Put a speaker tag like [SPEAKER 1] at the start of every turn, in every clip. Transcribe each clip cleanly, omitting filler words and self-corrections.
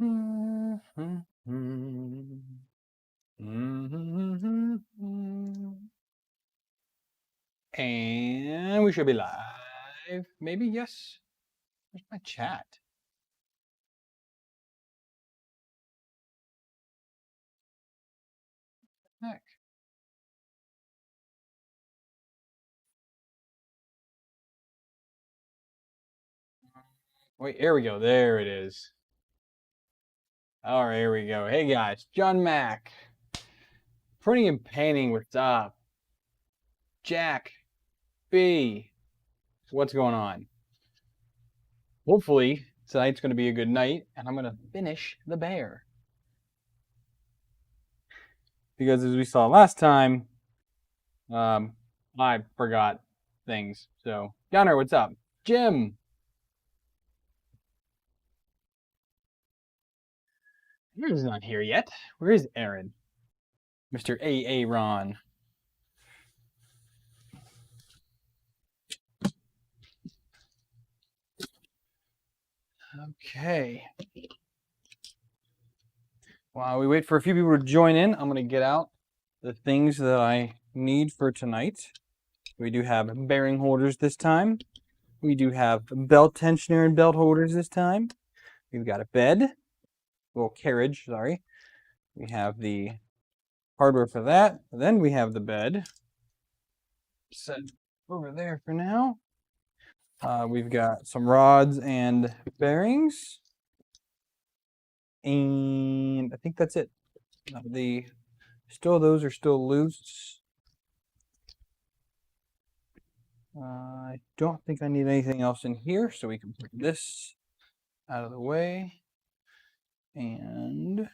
[SPEAKER 1] And we should be live. Maybe, yes. Where's my chat? Heck. Wait, here we go. There it is. All right, here we go. Hey guys, John Mack. Printing and painting, what's up? Jack B. What's going on? Hopefully, tonight's going to be a good night, and I'm going to finish the bear. Because as we saw last time, I forgot things. So, Gunnar, what's up? Jim. Aaron's not here yet. Where is Aaron? Mr. A.A. Ron. Okay. While we wait for a few people to join in, I'm going to get out the things that I need for tonight. We do have bearing holders this time. We do have belt tensioner and belt holders this time. We've got a bed. Well, carriage, sorry. We have the hardware for that. Then we have the bed set over there for now. We've got some rods and bearings. And I think that's it. Those are still loose. I don't think I need anything else in here, so we can put this out of the way. And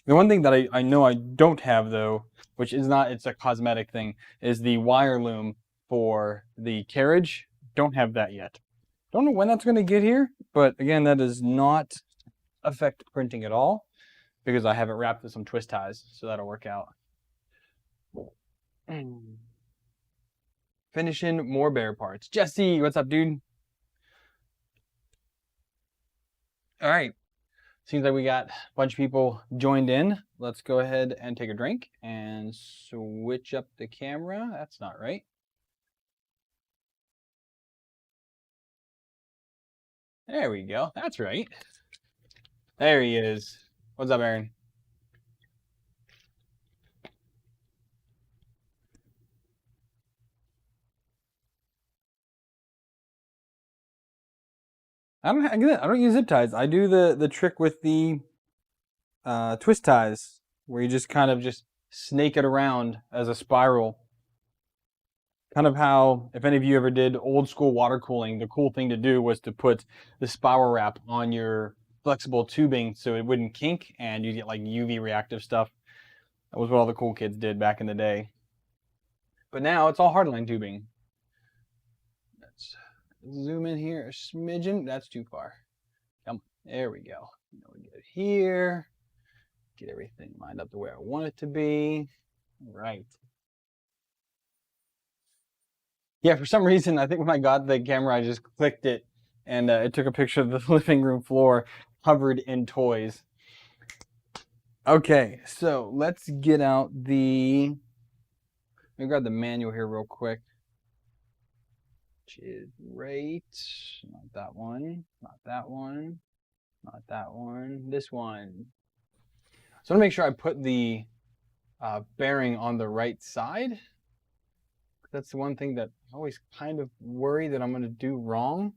[SPEAKER 1] the one thing that I know I don't have, though, which is not, it's a cosmetic thing, is the wire loom for the carriage. Don't have that yet. Don't know when that's going to get here, but again, that does not affect printing at all because I have it wrapped with some twist ties, so that'll work out. Finishing more bear parts. Jesse, what's up, dude? All right. Seems like we got a bunch of people joined in. Let's go ahead and take a drink and switch up the camera. That's not right. There we go. That's right. There he is. What's up, Aaron? I don't use zip ties. I do the trick with the twist ties, where you just kind of just snake it around as a spiral. Kind of how, if any of you ever did old school water cooling, the cool thing to do was to put the spiral wrap on your flexible tubing so it wouldn't kink and you get like UV reactive stuff. That was what all the cool kids did back in the day. But now it's all hardline tubing. Let's zoom in here a smidgen. That's too far. Come on. There we go. Now we get it here. Get everything lined up the way I want it to be. All right. Yeah, for some reason, I think when I got the camera, I just clicked it and it took a picture of the living room floor covered in toys. Okay, so let's get out let me grab the manual here real quick. Which is right. Not that one, not that one, not that one, this one. So I want to make sure I put the bearing on the right side. That's the one thing that I always kind of worry that I'm going to do wrong.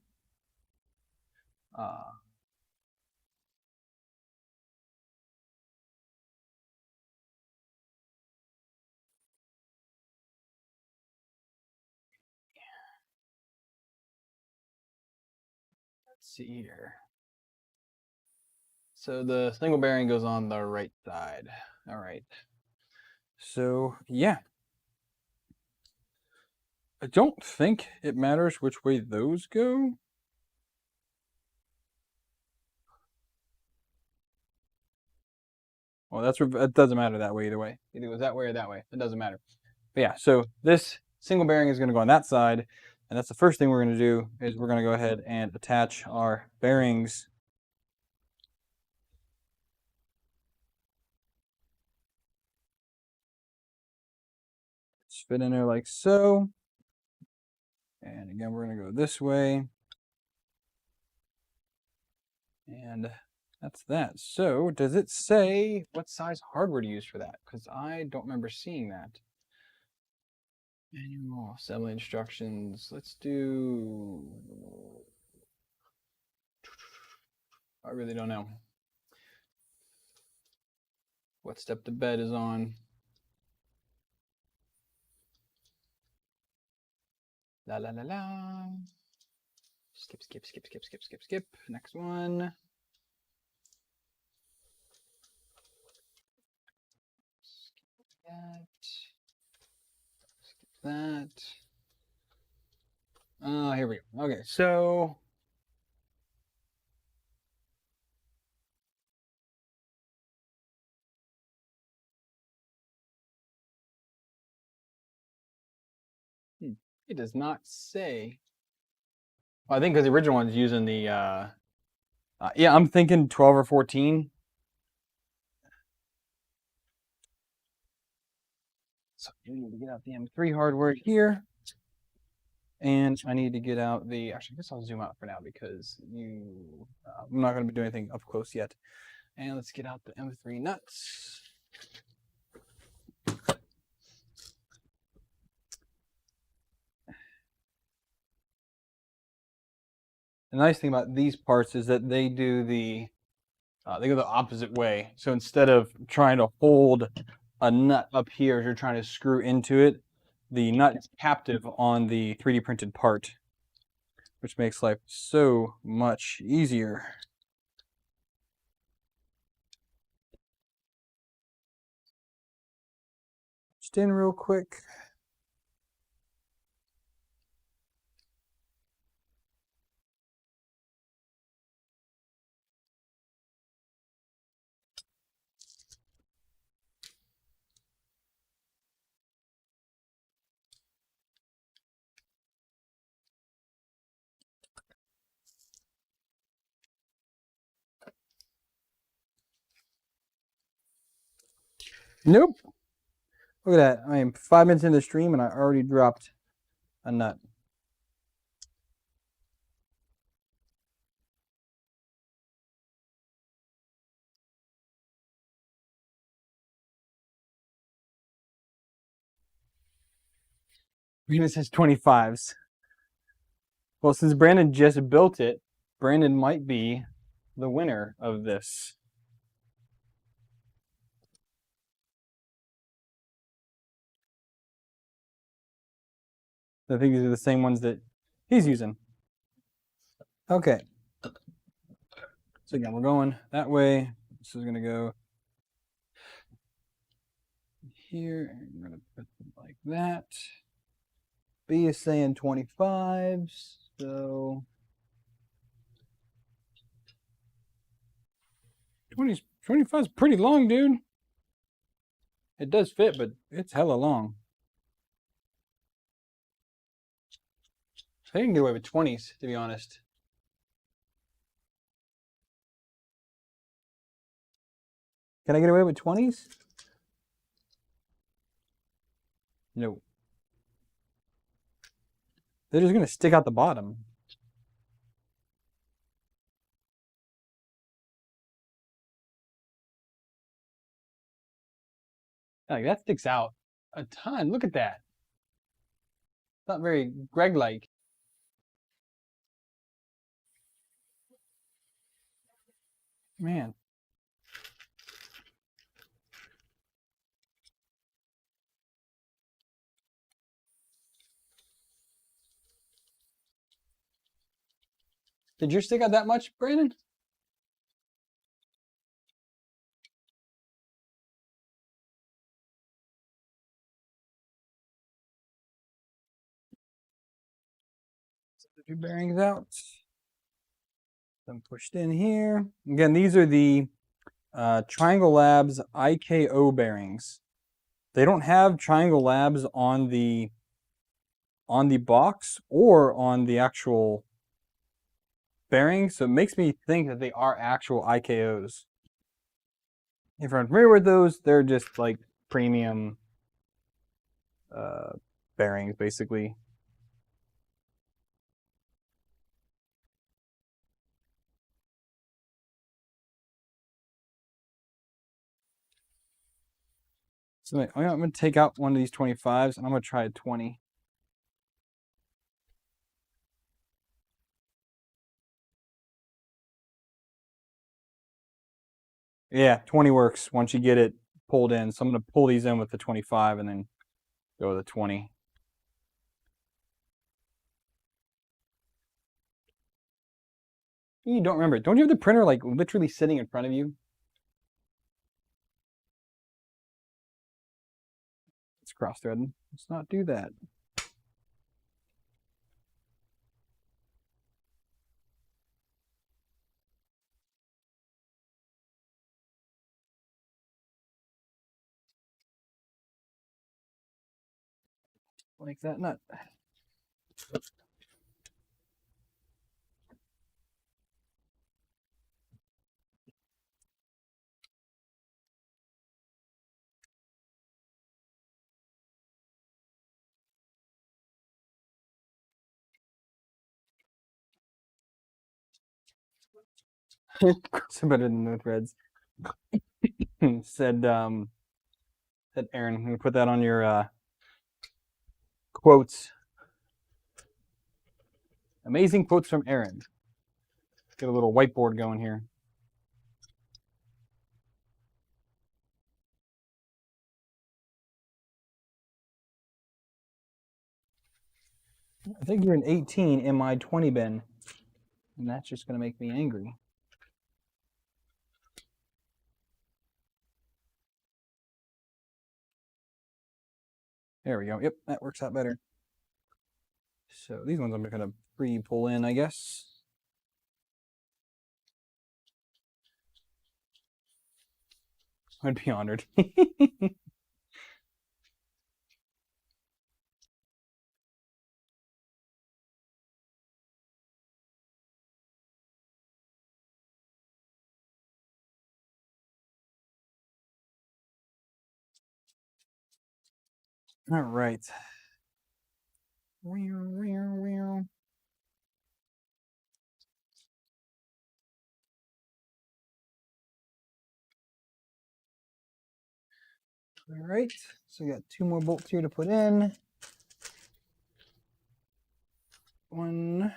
[SPEAKER 1] Let's see here. So the single bearing goes on the right side. All right. So yeah. I don't think it matters which way those go. Well, it doesn't matter that way either way. Either it goes that way or that way. It doesn't matter. But yeah, so this single bearing is going to go on that side. And that's the first thing we're going to do is we're going to go ahead and attach our bearings Just fit in there like so. And again, we're going to go this way. And that's that. So does it say what size hardware to use for that? Because I don't remember seeing that. Manual assembly instructions. Let's do... I really don't know what step the bed is on. La la la la. Skip, skip, skip, skip, skip, skip, skip. Next one. Skip that. Skip that. Here we go. Okay, so it does not say. Well, I think because the original one's using the yeah, I'm thinking 12 or 14. So I need to get out the M3 hardware here. And I need to get out the, actually, I guess I'll zoom out for now because I'm not going to be doing anything up close yet. And let's get out the M3 nuts. The nice thing about these parts is that they do they go the opposite way. So instead of trying to hold a nut up here as you're trying to screw into it, the nut is captive on the 3D printed part, which makes life so much easier. Just in real quick. Nope. Look at that. I am 5 minutes into the stream and I already dropped a nut. It says 25s. Well, since Brandon just built it, Brandon might be the winner of this. I think these are the same ones that he's using. Okay. So again, we're going that way. This is going to go here. And we're going to put them like that. B is saying 25s. So 25 is pretty long, dude. It does fit, but it's hella long. I can get away with 20s, to be honest. Can I get away with 20s? No. They're just going to stick out the bottom. Like, that sticks out a ton. Look at that. It's not very Greg-like. Man. Did yours stick out that much, Brandon? The two bearings out. Them pushed in here. Again, these are the Triangle Labs IKO bearings. They don't have Triangle Labs on the box or on the actual bearing, so it makes me think that they are actual IKOs. If you're unfamiliar with those, they're just like premium bearings, basically. So I'm going to take out one of these 25s, and I'm going to try a 20. Yeah, 20 works once you get it pulled in. So I'm going to pull these in with the 25 and then go with the 20. You don't remember. Don't you have the printer like literally sitting in front of you? It's cross-threading. Let's not do that. Like that nut. It's better than no threads. said Aaron. I'm gonna put that on your quotes. Amazing quotes from Aaron. Get a little whiteboard going here. I think you're an 18 in my 20 bin, and that's just gonna make me angry. There we go. Yep, that works out better. So these ones I'm gonna pre-pull in, I guess. I'd be honored. All right. All right, so we got 2 more bolts here to put in. 1.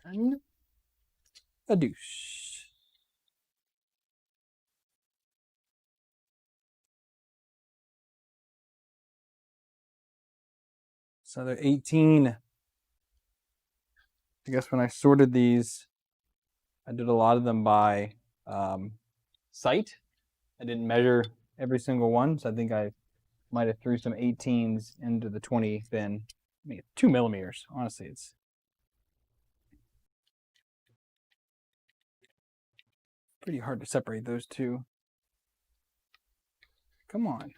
[SPEAKER 1] And a deuce. So they're 18. I guess when I sorted these, I did a lot of them by sight. I didn't measure every single one, so I think I might have threw some 18s into the 20 bin. I mean, 2 millimeters. Honestly, it's pretty hard to separate those two. Come on.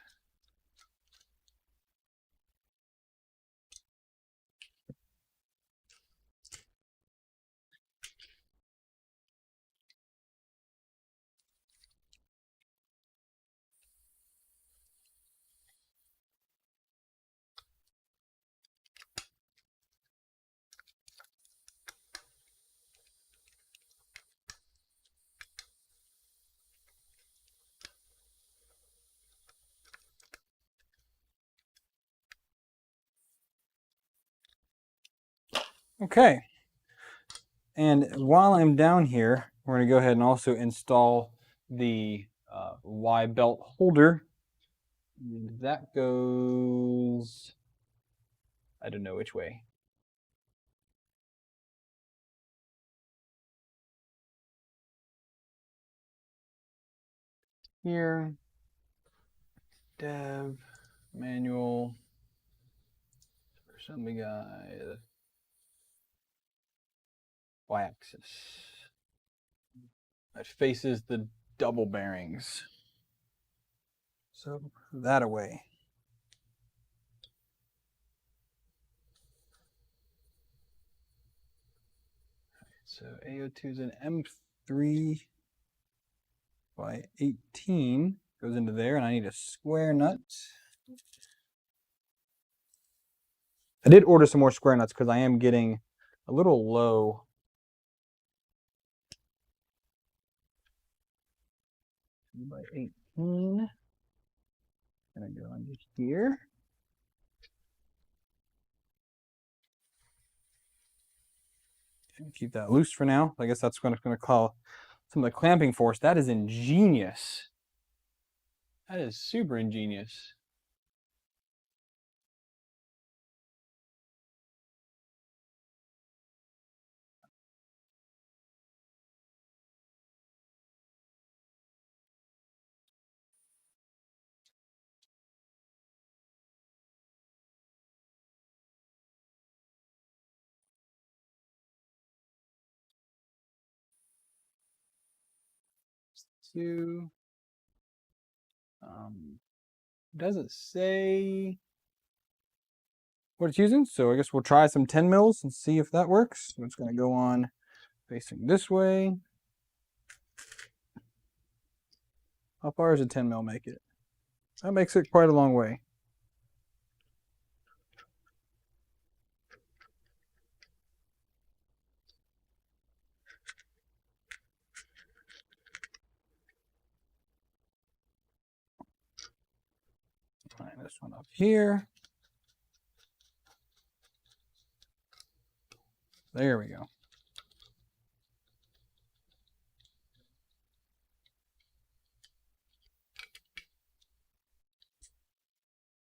[SPEAKER 1] Okay. And while I'm down here, we're going to go ahead and also install the Y belt holder. That goes, I don't know which way. Here, dev, manual, assembly guide, Y-axis. That faces the double bearings. So that away. So AO2 is an M3. by 18 goes into there, and I need a square nut. I did order some more square nuts because I am getting a little low. By 18. Gonna go into here. Keep that loose for now. I guess that's what I'm going to call some of the clamping force. That is ingenious. That is super ingenious. Two. Doesn't say what it's using, so I guess we'll try some 10 mils and see if that works. So it's going to go on facing this way. How far does a 10 mil make it? That makes it quite a long way. Line this one up here. There we go.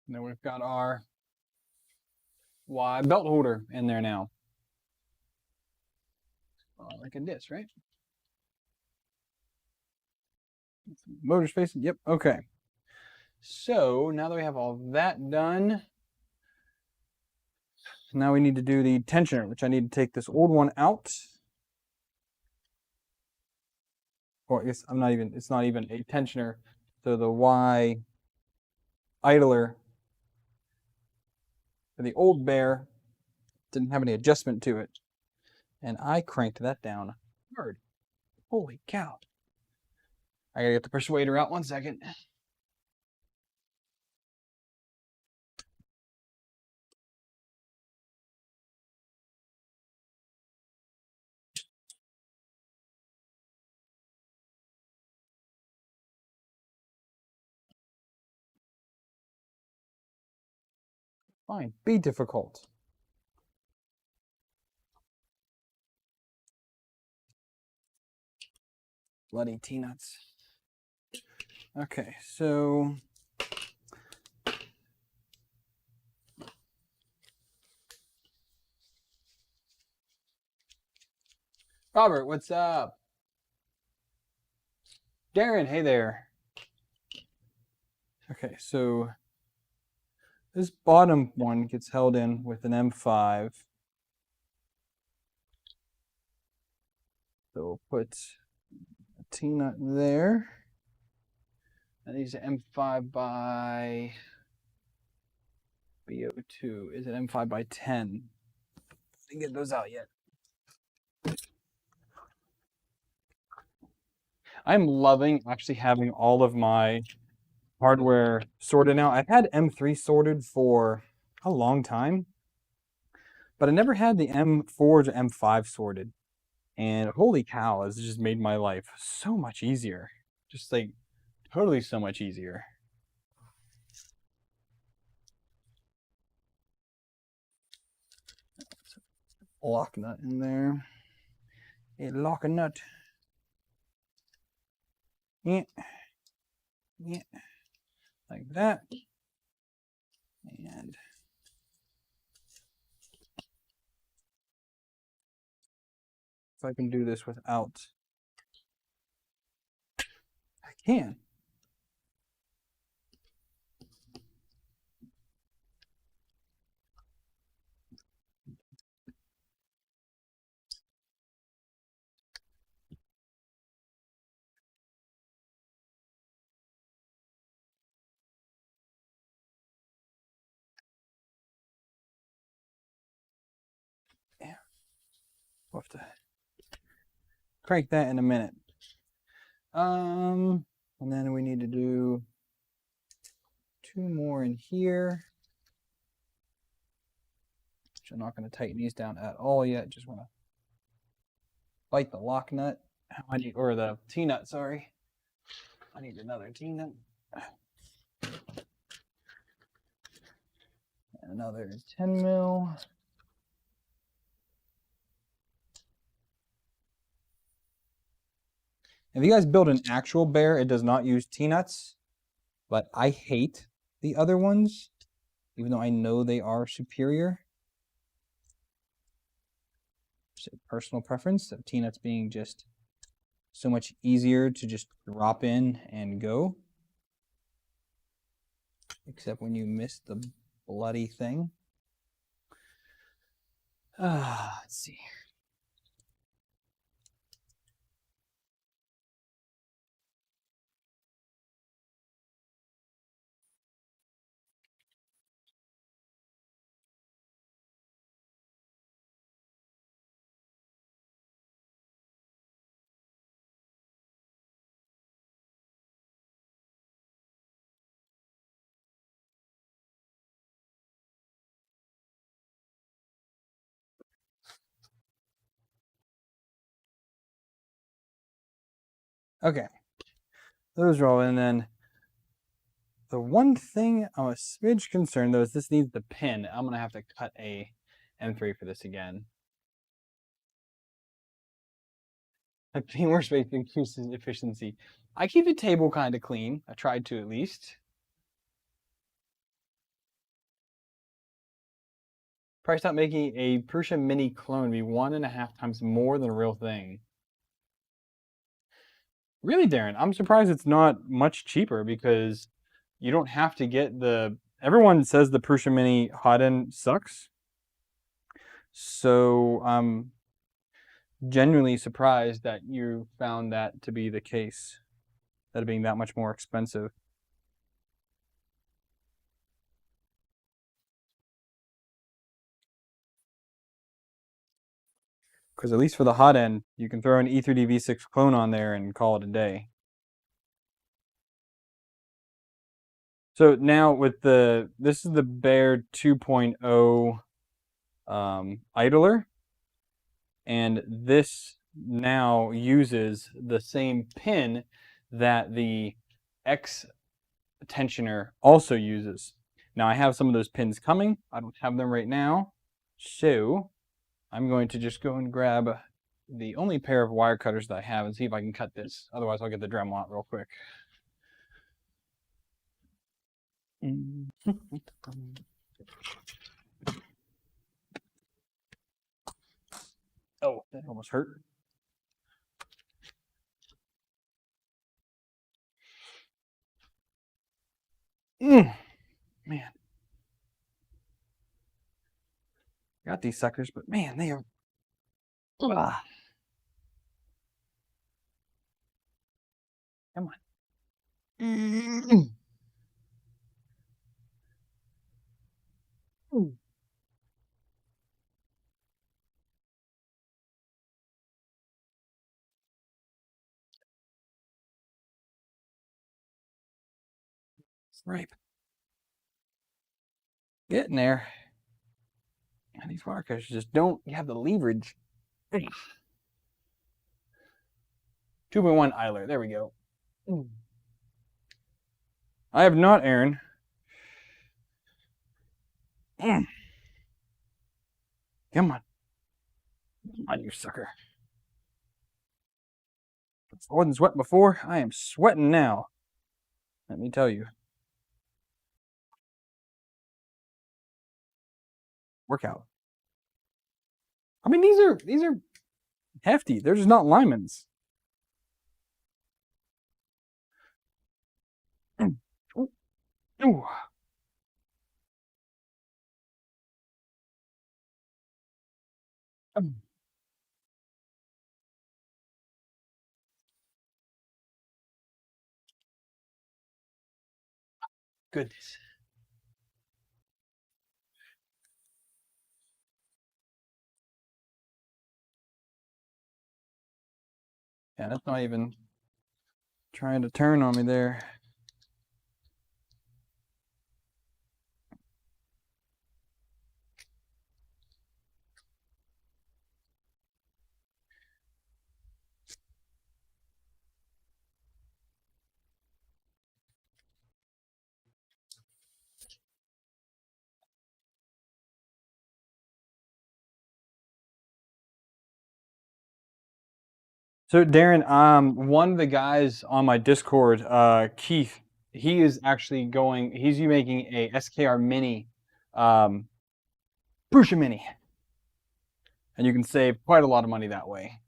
[SPEAKER 1] And then we've got our Y belt holder in there now. Like a disc, right? Motor spacing, yep, okay. So now that we have all that done, now we need to do the tensioner, which I need to take this old one out. Or I guess it's not even a tensioner. So the Y idler for the old Bear didn't have any adjustment to it. And I cranked that down hard. Holy cow. I gotta get the persuader out 1 second. Fine, be difficult. Bloody T-nuts. Okay, so Robert, what's up? Darren, hey there. Okay, so this bottom one gets held in with an M5. So we'll put a T-nut there. And these are M5 by BO2. Is it M5 by 10? Didn't get those out yet. I'm loving actually having all of my hardware sorted now. I've had M3 sorted for a long time, but I never had the M4 or M5 sorted. And holy cow, it's just made my life so much easier. Just like totally so much easier. Lock nut in there. A lock a nut. Yeah. Yeah. Like that. And if I can do this without, I can. We'll have to crank that in a minute. And then we need to do 2 more in here. Which I'm not going to tighten these down at all yet. Just want to bite the lock nut. I need, or the T-nut, sorry. I need another T-nut. And another 10 mil. If you guys build an actual bear, it does not use T-nuts, but I hate the other ones, even though I know they are superior. Just a personal preference of T-nuts being just so much easier to just drop in and go. Except when you miss the bloody thing. Let's see. Okay. Those are all, and then the one thing I'm a smidge concerned though is this needs the pin. I'm gonna have to cut a M3 for this again. Like being more space increases efficiency. I keep the table kind of clean. I tried to at least. Price out making a Prusa mini clone be 1.5 times more than a real thing. Really, Darren, I'm surprised it's not much cheaper because you don't have to get the. Everyone says the Prusa mini hot end sucks. So I'm genuinely surprised that you found that to be the case, that it being that much more expensive. Because at least for the hot end, you can throw an E3D V6 clone on there and call it a day. So now with this is the Bear 2.0 idler, and this now uses the same pin that the X tensioner also uses. Now I have some of those pins coming. I don't have them right now, so I'm going to just go and grab the only pair of wire cutters that I have and see if I can cut this. Otherwise, I'll get the Dremel out real quick. Oh, that almost hurt. Man. Got these suckers, but man, they are. Ugh. Come on. Ripe. Getting there. And these wire cutters just don't have the leverage. 2.1 idler. There we go. I have not, Aaron. Come on. Come on, you sucker. If I wasn't sweating before, I am sweating now. Let me tell you. Workout. I mean, these are hefty. They're just not Lyman's. Ooh. Goodness. Yeah, that's not even. Trying to turn on me there. So Darren, one of the guys on my Discord, Keith, he is actually he's making a SKR Mini, Prusa Mini, and you can save quite a lot of money that way.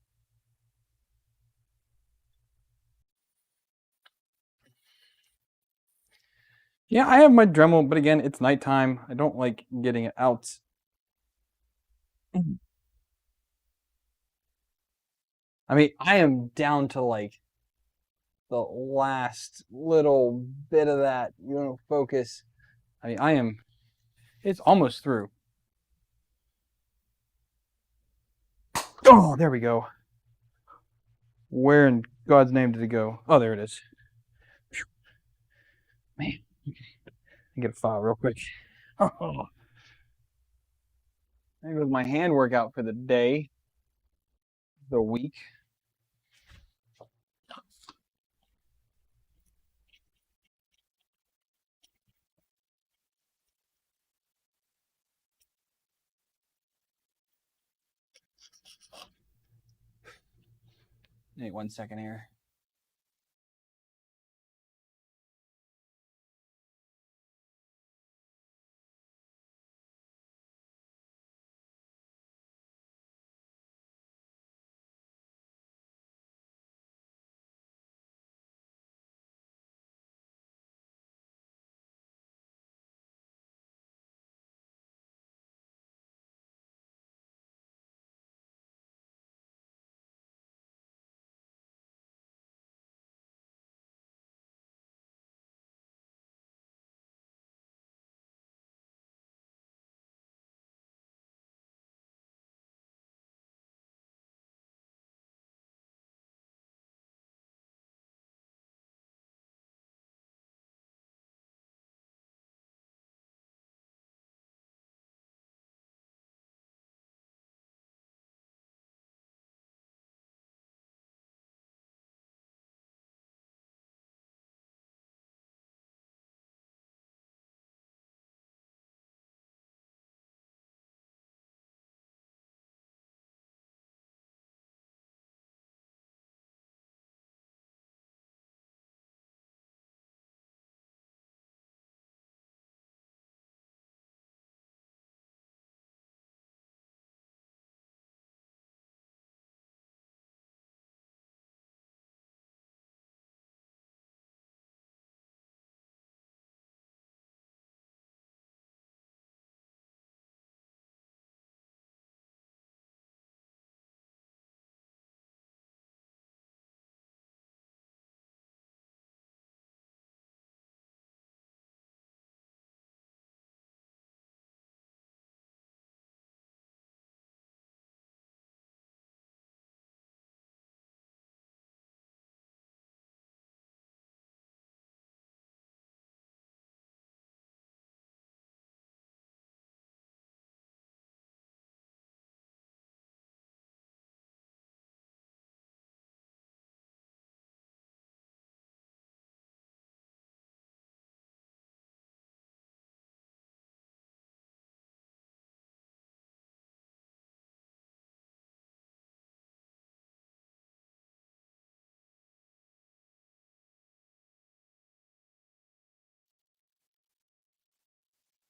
[SPEAKER 1] Yeah, I have my Dremel, but again, it's nighttime. I don't like getting it out. I mean, I am down to like the last little bit of that, focus. I mean, it's almost through. Oh, there we go. Where in God's name did it go? Oh, there it is. Man, I get a file real quick. Oh, there goes my hand workout for the day, the week. Wait 1 second here.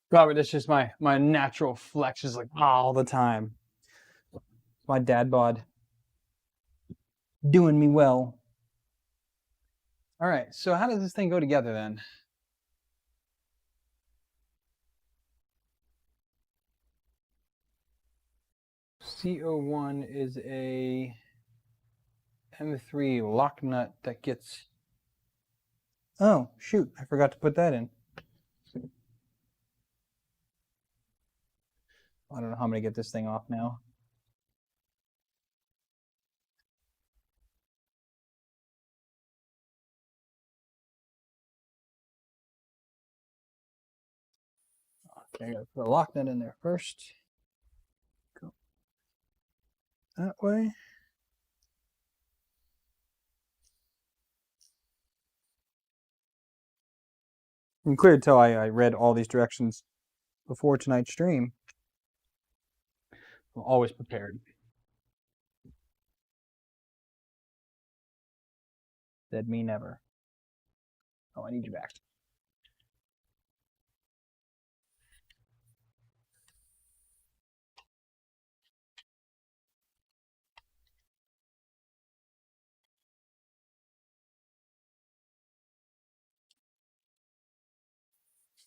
[SPEAKER 1] Probably that's just my natural flex is like all the time. My dad bod doing me well. All right, so how does this thing go together then? CO1 is a M3 lock nut that gets... Oh, shoot, I forgot to put that in. I don't know how I'm going to get this thing off now. Okay, I gotta put a lock nut in there first. Go that way. You can clearly tell I read all these directions before tonight's stream. I'm always prepared. Dead me never. Oh, I need you back.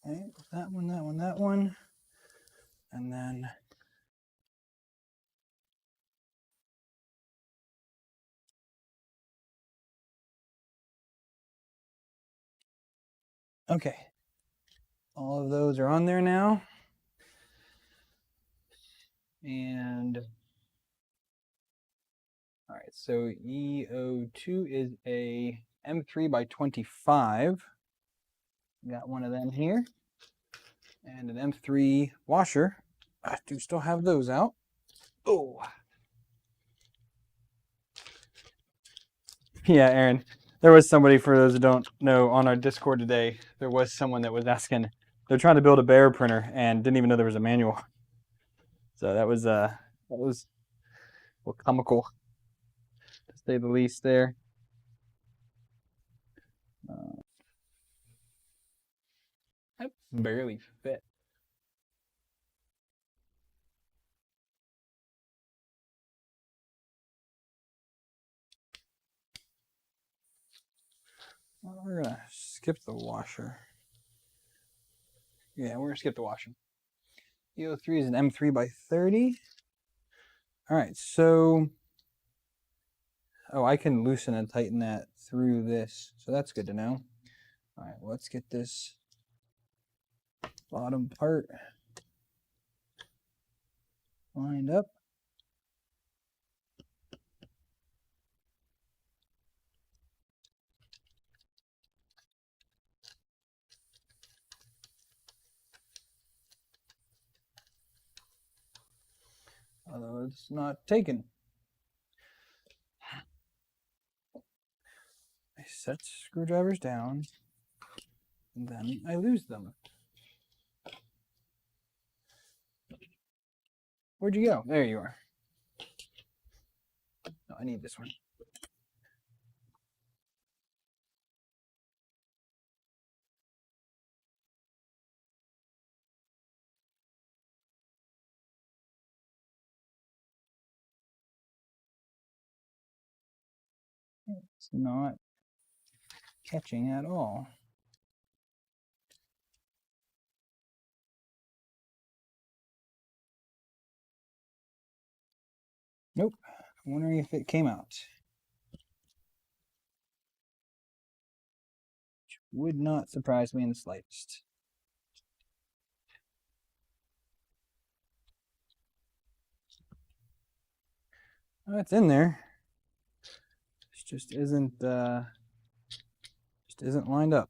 [SPEAKER 1] Okay, that one, that one, that one. And then okay. All of those are on there now. And all right, so EO2 is a M3 by 25. Got one of them here. And an M3 washer. I do still have those out. Oh. Yeah, Aaron. There was somebody, for those who don't know, on our Discord today, there was someone that was asking, they're trying to build a bear printer and didn't even know there was a manual. So that was well, comical, to say the least there. That barely fit. Well, we're gonna skip the washer. Yeah, we're gonna skip the washer. EO3 is an M3 by 30. All right, so I can loosen and tighten that through this, so that's good to know. All right, let's get this bottom part lined up. Although it's not taken. I set screwdrivers down, and then I lose them. Where'd you go? There you are. No, I need this one. It's not catching at all. Nope. I'm wondering if it came out. Which would not surprise me in the slightest. Oh, it's in there. It just isn't lined up.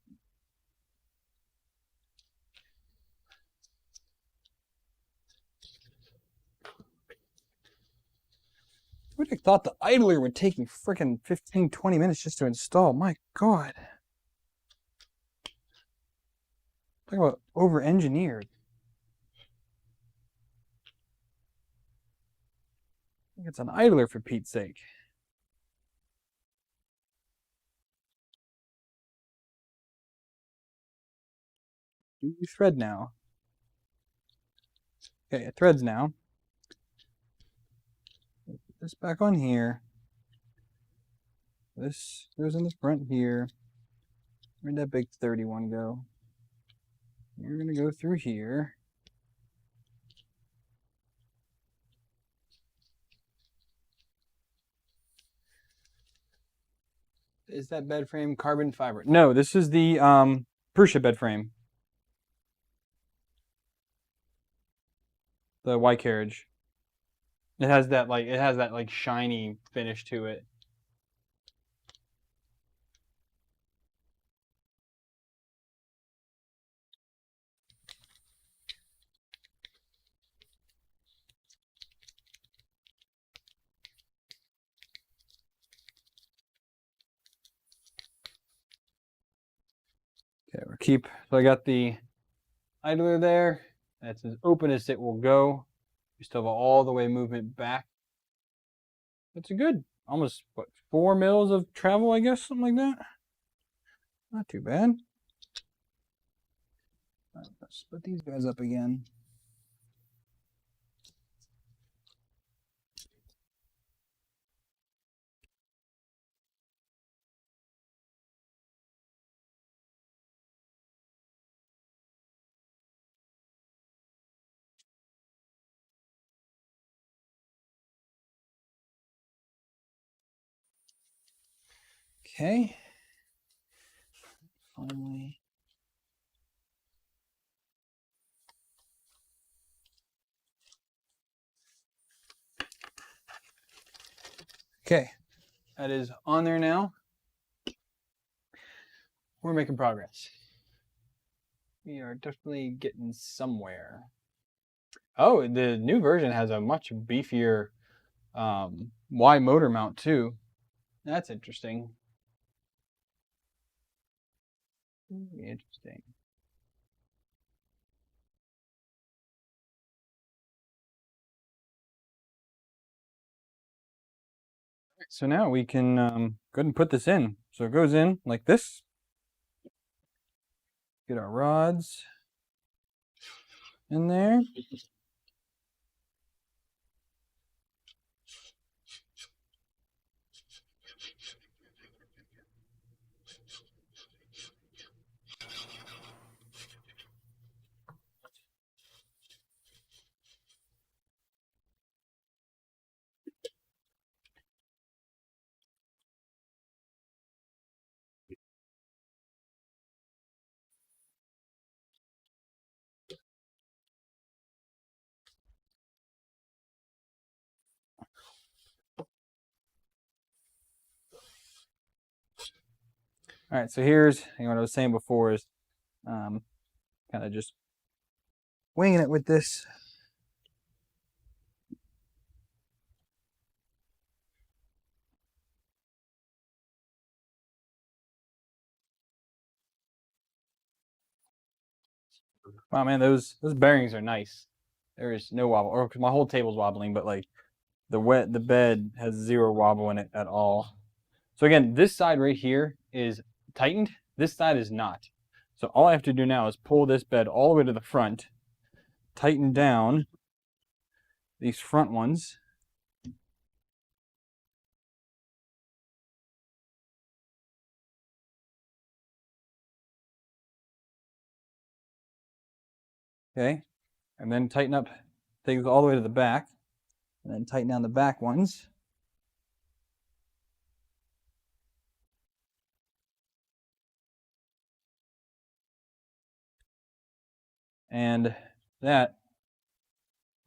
[SPEAKER 1] Who'd have thought the idler would take me freaking 15-20 minutes just to install? My God. Talk about over-engineered. I think it's an idler, for Pete's sake. Do you thread now? Okay, it threads now. Put this back on here. This goes in the front here. Where'd that big 31 go? You're gonna go through here. Is that bed frame carbon fiber? No, this is the Prusa bed frame. The Y carriage. It has that like shiny finish to it. So I got the idler there. That's as open as it will go. We still have all the way movement back. That's a good, almost, what, 4 mils of travel, I guess, something like that. Not too bad. Let's split these guys up again. Okay. Finally. Okay. That is on there now. We're making progress. We are definitely getting somewhere. Oh, the new version has a much beefier Y motor mount too. That's interesting. Very interesting. So now we can go ahead and put this in. So it goes in like this. Get our rods in there. All right, so here's what I was saying before is kind of just winging it with this. Wow, man, those bearings are nice. There is no wobble, or because my whole table's wobbling, but like the bed has 0 wobble in it at all. So again, this side right here is tightened. This side is not. So all I have to do now is pull this bed all the way to the front, tighten down these front ones. Okay, and then tighten up, take it all the way to the back, and then tighten down the back ones. And that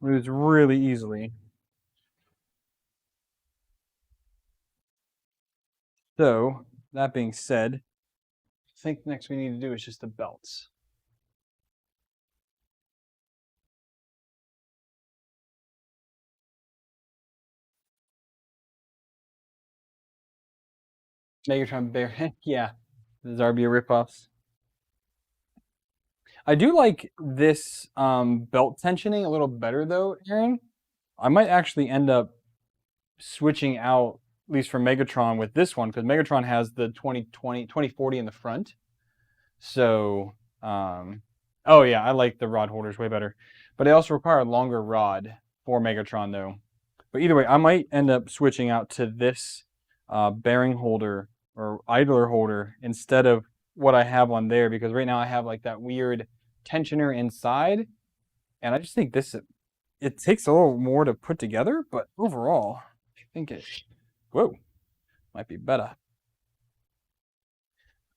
[SPEAKER 1] moves really easily. So, that being said, I think next we need to do is just the belts. Megatron Bear, yeah, the Zarbia ripoffs. I do like this belt tensioning a little better though, Aaron. I might actually end up switching out, at least for Megatron, with this one, because Megatron has the 2040 in the front. So, oh yeah, I like the rod holders way better. But they also require a longer rod for Megatron though. But either way, I might end up switching out to this bearing holder or idler holder instead of what I have on there, because right now I have like that weird tensioner inside, and I just think this, it takes a little more to put together, but overall, I think it, whoa, might be better.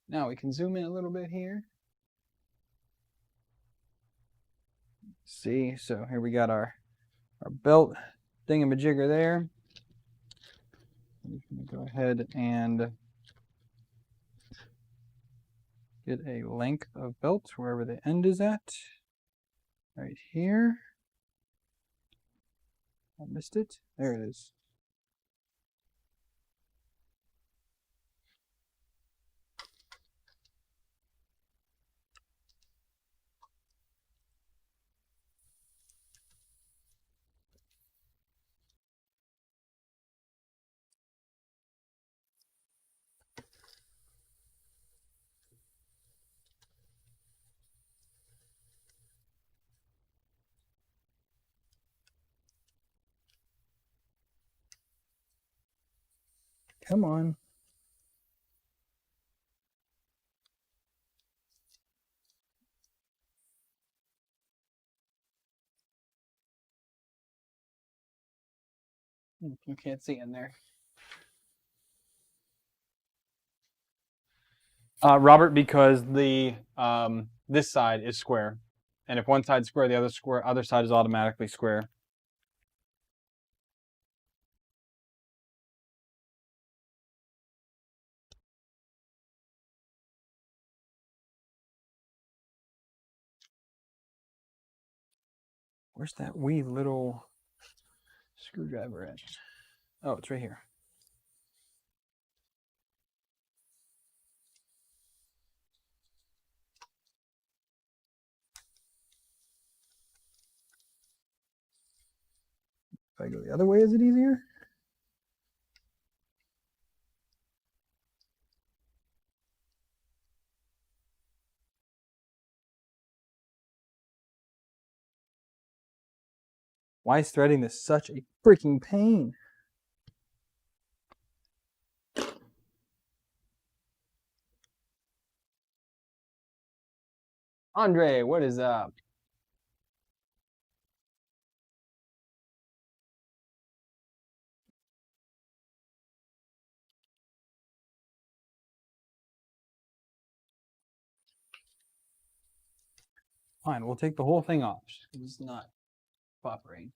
[SPEAKER 1] Now we can zoom in a little bit here. See, so here we got our belt thingamajigger there. I'm going to go ahead and get a length of belt wherever the end is at. Right here. I missed it. There it is. Come on. You can't see in there. Robert, because the this side is square, and if one side's square, the other side is automatically square. Where's that wee little screwdriver at? Oh, it's right here. If I go the other way, is it easier? Why is threading this such a freaking pain? Andre, what is up? Fine, we'll take the whole thing off. It's not cooperating.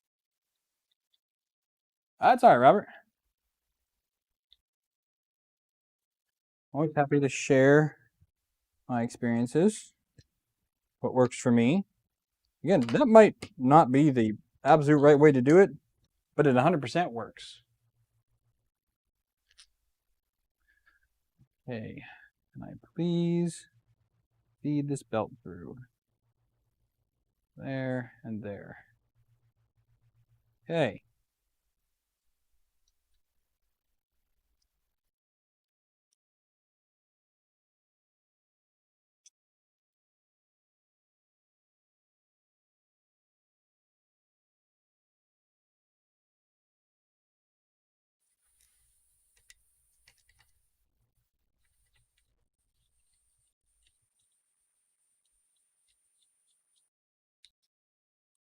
[SPEAKER 1] That's all right, Robert. Always happy to share my experiences, what works for me. Again, that might not be the absolute right way to do it, but it 100% works. Okay, can I please feed this belt through? There and there. Okay.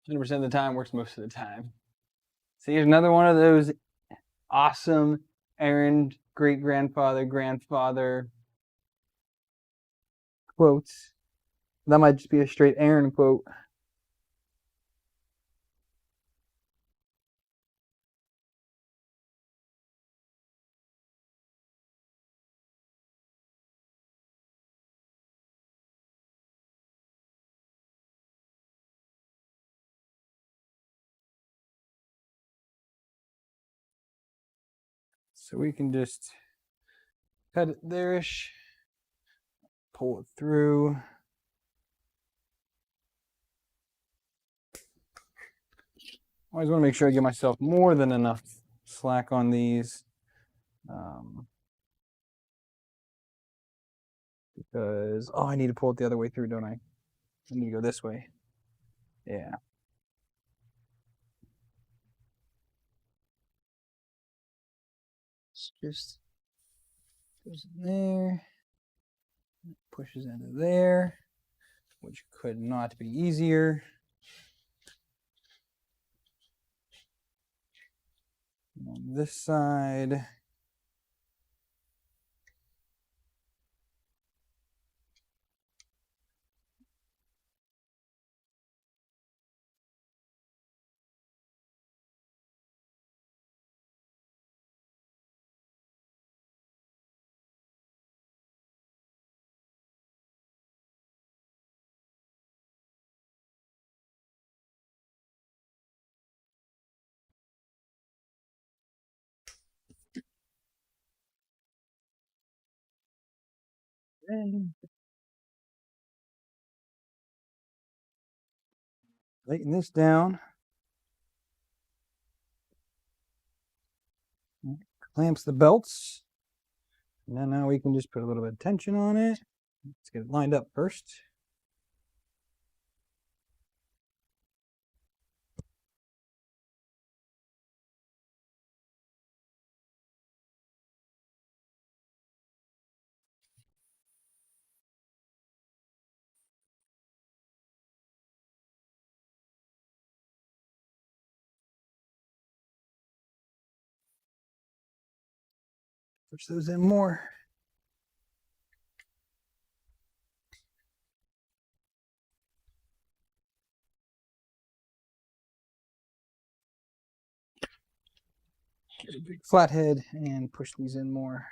[SPEAKER 1] %100% of the time works most of the time. See, here's another one of those awesome Aaron grandfather quotes. That might just be a straight Aaron quote. So we can just cut it there-ish, pull it through. Always want to make sure I give myself more than enough slack on these. Because, oh, I need to pull it the other way through, don't I? I need to go this way. Yeah. Just goes in there, pushes into there, which could not be easier. And on this side, tighten this down. Clamps the belts. And then now we can just put a little bit of tension on it. Let's get it lined up first. Push those in more. Get a big flathead and push these in more.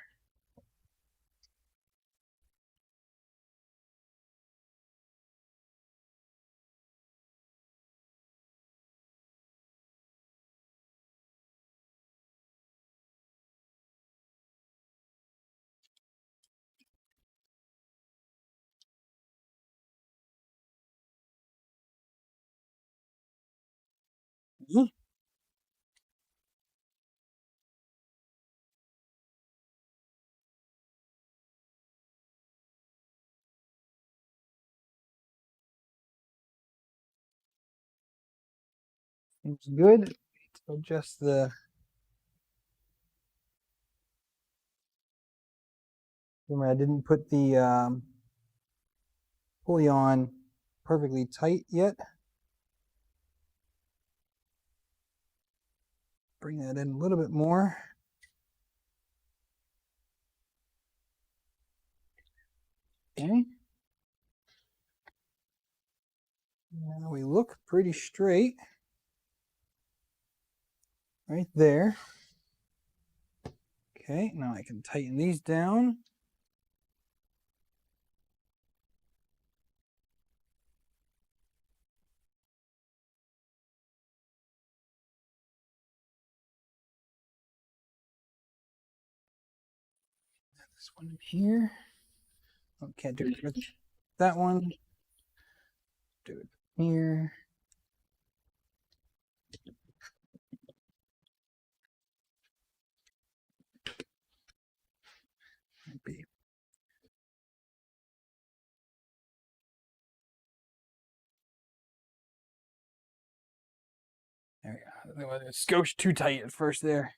[SPEAKER 1] Mm-hmm. Seems good. So adjust the I didn't put the pulley on perfectly tight yet. Bring that in a little bit more. Okay. Now we look pretty straight. Right there. Okay, now I can tighten these down. This one in here. Oh, can't do it with that one. Do it here. Maybe. There we go. It was scotched too tight at first there.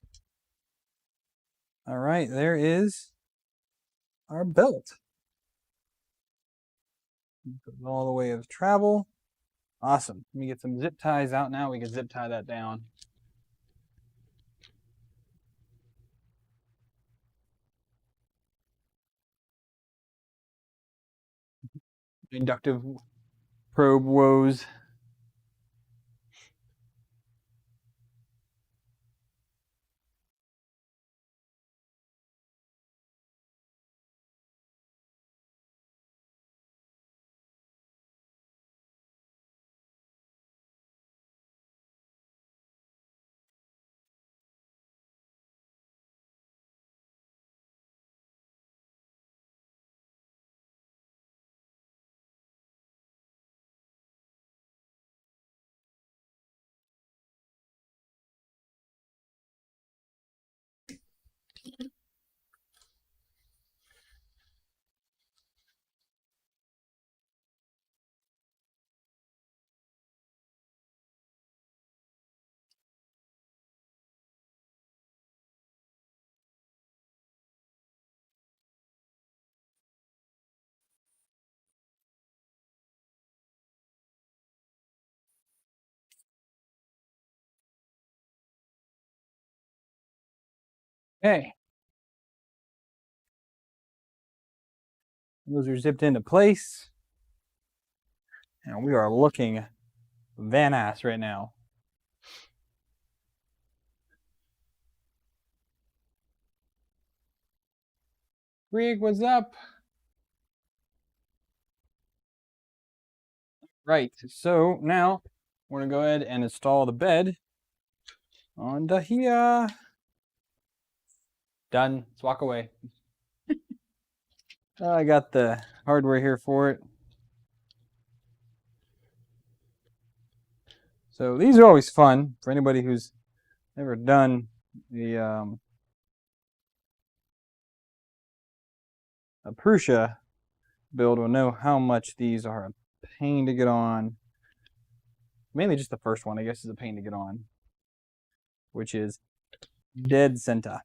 [SPEAKER 1] All right, there is our belt. All the way of travel. Awesome. Let me get some zip ties out now. We can zip tie that down. Inductive probe woes. Okay. Those are zipped into place. And we are looking Van ass right now. Greg, what's up? Right, so now we're gonna go ahead and install the bed onto here. Done. Let's walk away. I got the hardware here for it. So these are always fun for anybody who's never done the a Prusa build will know how much these are a pain to get on. Mainly just the first one, I guess, is a pain to get on, which is dead center.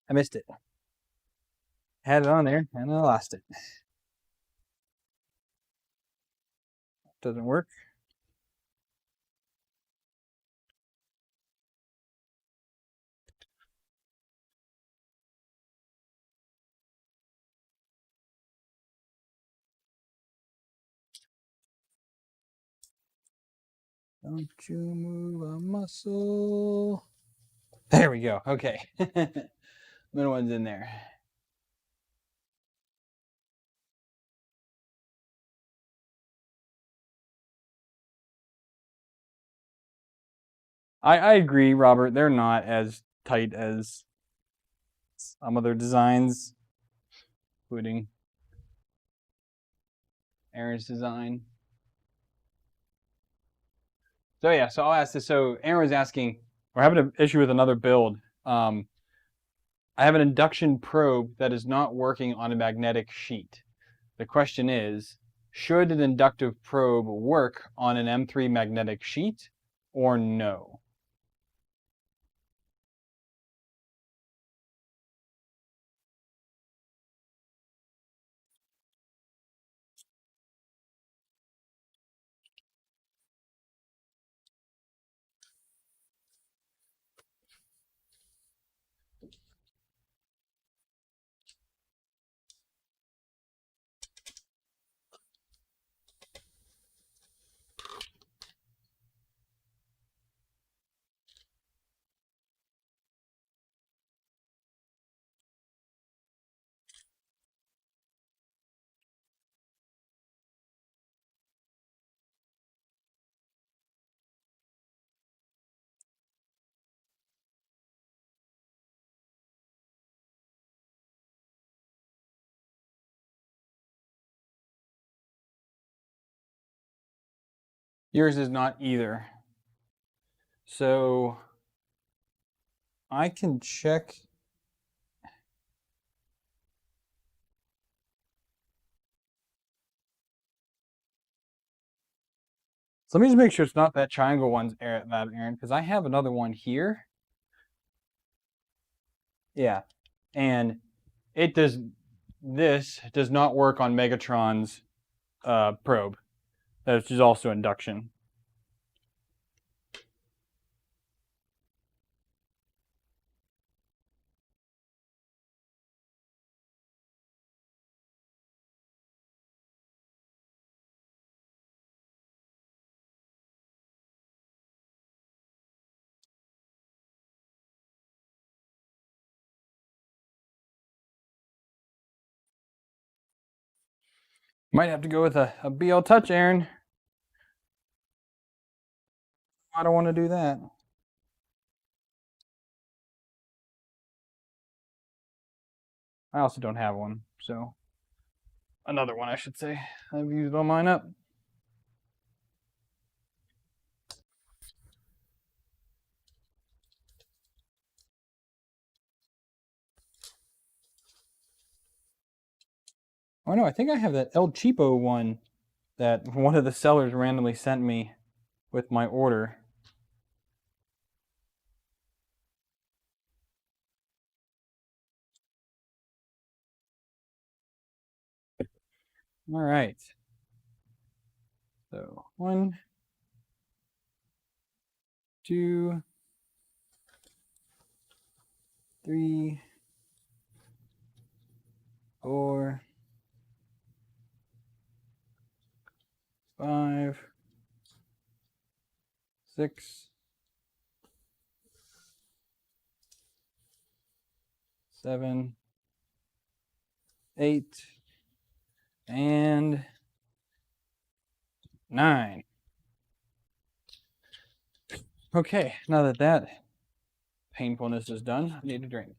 [SPEAKER 1] I missed it. Had it on there and I lost it. Doesn't work. Don't you move a muscle. There we go. Okay. Middle one's in there. I agree, Robert. They're not as tight as some other designs, including Aaron's design. So yeah, so I'll ask this. So Aaron was asking, we're having an issue with another build. I have an induction probe that is not working on a magnetic sheet. The question is, should an inductive probe work on an M3 magnetic sheet or no? Yours is not either. So I can check. So let me just make sure it's not that triangle one's Aaron, because I have another one here. Yeah, and this does not work on Megatron's probe. That is also induction. Might have to go with a BL Touch, Aaron. I don't want to do that. I also don't have one, so another one I should say. I've used all mine up. Oh no, I think I have that El Cheapo one that one of the sellers randomly sent me with my order. All right. So 1, 2, 3, 4, 5, 6, 7, 8, and 9. Okay, now that that painfulness is done, I need a drink.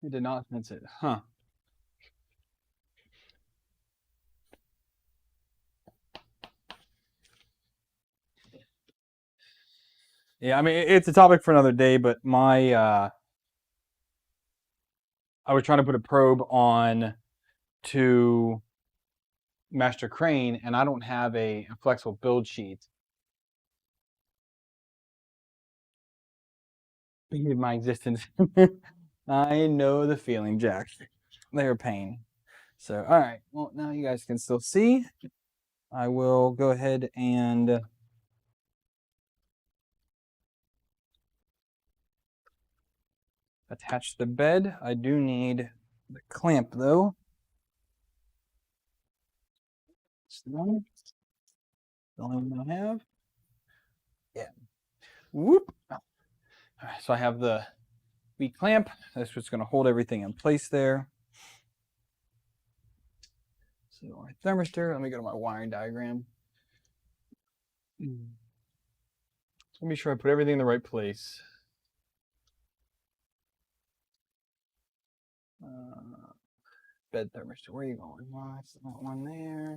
[SPEAKER 1] It did not sense it, huh? Yeah, I mean, it's a topic for another day, but my, I was trying to put a probe on to master crane, and I don't have a flexible build sheet. Hated my existence. I know the feeling, Jack. They're a pain. So, all right. Well, now you guys can still see. I will go ahead and attach the bed. I do need the clamp, though. It's the only one I have. Yeah. Whoop. Oh. All right, so I have the V clamp. That's what's going to hold everything in place there. So our thermistor, let me go to my wiring diagram. So let me make sure I put everything in the right place. Bed thermistor, where are you going? Well, that's not one there.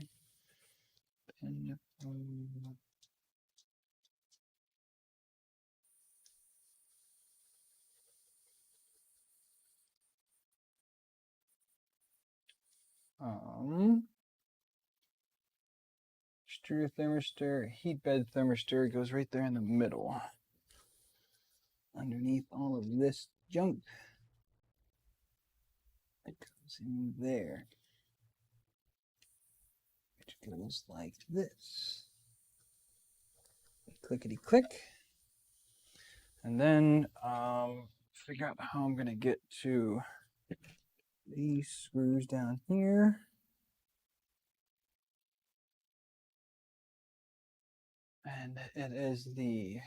[SPEAKER 1] Exterior thermistor, heat bed thermistor goes right there in the middle. Underneath all of this junk. It goes in there. Which goes like this. Clickety click. And then figure out how I'm gonna get to these screws down here. And it is the,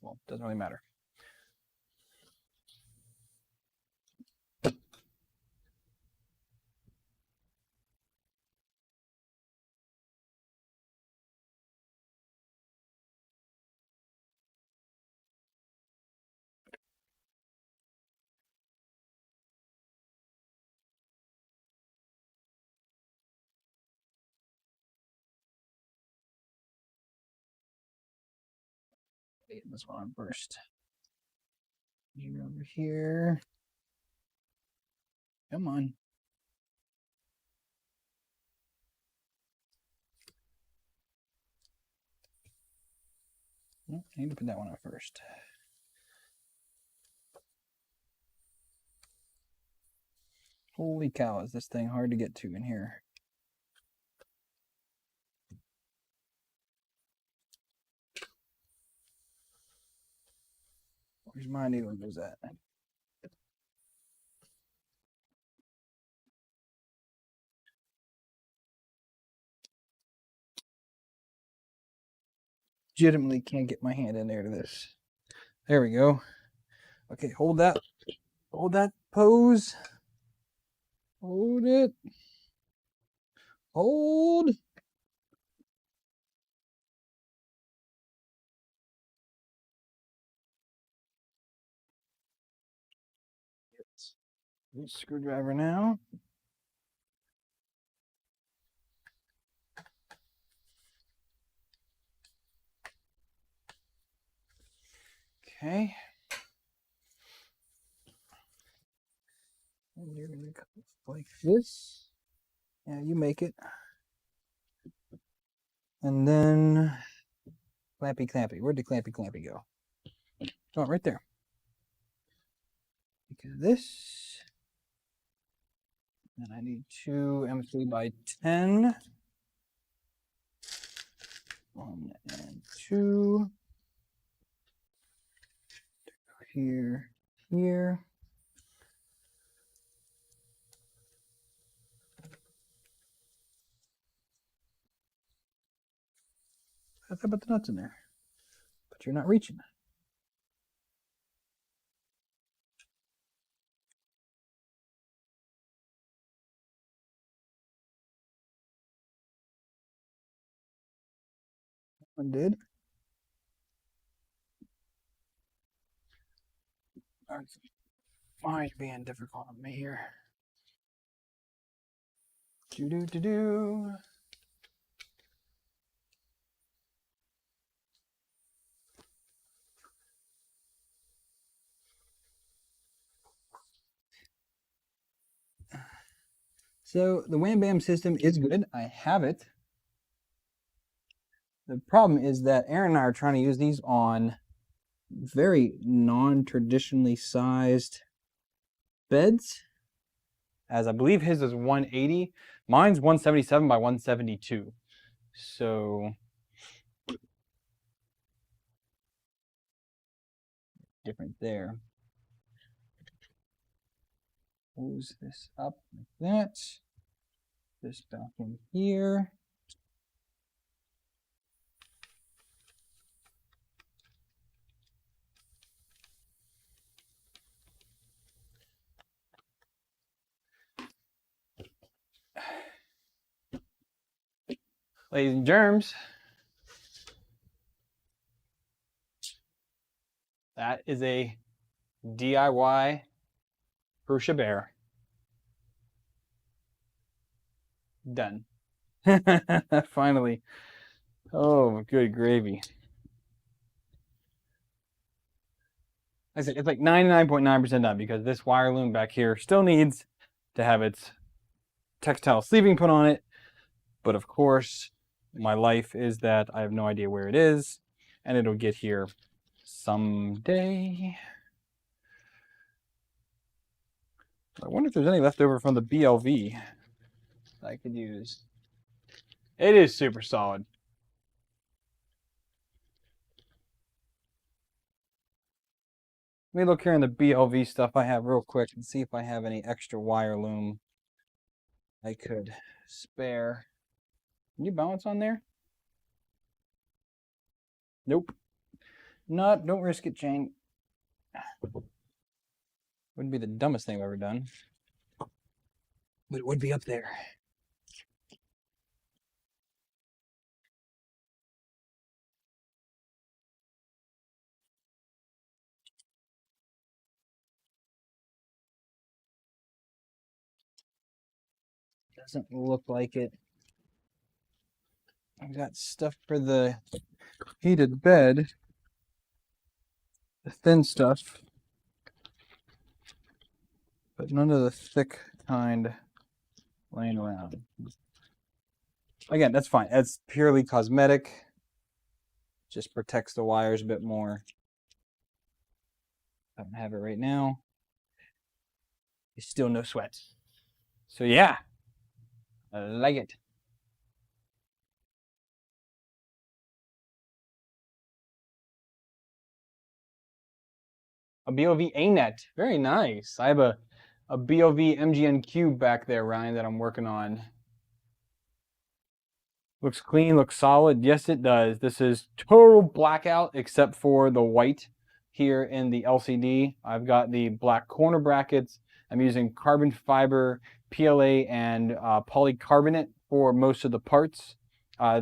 [SPEAKER 1] well, doesn't really matter. Get this one on first. You're over here. Come on. I need to put that one on first. Holy cow, is this thing hard to get to in here? Where's my needle goes at? Legitimately can't get my hand in there to this. There we go. Okay, hold that. Hold that pose. Hold it. Hold. Screwdriver now. Okay. And you're gonna go like this. Yeah, you make it. And then clampy clampy. Where'd the clampy clampy go? Oh, right there. Because this. And I need two M3 by 10. 1 and 2. Here, here. How about the nuts in there? But you're not reaching. One did. Fine, being difficult on me here. Do. So the Wham Bam system is good. I have it. The problem is that Aaron and I are trying to use these on very non-traditionally sized beds, as I believe his is 180. Mine's 177 by 172. So different there. Close this up like that. This back in here. Ladies and germs, that is a DIY Prusa Bear. Done. Finally. Oh, good gravy. I said it's like 99.9% done because this wire loom back here still needs to have its textile sleeving put on it. But of course, my life is that I have no idea where it is, and it'll get here someday. I wonder if there's any left over from the BLV that I could use. It is super solid. Let me look here in the BLV stuff I have real quick and see if I have any extra wire loom I could spare. Can you balance on there? Nope. Don't risk it, Jane. Wouldn't be the dumbest thing I've ever done. But it would be up there. Doesn't look like it. I've got stuff for the heated bed. The thin stuff. But none of the thick kind laying around. Again, that's fine. That's purely cosmetic. Just protects the wires a bit more. I don't have it right now. It's still no sweat. So yeah, I like it. A BOV A-net. Very nice. I have a BOV MGN Cube back there, Ryan, that I'm working on. Looks clean, looks solid. Yes, it does. This is total blackout except for the white here in the LCD. I've got the black corner brackets. I'm using carbon fiber, PLA, and polycarbonate for most of the parts.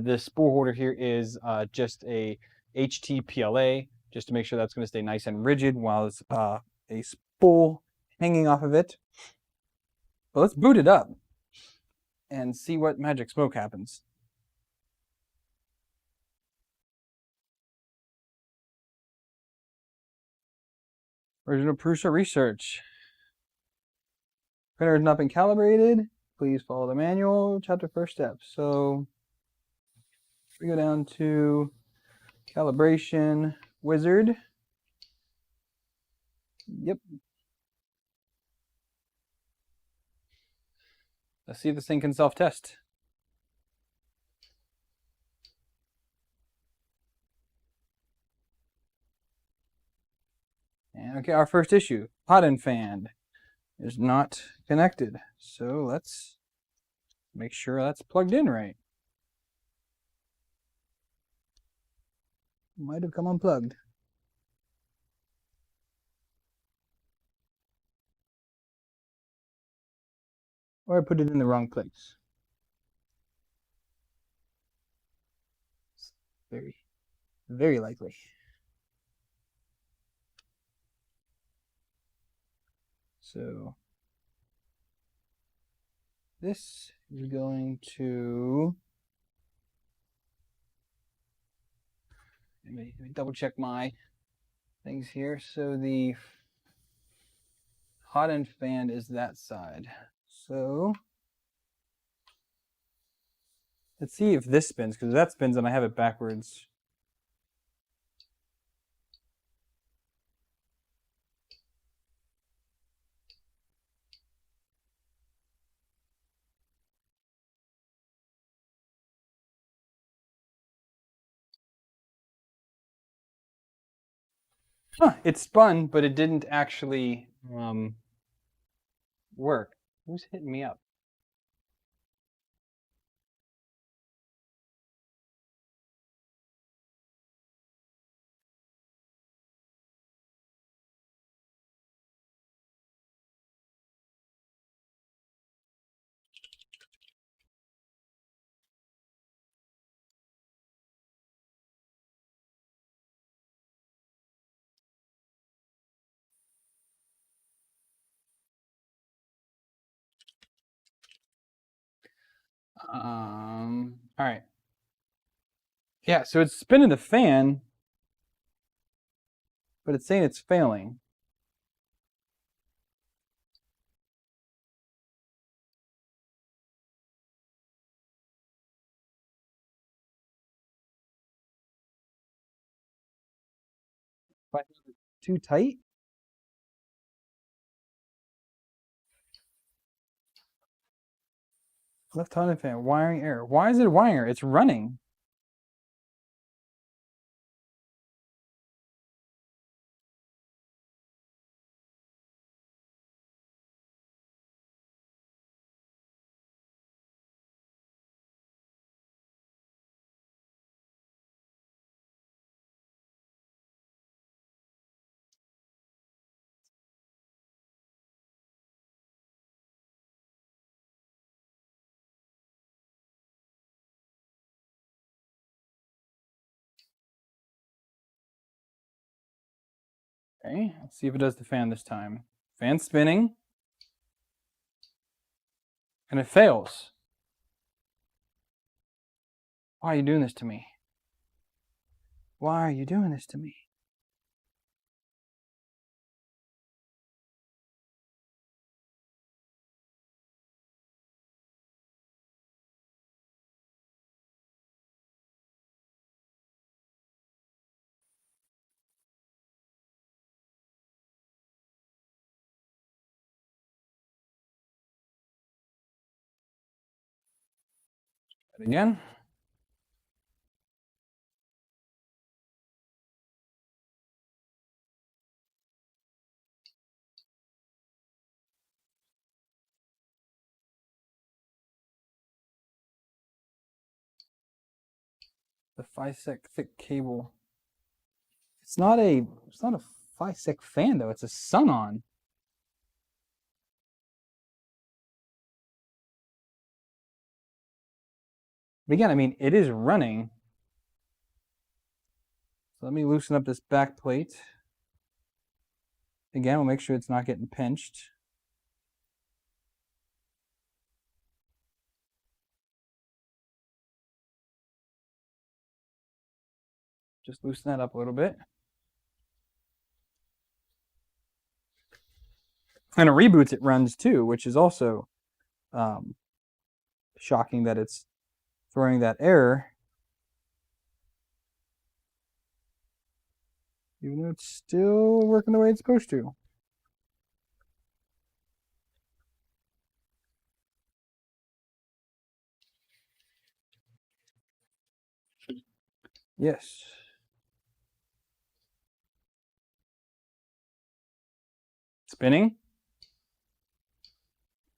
[SPEAKER 1] This spool holder here is just a HT just to make sure that's going to stay nice and rigid while it's a spool hanging off of it. But let's boot it up and see what magic smoke happens. Original Prusa research. Printer has not been calibrated. Please follow the manual. Chapter first step. So we go down to calibration wizard. Yep. Let's see if this thing can self-test. And okay, our first issue, hot and fan, is not connected. So let's make sure that's plugged in right. Might have come unplugged. Or I put it in the wrong place. Very, very likely. So this is going to, let me double check my things here. So the hot and fan is that side. So Let's see if this spins, because if that spins and I have it backwards. Huh, it spun, but it didn't actually work. Who's hitting me up? All right. Yeah, so it's spinning the fan, but it's saying it's failing. Too tight? Left-handed fan, wiring error. Why is it wiring error? It's running. Okay, let's see if it does the fan this time. Fan spinning. And it fails. Why are you doing this to me? Why are you doing this to me? Again. The 5-sec thick cable. It's not a 5-sec fan though. It's a sun-on. But again, I mean, it is running. So let me loosen up this back plate. Again, we'll make sure it's not getting pinched. Just loosen that up a little bit. And it reboots, it runs too, which is also shocking that it's throwing that error. Even though it's still working the way it's supposed to. Yes. Spinning.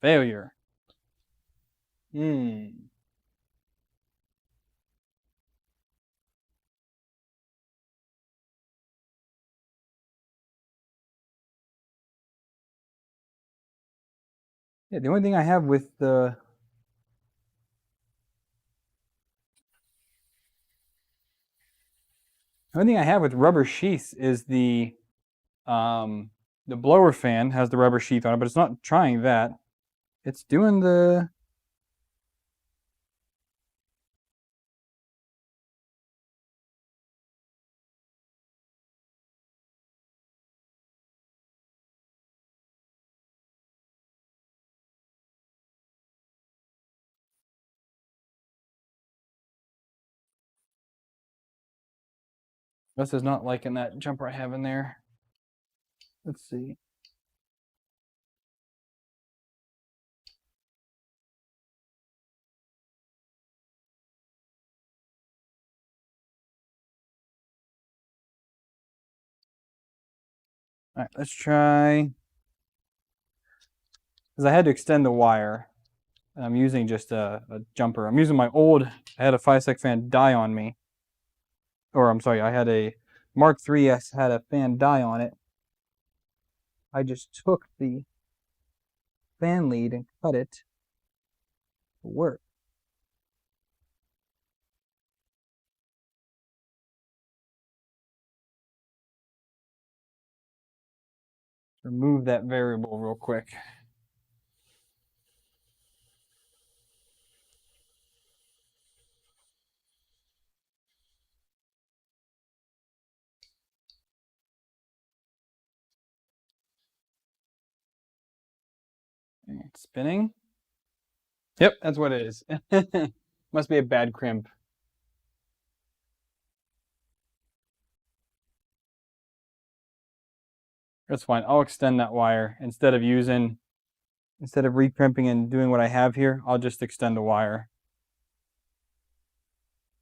[SPEAKER 1] Failure. Yeah, the only thing I have with the rubber sheaths is the blower fan has the rubber sheath on it, but it's not trying that. It's doing the This is not liking that jumper I have in there. Let's see. All right, let's try. Because I had to extend the wire. And I'm using just a jumper. I'm using my old, I had a 5-sec fan die on me. Or I'm sorry, I had a Mark 3S had a fan die on it. I just took the fan lead and cut it to work. Remove that variable real quick. It's spinning. Yep, that's what it is. Must be a bad crimp. That's fine. I'll extend that wire instead of re-crimping and doing what I have here. I'll just extend the wire.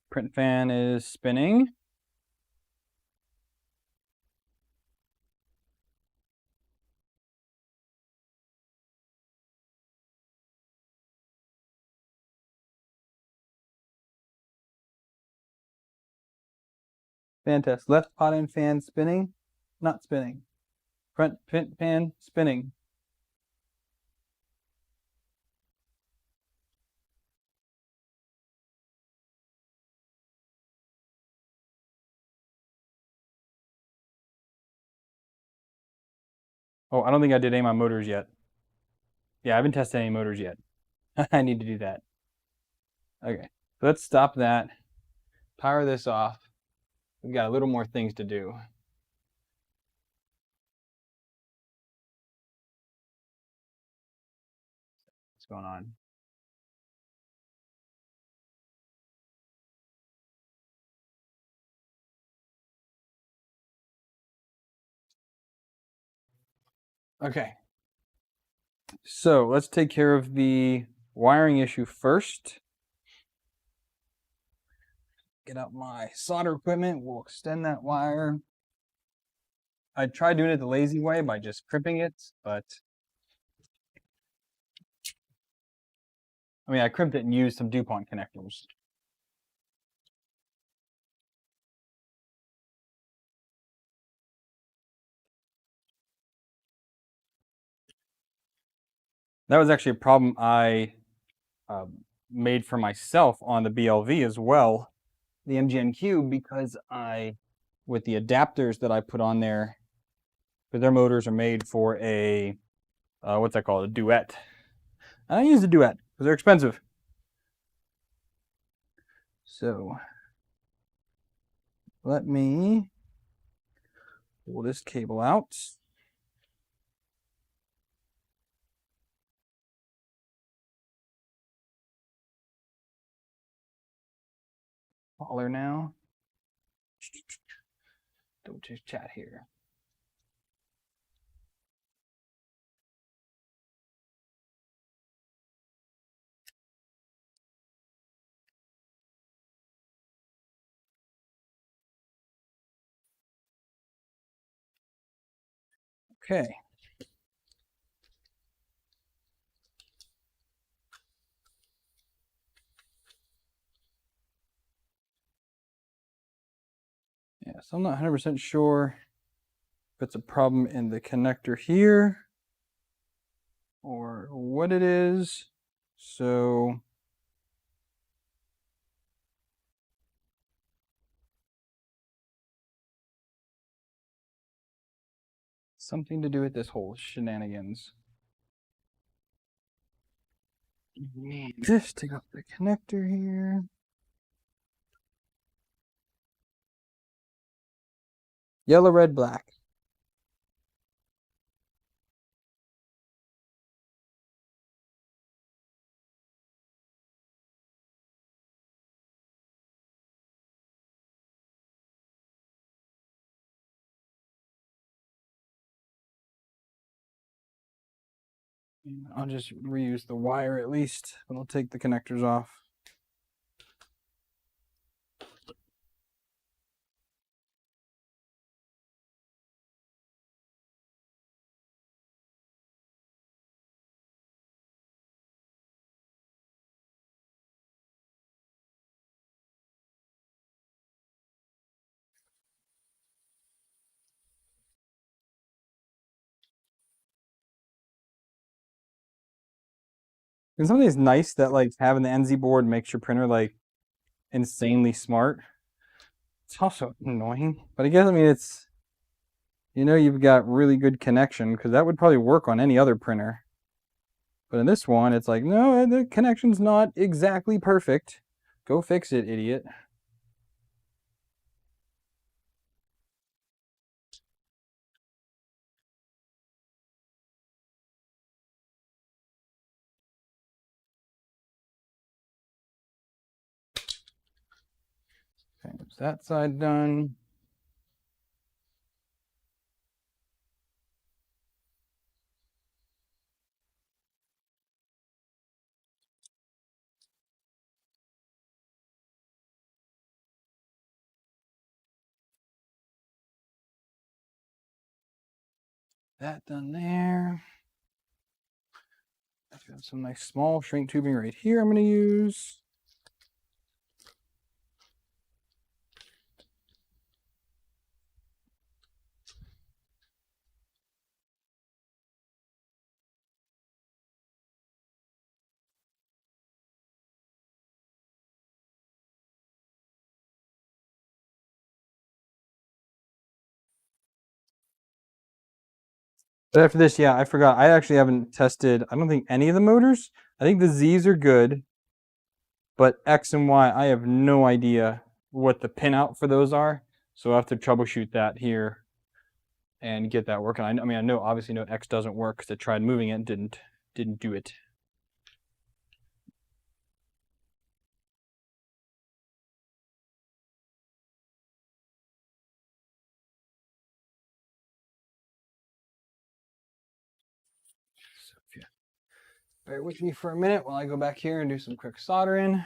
[SPEAKER 1] Print fan is spinning. Fan test. Left pot end fan spinning, not spinning. Front print fan spinning. Oh, I don't think I did any of my motors yet. Yeah, I haven't tested any motors yet. I need to do that. Okay, so let's stop that. Power this off. We've got a little more things to do. What's going on? Okay. So let's take care of the wiring issue first. Get out my solder equipment. We'll extend that wire. I tried doing it the lazy way by just crimping it, but I mean, I crimped it and used some DuPont connectors. That was actually a problem I made for myself on the BLV as well, the MGN-Q, because with the adapters that I put on there, because their motors are made for a, what's that called, a duet. I use a duet because they're expensive. So let me pull this cable out. Holler now. Don't just chat here. Okay. Yeah, so I'm not 100% sure if it's a problem in the connector here or what it is. So something to do with this whole shenanigans. Just take off the connector here. Yellow, red, black. I'll just reuse the wire at least, but I'll take the connectors off. And something that's nice that like having the NZ board makes your printer like insanely smart. It's also annoying, but I guess, I mean, it's, you know, you've got really good connection, because that would probably work on any other printer. But in this one, it's like, no, the connection's not exactly perfect. Go fix it, idiot. Okay, there's that side done. That done there. I've got some nice small shrink tubing right here I'm going to use. But after this, yeah, I forgot. I actually haven't tested, I don't think, any of the motors. I think the Z's are good, but X and Y, I have no idea what the pinout for those are. So I'll have to troubleshoot that here and get that working. I mean, I know, obviously know X doesn't work because I tried moving it and didn't do it. So if you bear with me for a minute while I go back here and do some quick soldering.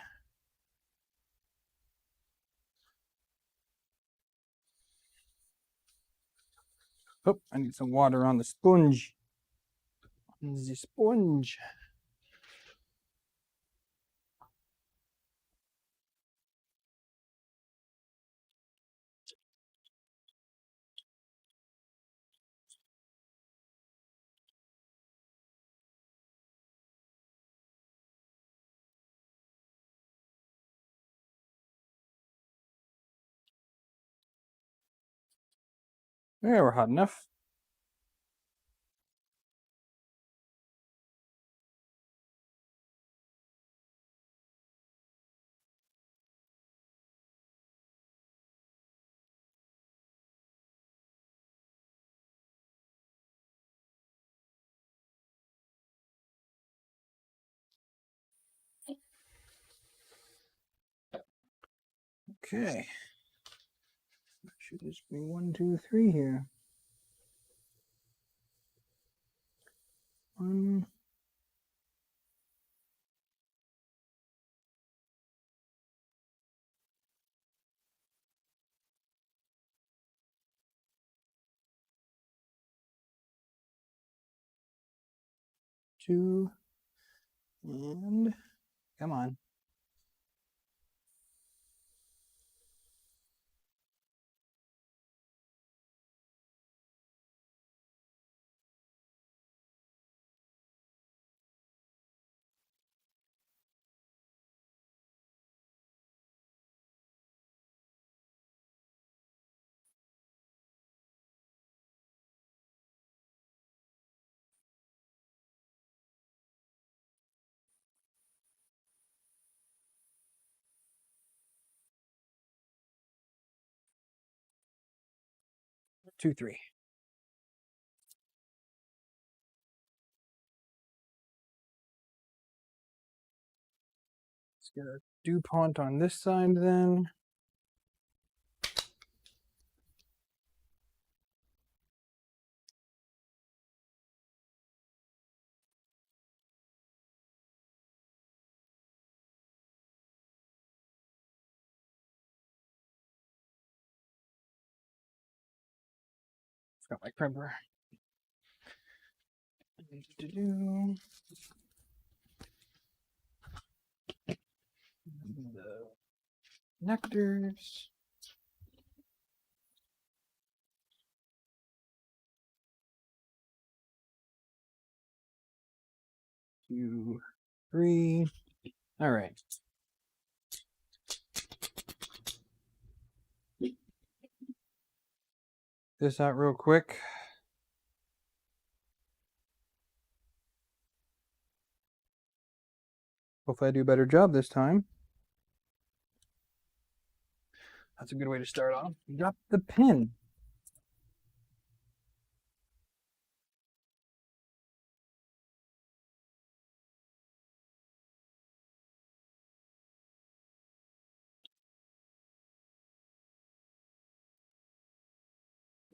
[SPEAKER 1] Oh, I need some water on the sponge. On the sponge. There, we're hot enough. Okay. Should just be 1, 2, 3 here. 1. Two, and come on. Two, three. Let's get a DuPont on this side then. Got my crimper. The connectors. 2, 3. All right. This out real quick. Hopefully I do a better job this time. That's a good way to start off. Drop the pin.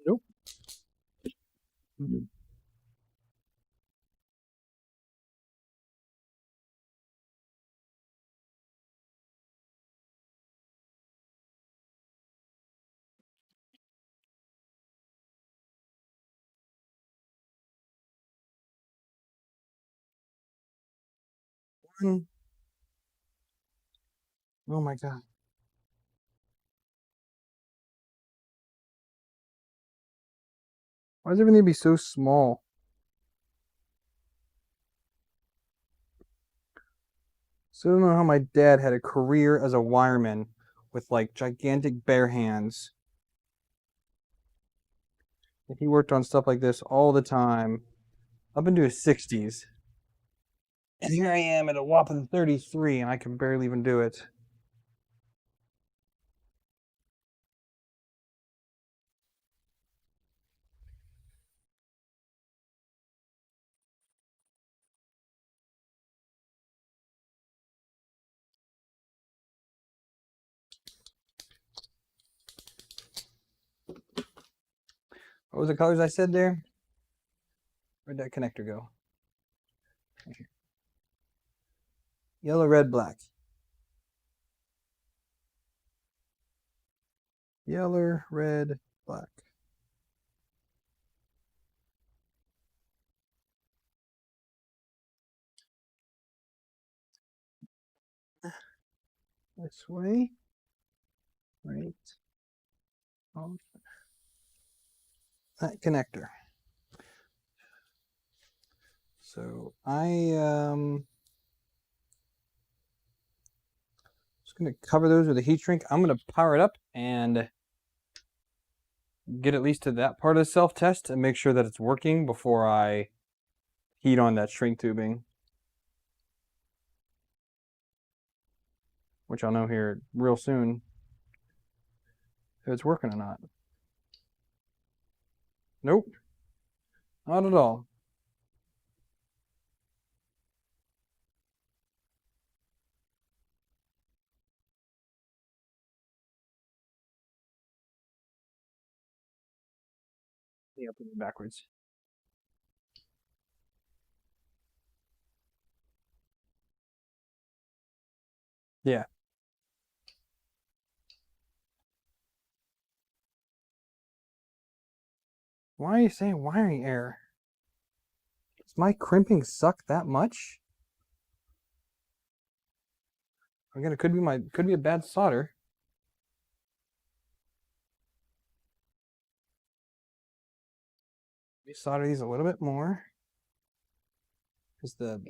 [SPEAKER 1] Nope. Oh my God. Why does everything be so small? So I don't know how my dad had a career as a wireman with like gigantic bare hands. And he worked on stuff like this all the time, up into his 60s. And here I am at a whopping 33, and I can barely even do it. What was the colors I said there? Where'd that connector go? Right here. Yellow, red, black. Yellow, red, black. This way. Right. On that connector. So I'm just gonna cover those with a heat shrink. I'm gonna power it up and get at least to that part of the self-test and make sure that it's working before I heat on that shrink tubing, which I'll know here real soon if it's working or not. Nope, not at all. Yeah, put it backwards. Yeah. Why are you saying wiring error? Does my crimping suck that much? Again, it could be a bad solder. Let me solder these a little bit more. Because I'm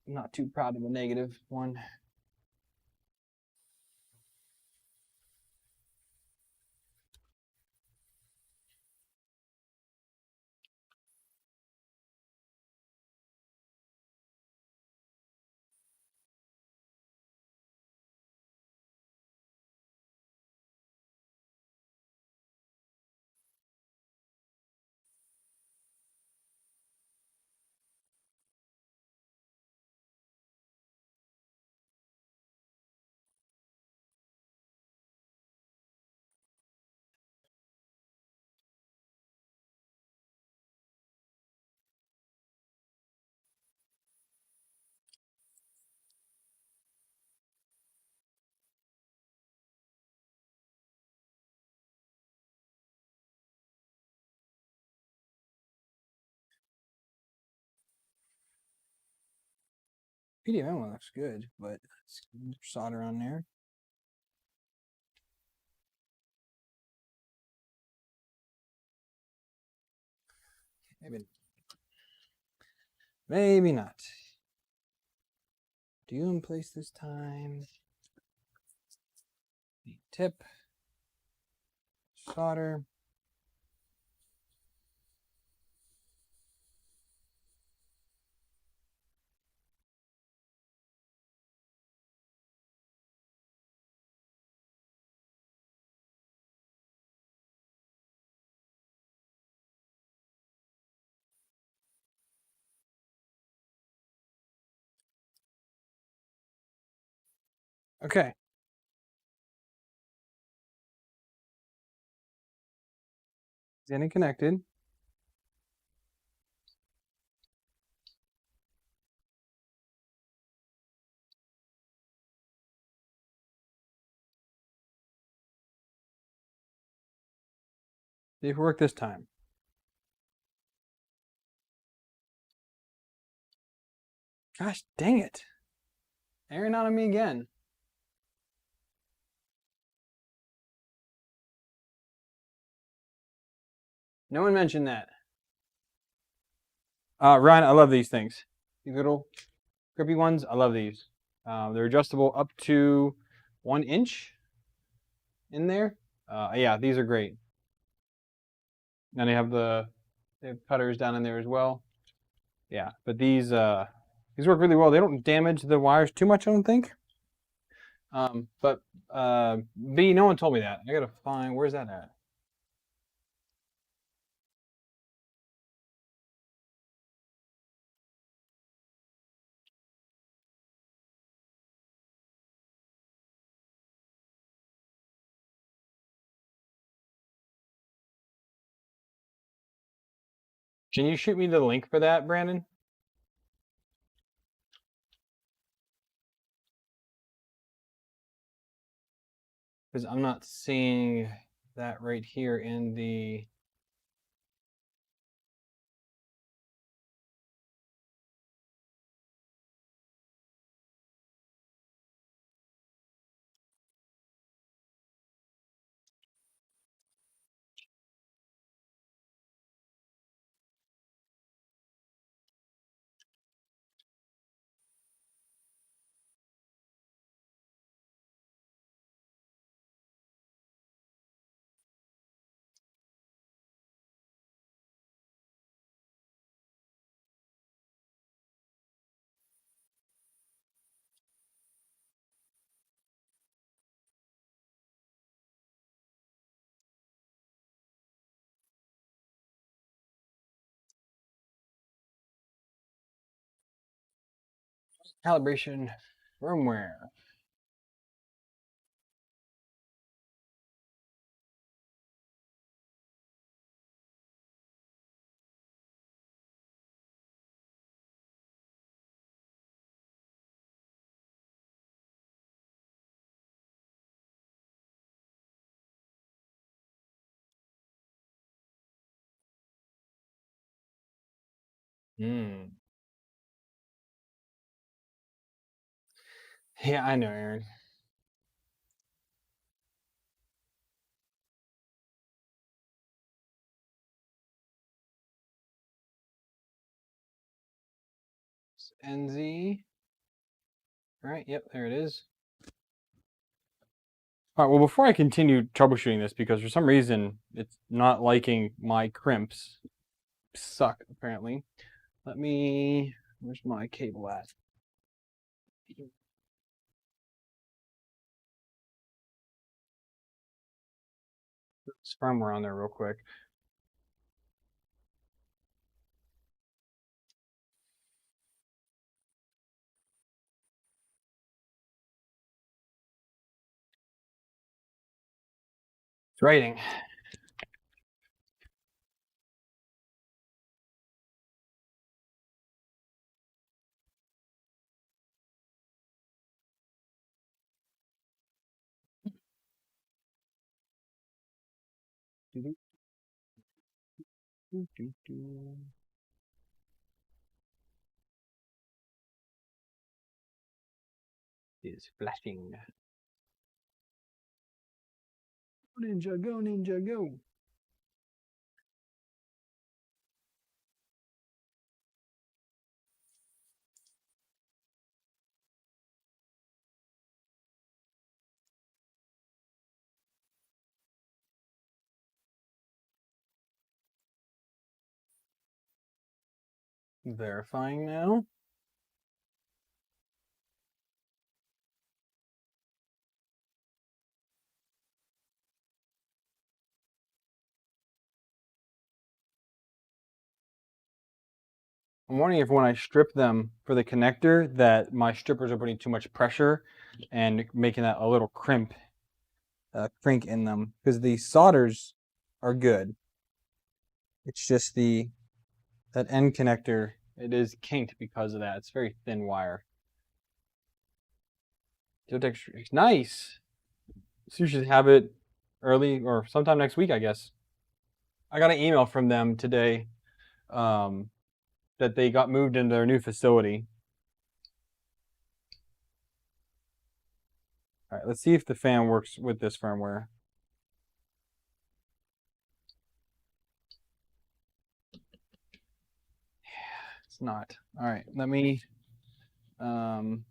[SPEAKER 1] not too proud of the negative one. PDFM one looks good, but let's solder on there. Maybe not. Do you in place this time? Tip. Solder. Okay. It's in and connected. See if it worked this time. Gosh dang it. Airing out on me again. No one mentioned that. Ryan, I love these things. These little grippy ones, I love these. They're adjustable up to 1 inch in there. Yeah, these are great. And they have cutters down in there as well. Yeah, but these work really well. They don't damage the wires too much, I don't think. But B, no one told me that. I gotta find, where's that at? Can you shoot me the link for that, Brandon? Because I'm not seeing that right here in the... Calibration firmware. Hmm. Yeah, I know, Aaron. It's NZ. All right, yep, there it is. All right, well, before I continue troubleshooting this, because for some reason it's not liking my crimps, suck apparently. Where's my cable at? It's firmware on there real quick. It's writing. is flashing. Go ninja, go ninja, go. Verifying now. I'm wondering if when I strip them for the connector that my strippers are putting too much pressure and making that a little crink in them, because the solders are good. It's just that end connector, it is kinked because of that. It's very thin wire. Nice. So you should have it early or sometime next week, I guess. I got an email from them today that they got moved into their new facility. All right, let's see if the fan works with this firmware. It's not. All right, let me I'm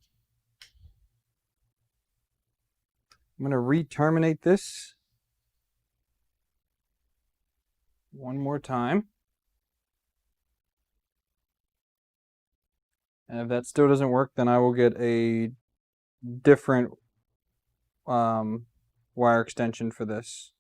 [SPEAKER 1] going to re-terminate this one more time. And if that still doesn't work, then I will get a different wire extension for this.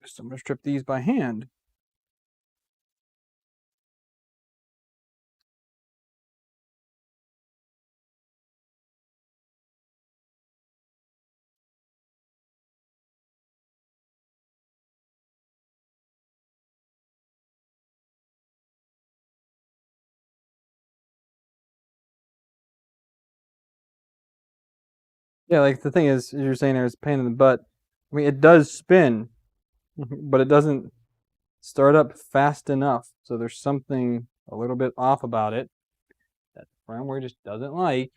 [SPEAKER 1] So I'm going to strip these by hand. Yeah, like the thing is, you're saying there's a pain in the butt. I mean, it does spin, but it doesn't start up fast enough. So there's something a little bit off about it that the firmware just doesn't like.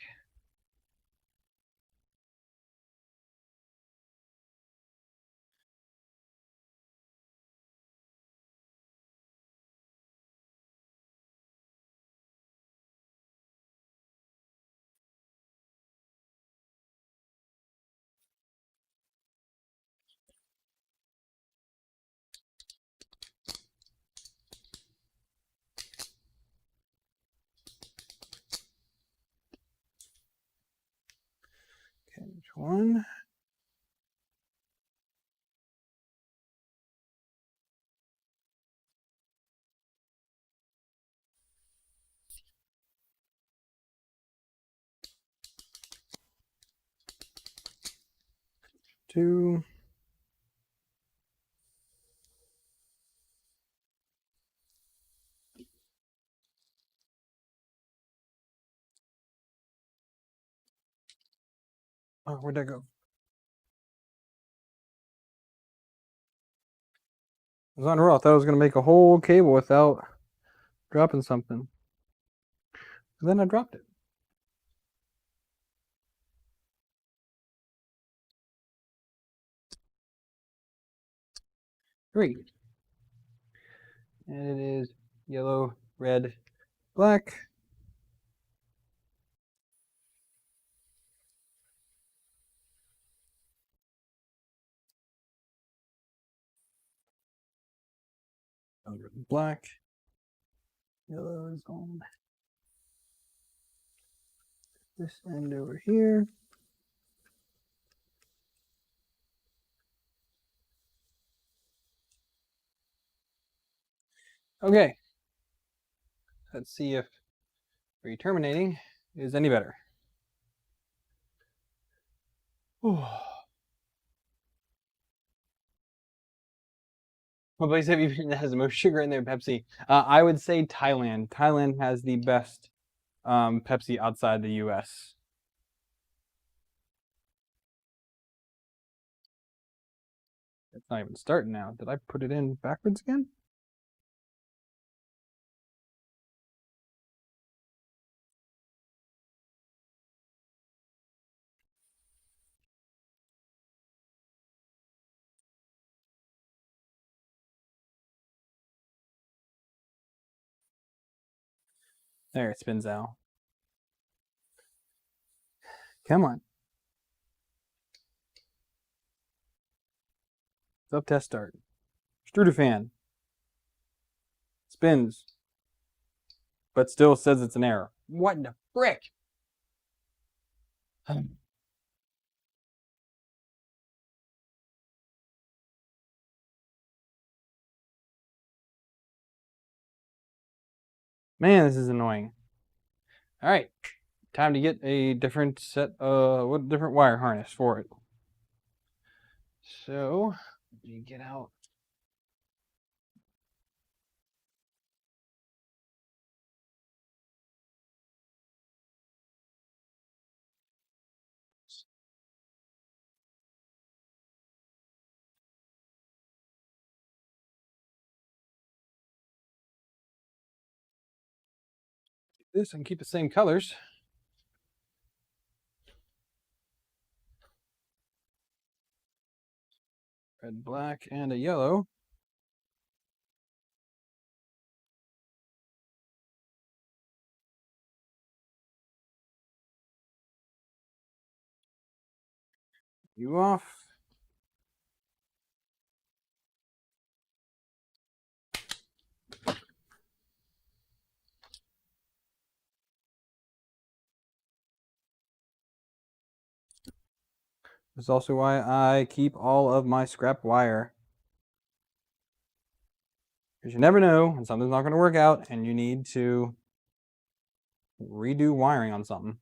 [SPEAKER 1] Okay, which one? Two. Oh, where'd that go? It was on a roll. I thought I was going to make a whole cable without dropping something. And then I dropped it. Three. And it is yellow, red, black. Black. Yellow is on this end over here. Okay. Let's see if re-terminating is any better. What place have you been that has the most sugar in their Pepsi? I would say Thailand. Thailand has the best Pepsi outside the U.S. It's not even starting now. Did I put it in backwards again? There, it spins out. Come on. Sub test start. Strudafan. Spins. But still says it's an error. What in the frick? Man, this is annoying. All right. Time to get a different set of different wire harness for it. So, let me get out. This and keep the same colors. Red, black, and a yellow. You off. That's also why I keep all of my scrap wire. Because you never know when something's not going to work out and you need to redo wiring on something.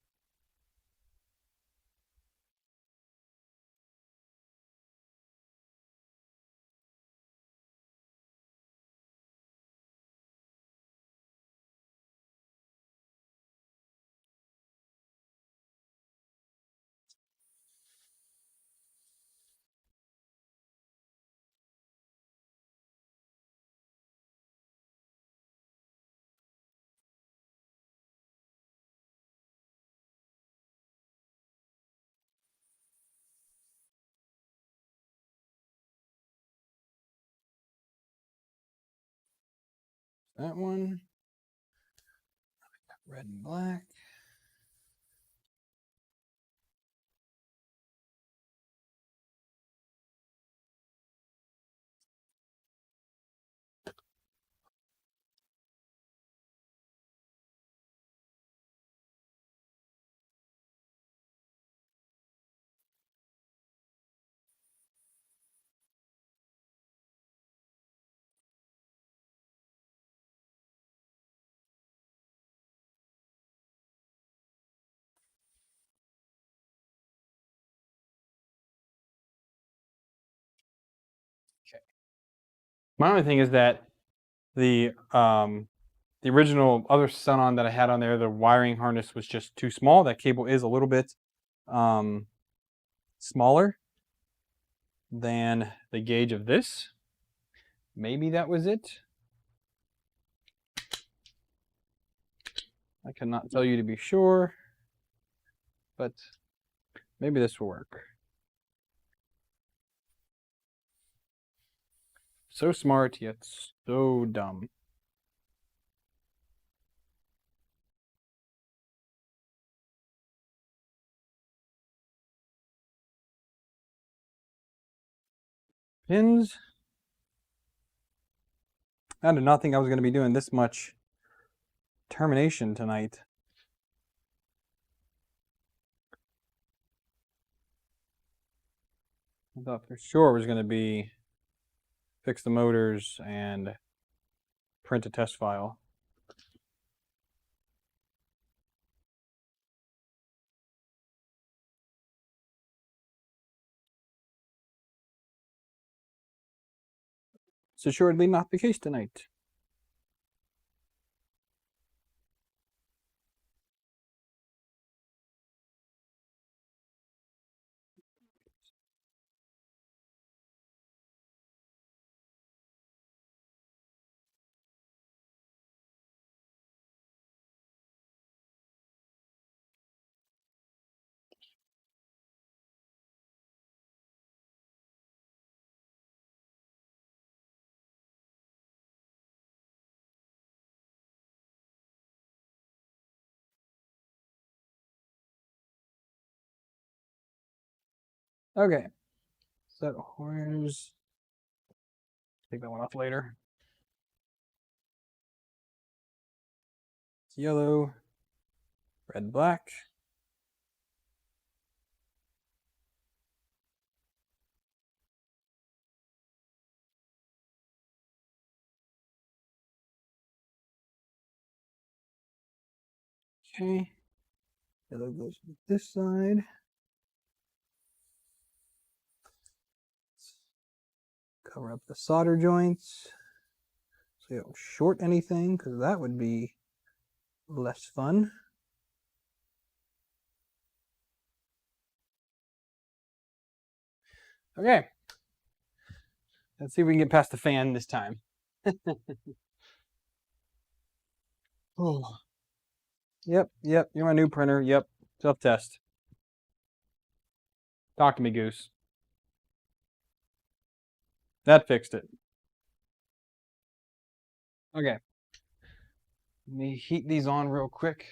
[SPEAKER 1] That one. Red and black. Okay. My only thing is that the original other Sun-On that I had on there, the wiring harness was just too small. That cable is a little bit smaller than the gauge of this. Maybe that was it. I cannot tell you to be sure, but maybe this will work. So smart, yet so dumb. Pins. I did not think I was going to be doing this much termination tonight. I thought for sure it was going to be fix the motors and print a test file. It's assuredly not the case tonight. Okay. So where's, take that one off later. It's yellow, red, black. Okay. Yellow goes to this side. Cover up the solder joints so you don't short anything, because that would be less fun. Okay. Let's see if we can get past the fan this time. Oh. Yep. You're my new printer. Yep. Self-test. Talk to me, Goose. That fixed it. Okay. Let me heat these on real quick.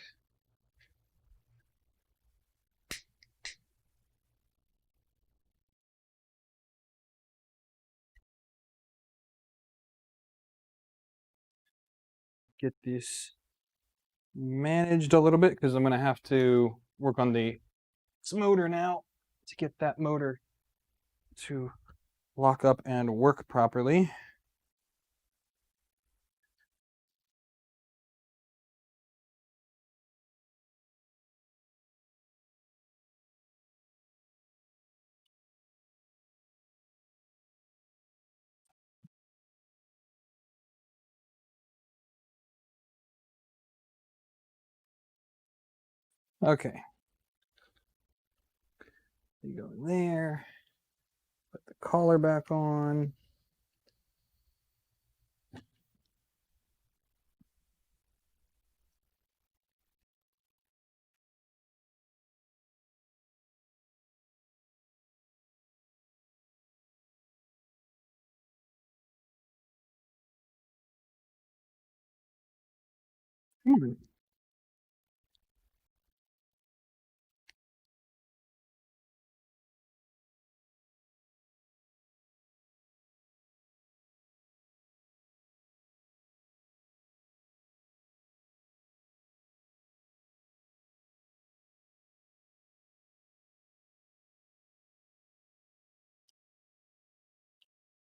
[SPEAKER 1] Get this managed a little bit, because I'm going to have to work on the motor now to get that motor to lock up and work properly. Okay. You go in there. Put the collar back on.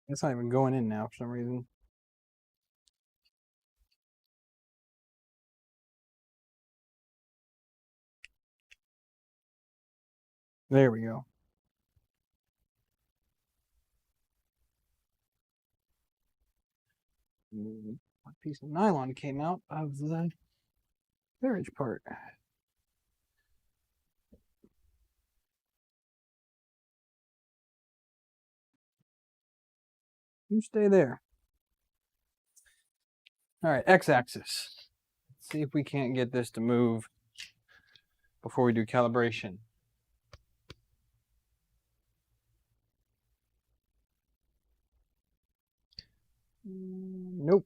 [SPEAKER 1] It's not even going in now for some reason. There we go. One piece of nylon came out of the carriage part. You stay there. All right, x-axis. Let's see if we can't get this to move before we do calibration. Nope.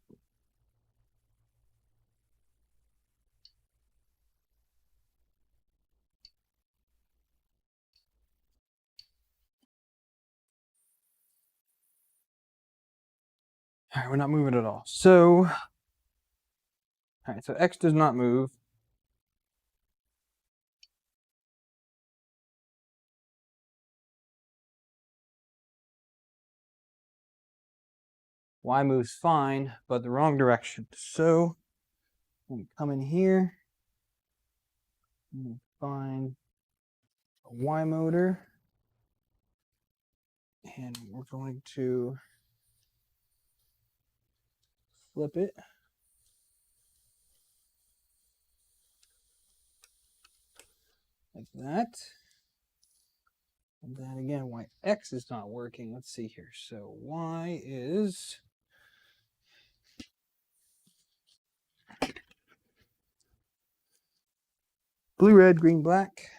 [SPEAKER 1] All right, we're not moving at all. So, all right, so X does not move. Y moves fine, but the wrong direction. So, we come in here, and find a Y motor, and we're going to flip it. Like that. And then again, why X is not working. Let's see here. So Y is blue, red, green, black.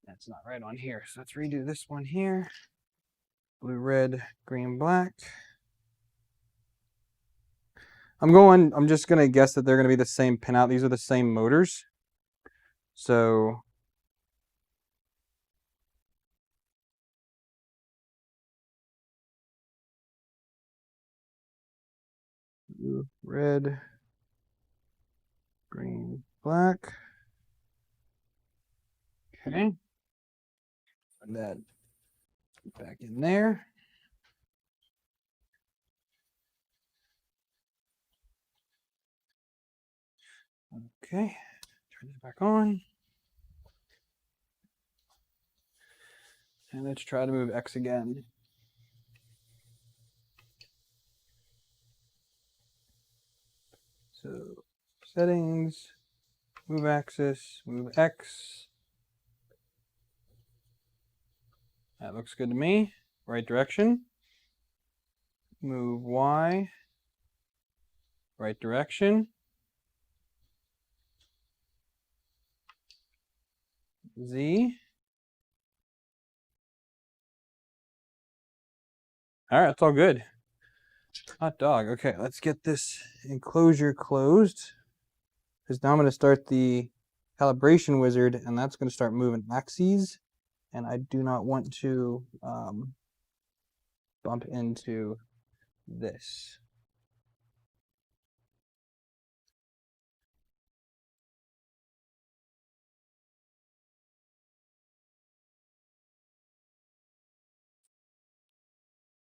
[SPEAKER 1] That's not right on here. So let's redo this one here. Blue, red, green, black. I'm just going to guess that they're going to be the same pinout. These are the same motors. So blue, red, green, black. Okay. Put that back in there. Okay. Turn it back on. And let's try to move X again. So settings, move axis, move X. That looks good to me. Right direction. Move Y. Right direction. Z. All right, that's all good. Hot dog. Okay, let's get this enclosure closed. Because now I'm going to start the calibration wizard, and that's going to start moving axes. And I do not want to bump into this.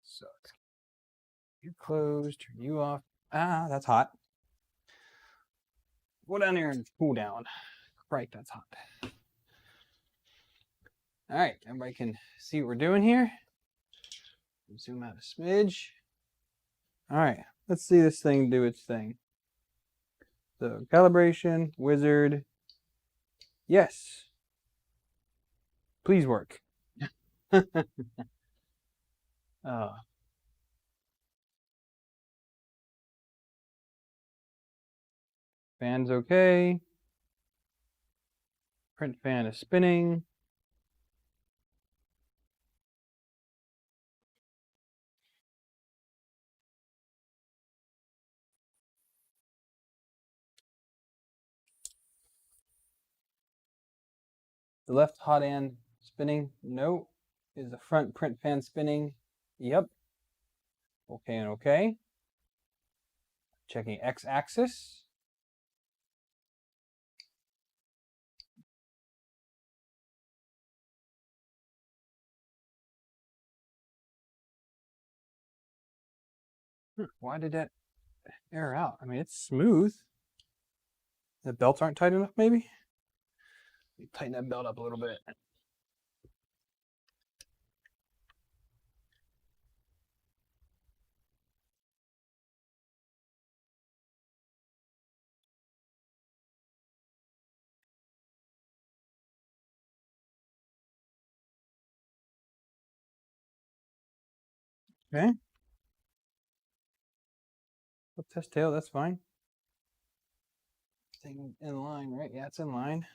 [SPEAKER 1] So you're closed, turn you off. Ah, that's hot. Go down there and cool down. Right, that's hot. All right, everybody can see what we're doing here. Zoom out a smidge. All right, let's see this thing do its thing. So calibration, wizard. Yes. Please work. Oh. Fan's okay. Print fan is spinning. The left hot end spinning? No. Is the front print fan spinning? Yep. Okay and okay. Checking X axis. Why did that error out? I mean, it's smooth. The belts aren't tight enough, maybe? Tighten that belt up a little bit. Okay. Test tail, that's fine. Thing in line, right? Yeah, it's in line.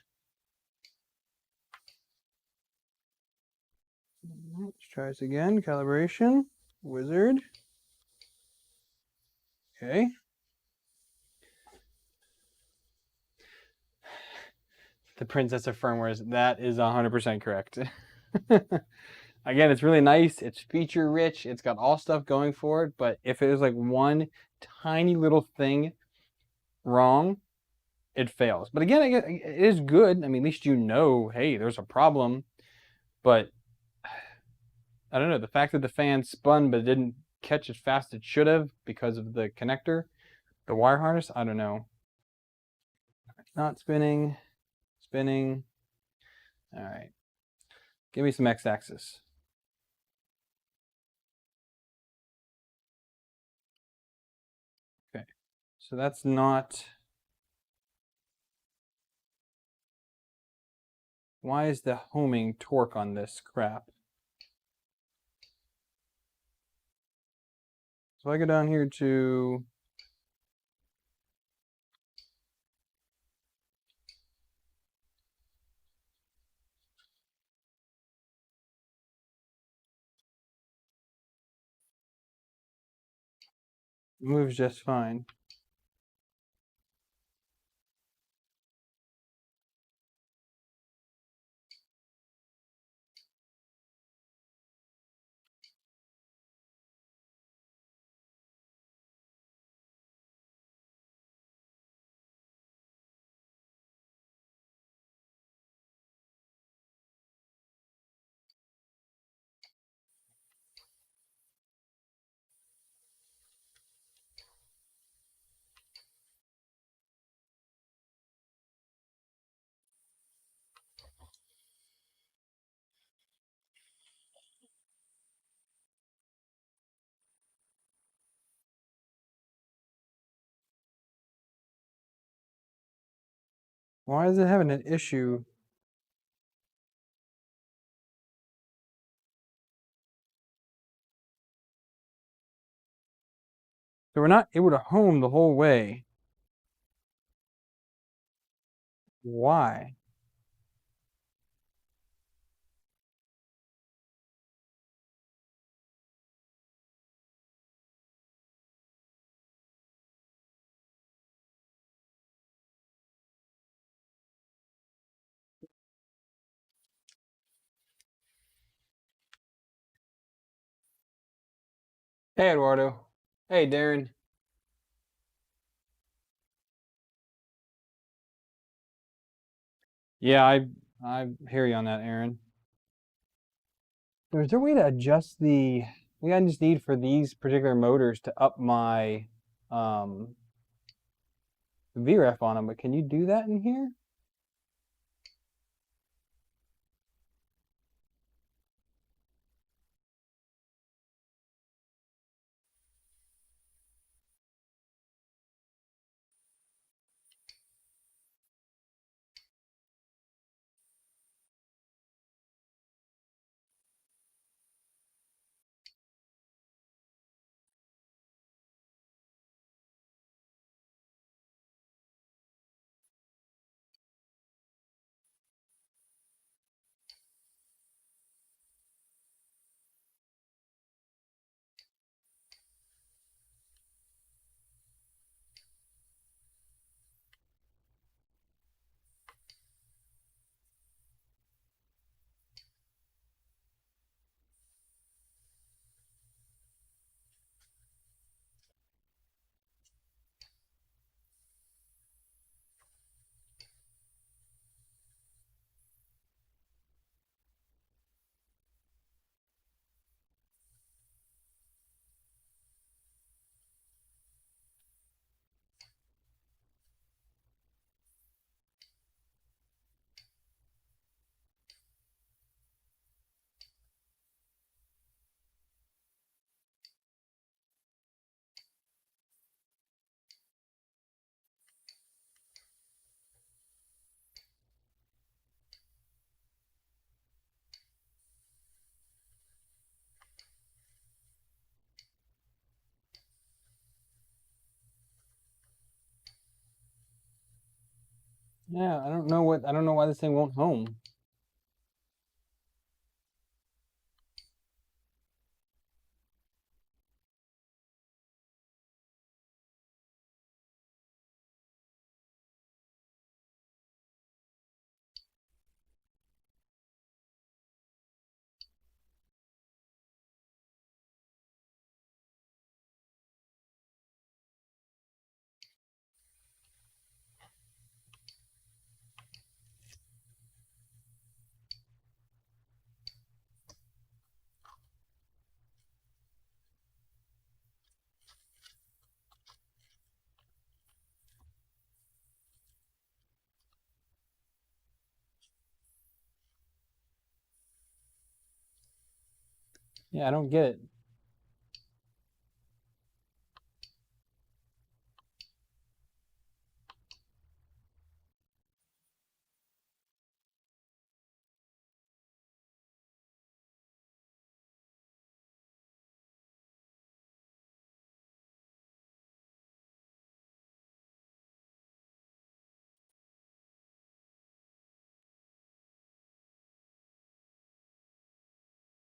[SPEAKER 1] Let's try this again. Calibration, wizard. Okay. The Princess of Firmware, that is 100% correct. Again, it's really nice. It's feature rich. It's got all stuff going for it. But if it was like one tiny little thing wrong, it fails. But again, it is good. I mean, at least you know, hey, there's a problem. But I don't know. The fact that the fan spun but it didn't catch as fast as it should have because of the connector, the wire harness, I don't know. Not spinning. Spinning. All right. Give me some x-axis. So that's not... Why is the homing torque on this crap? So I go down here to... It moves just fine. Why is it having an issue? So we're not able to home the whole way. Why? Hey, Eduardo. Hey, Darren. Yeah, I hear you on that, Aaron. Is there a way to adjust the... I just need for these particular motors to up my VREF on them, but can you do that in here? Yeah, I don't know why this thing won't home. Yeah, I don't get it.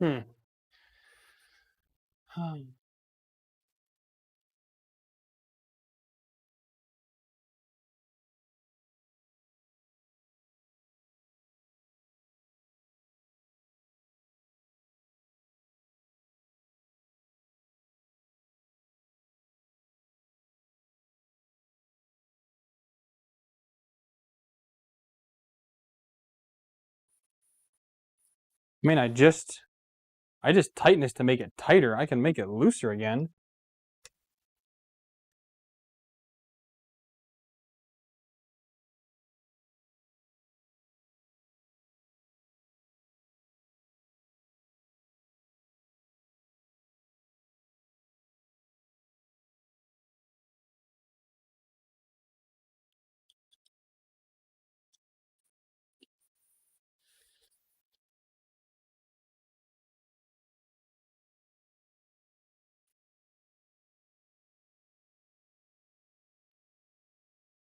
[SPEAKER 1] Hmm. I mean, I just tighten this to make it tighter. I can make it looser again.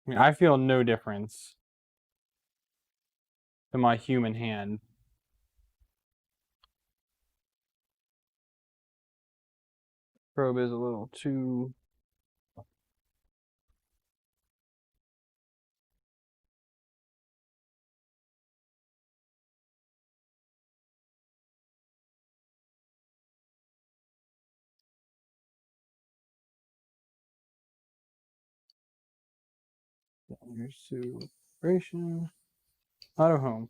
[SPEAKER 1] I mean, I feel no difference to my human hand. Probe is a little too... Here's calibration. Auto home.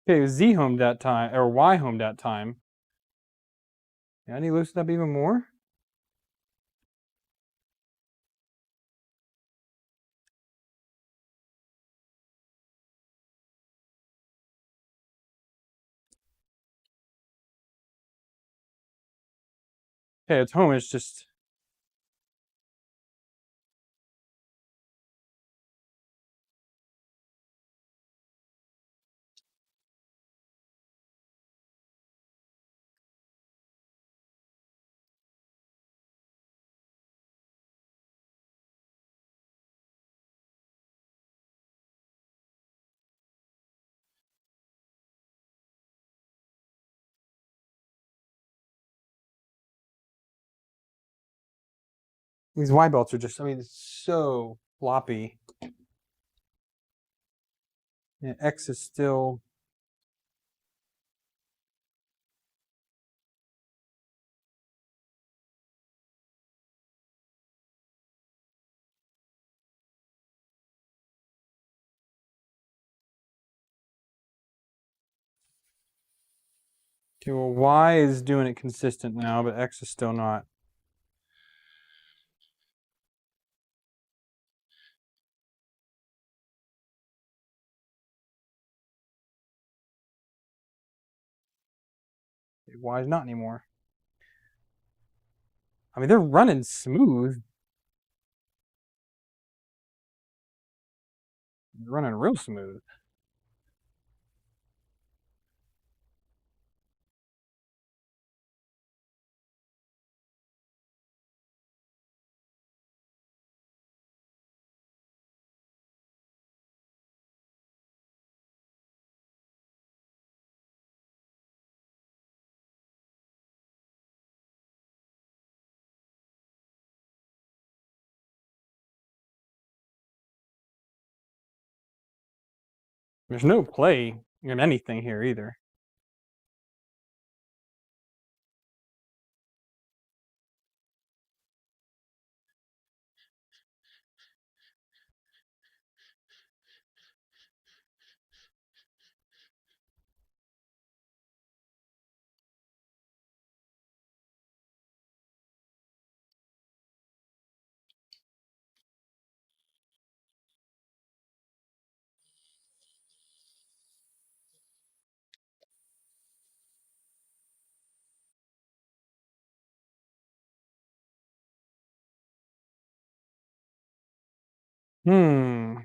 [SPEAKER 1] Okay, Z home that time, or Y home that time. Yeah, I need to loosen up even more. Okay, it's home. It's just... These Y belts are just, I mean, it's so floppy. Yeah, X is still... Okay, well, Y is doing it consistent now, but X is still not. Okay, Y is not anymore. I mean, they're running smooth. They're running real smooth. There's no play in anything here either. Hmm.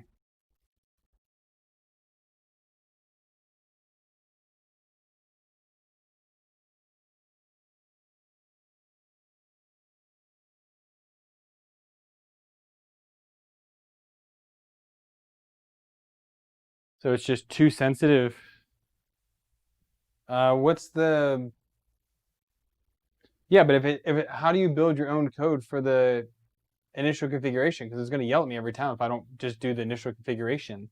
[SPEAKER 1] So it's just too sensitive. What's the... Yeah, but how do you build your own code for the initial configuration? Because it's going to yell at me every time if I don't just do the initial configuration.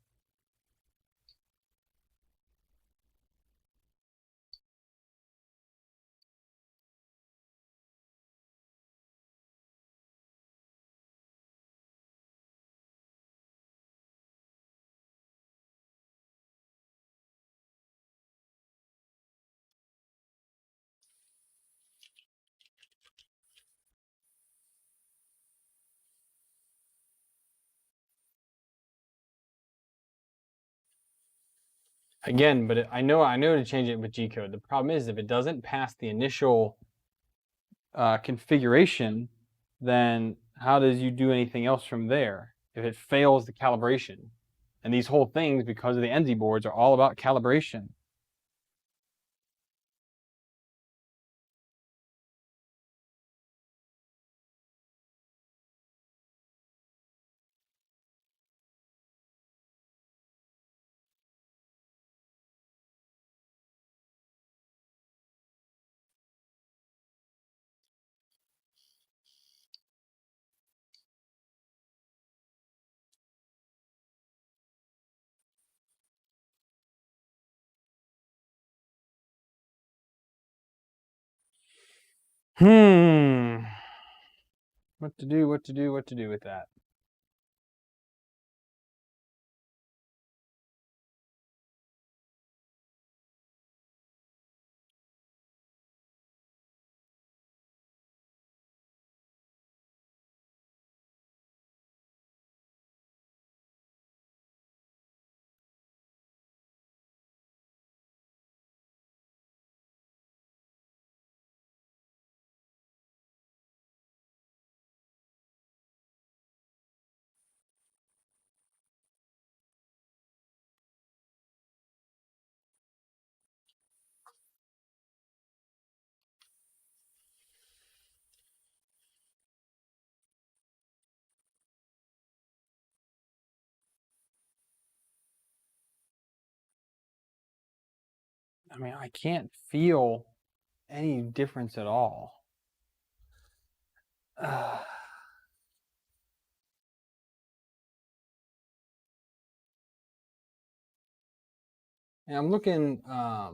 [SPEAKER 1] Again, but I know to change it with G-code. The problem is if it doesn't pass the initial configuration, then how does you do anything else from there if it fails the calibration? And these whole things, because of the NZ boards, are all about calibration. What to do with that? I mean, I can't feel any difference at all. And I'm looking, I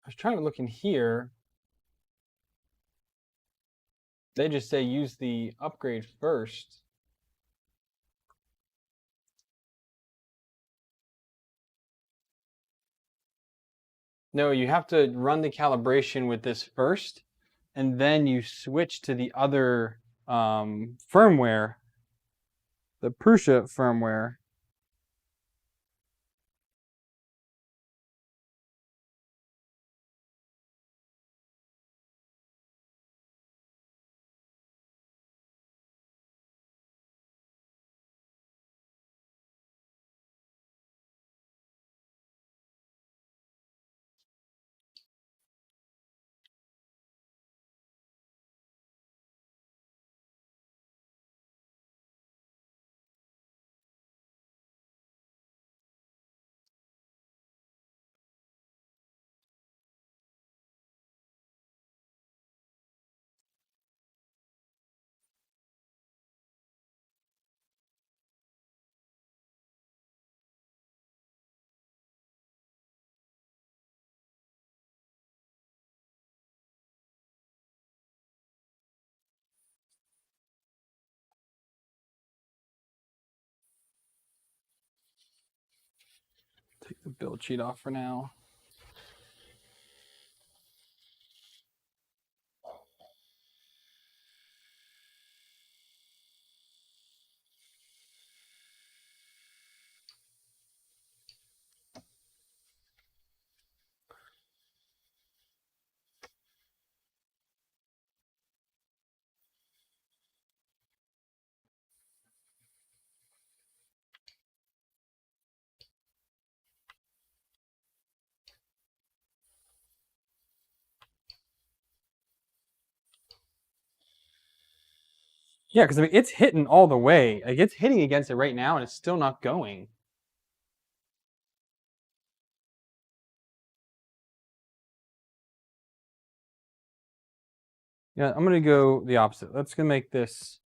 [SPEAKER 1] was trying to look in here. They just say use the upgrade first. No, you have to run the calibration with this first, and then you switch to the other firmware, the Prusa firmware. Take the build sheet off for now. Yeah, because I mean, it's hitting all the way. Like, it's hitting against it right now, and it's still not going. Yeah, I'm gonna go the opposite. Let's go make this.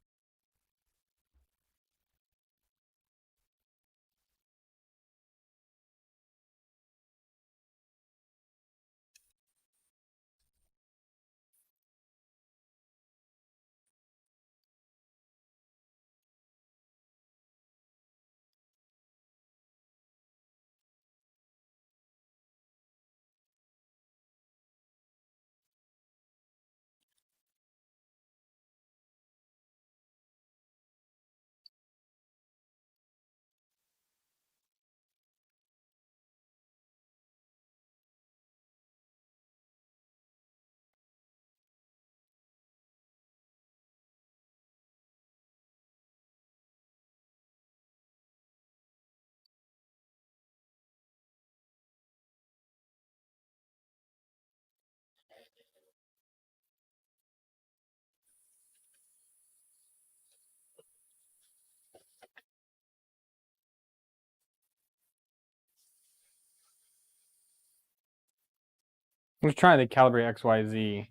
[SPEAKER 1] I'm just trying to calibrate X, Y, Z.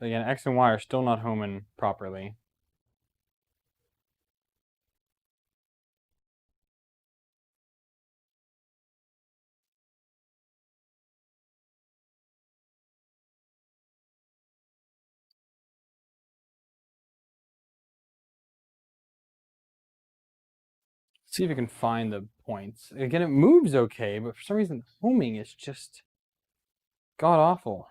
[SPEAKER 1] But again, X and Y are still not homing properly. See if we can find the points. Again, it moves okay, but for some reason, homing is just god awful.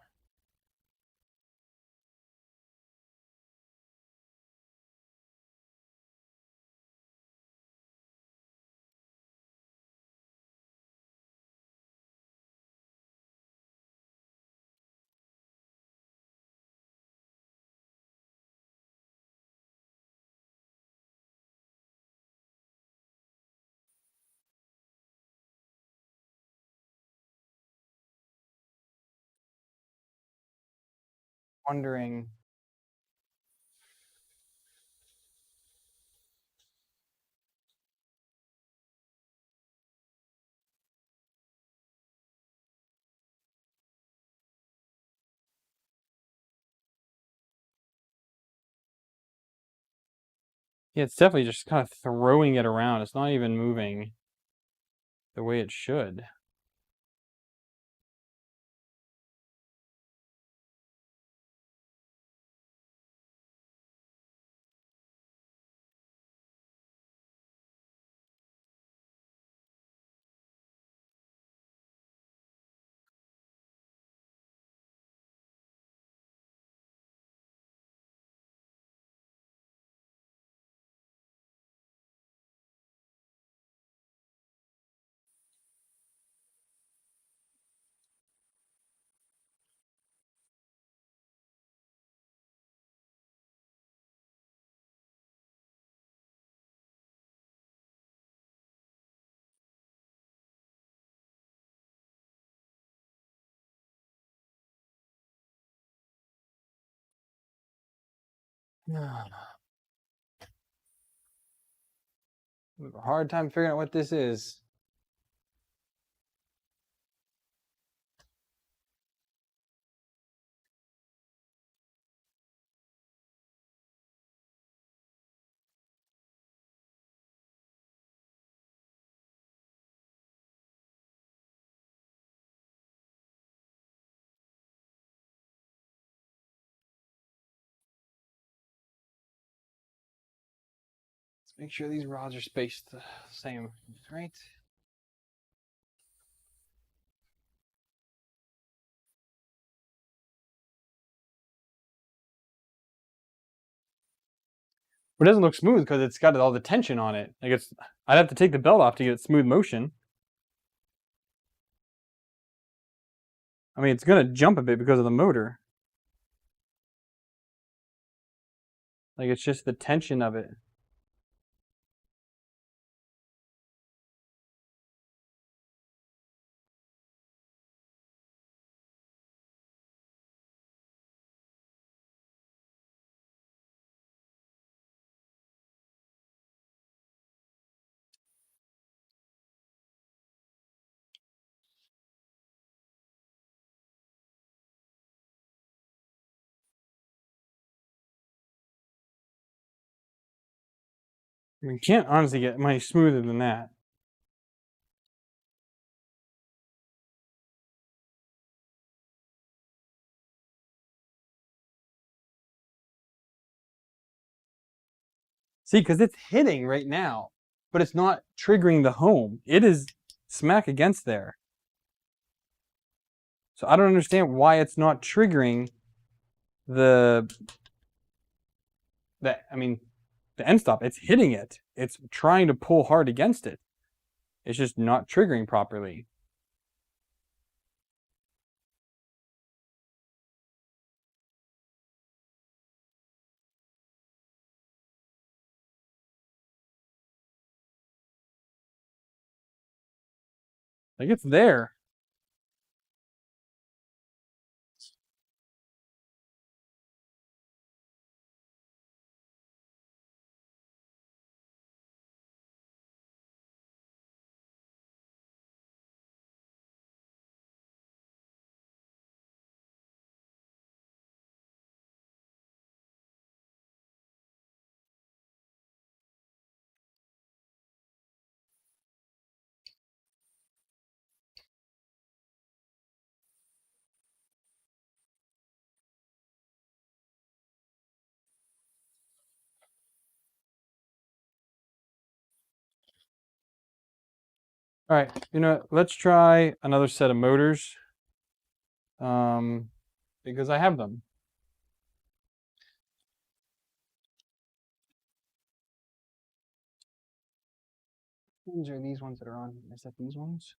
[SPEAKER 1] Wondering. Yeah, it's definitely just kind of throwing it around. It's not even moving the way it should. A hard time figuring out what this is. Let's make sure these rods are spaced the same, right? It doesn't look smooth because it's got all the tension on it. Like I'd have to take the belt off to get smooth motion. I mean, it's gonna jump a bit because of the motor. Like it's just the tension of it. I mean, can't honestly get much smoother than that. See, because it's hitting right now, but it's not triggering the home. It is smack against there. So I don't understand why it's not triggering the end stop. It's hitting it. It's trying to pull hard against it. It's just not triggering properly. Like, it's there. All right, you know what? Let's try another set of motors, because I have them. These are these ones that are on. Is that these ones?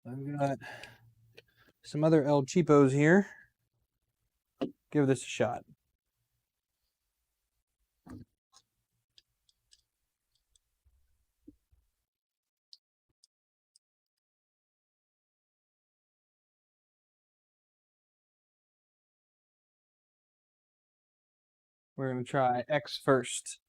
[SPEAKER 1] I've got some other El Cheapos here. Give this a shot. We're going to try X first.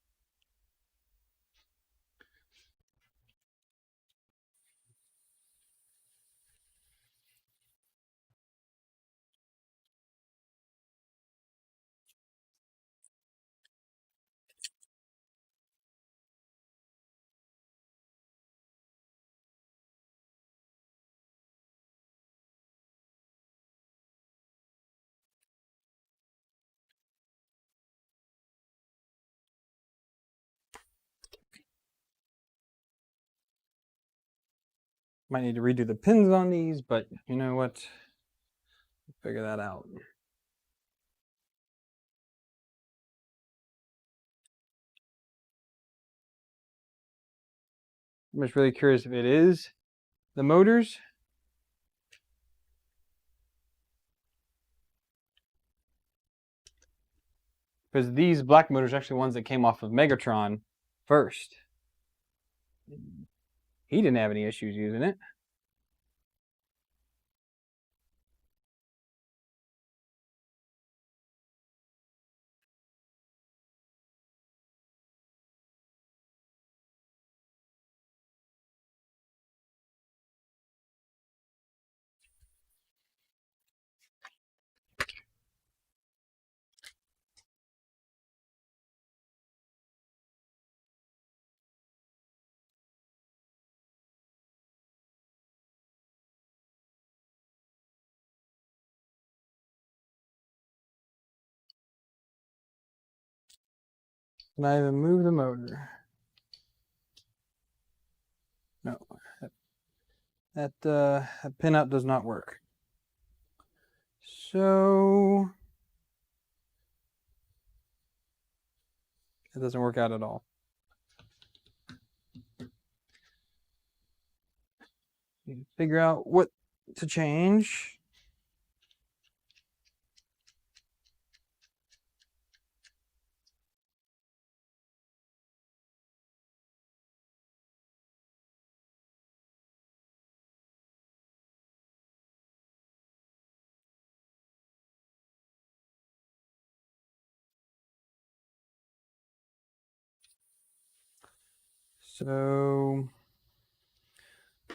[SPEAKER 1] Might need to redo the pins on these, but you know what? Figure that out. I'm just really curious if it is the motors. Because these black motors are actually ones that came off of Megatron first. He didn't have any issues using it. Can I even move the motor? No. That pin-up does not work. So it doesn't work out at all. You can figure out what to change. So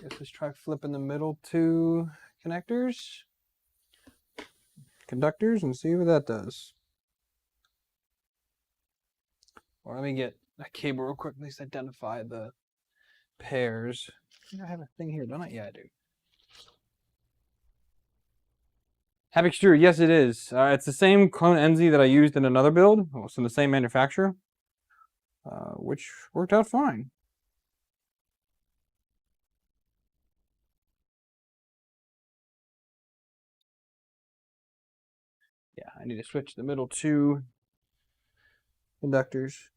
[SPEAKER 1] Guess let's try flipping the middle two conductors and see what that does. Or let me get a cable real quick, at least identify the pairs. I have a thing here, don't I? Yeah, I do. Happy extruder, yes it is. It's the same clone NZ that I used in another build, also the same manufacturer, which worked out fine. Yeah, I need to switch the middle two conductors.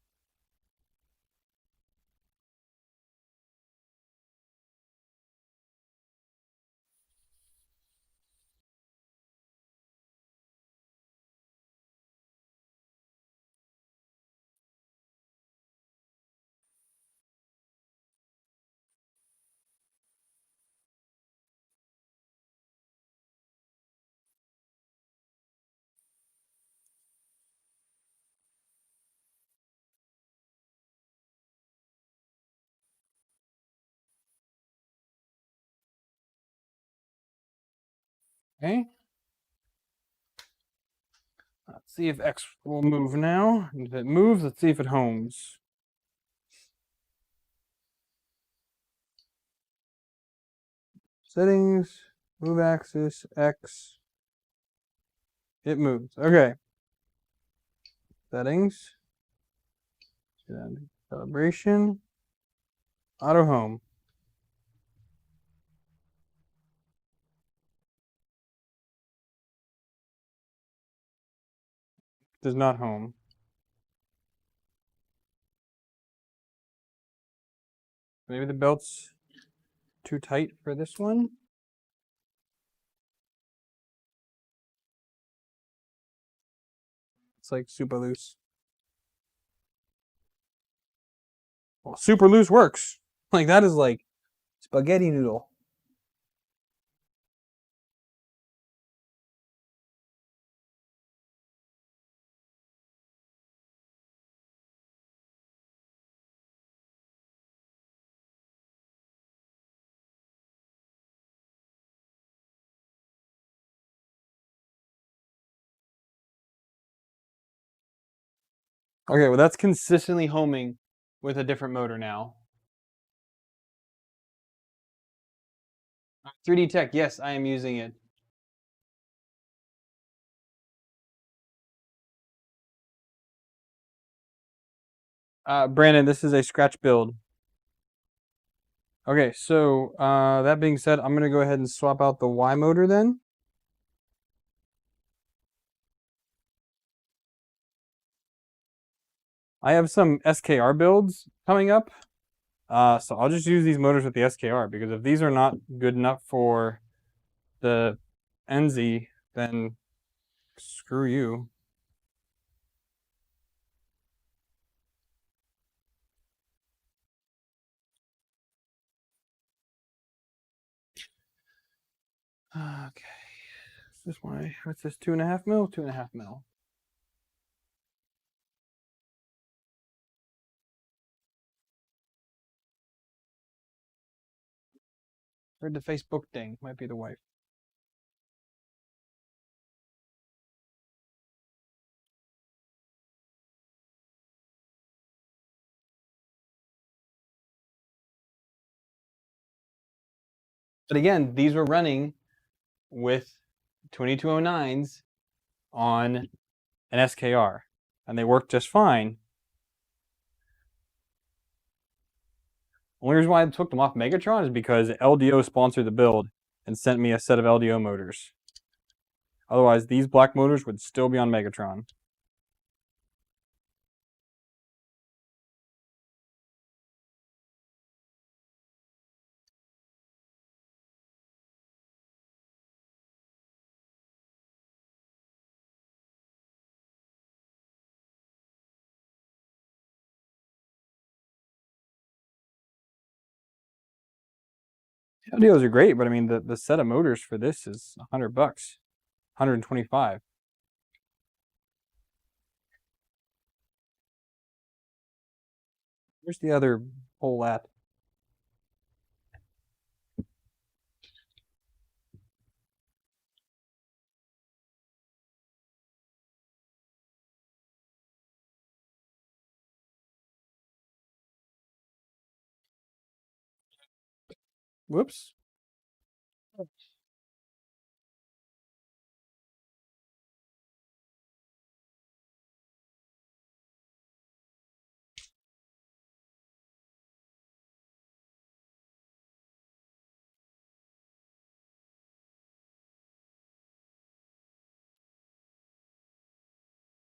[SPEAKER 1] Okay. Let's see if X will move now. If it moves, let's see if it homes. Settings, move axis, X. It moves. Okay. Settings. Calibration. Auto home. Does not home. Maybe the belt's too tight for this one. It's like super loose. Well, super loose works. Like that is like spaghetti noodle. Okay, well that's consistently homing with a different motor now. 3D Tech, yes, I am using it. Brandon, this is a scratch build. Okay, so that being said, I'm going to go ahead and swap out the Y motor then. I have some SKR builds coming up. So I'll just use these motors with the SKR, because if these are not good enough for the NZ, then screw you. Okay. This is my, what's this, 2.5 mil? 2.5 mil. Heard the Facebook ding. Might be the wife. But again, these were running with 2209s on an SKR, and they worked just fine. Only reason why I took them off Megatron is because LDO sponsored the build and sent me a set of LDO motors. Otherwise, these black motors would still be on Megatron. LDOs are great, but I mean, the set of motors for this is $100, 125. Where's the other hole at? Whoops.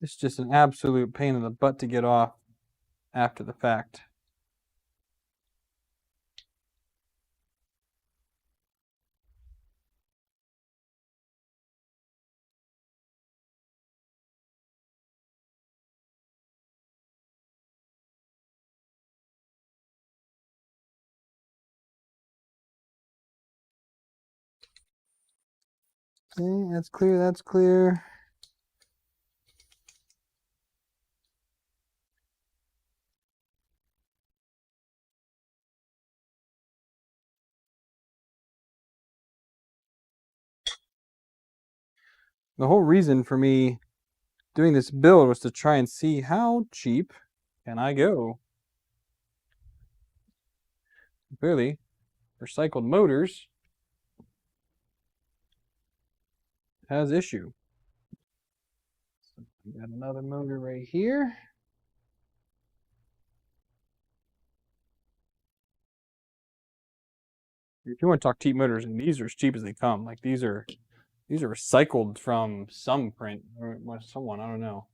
[SPEAKER 1] It's just an absolute pain in the butt to get off after the fact. Okay, that's clear, that's clear. The whole reason for me doing this build was to try and see how cheap can I go. Clearly, recycled motors has issue. So we got another motor right here. If you want to talk cheap motors, and these are as cheap as they come. Like these are recycled from some print or someone, I don't know.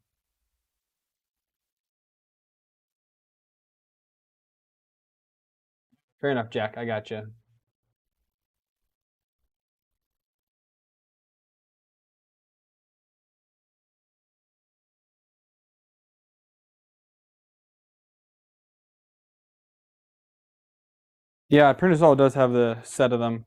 [SPEAKER 1] Fair enough, Jack. I got you. Yeah, Printasol does have the set of them.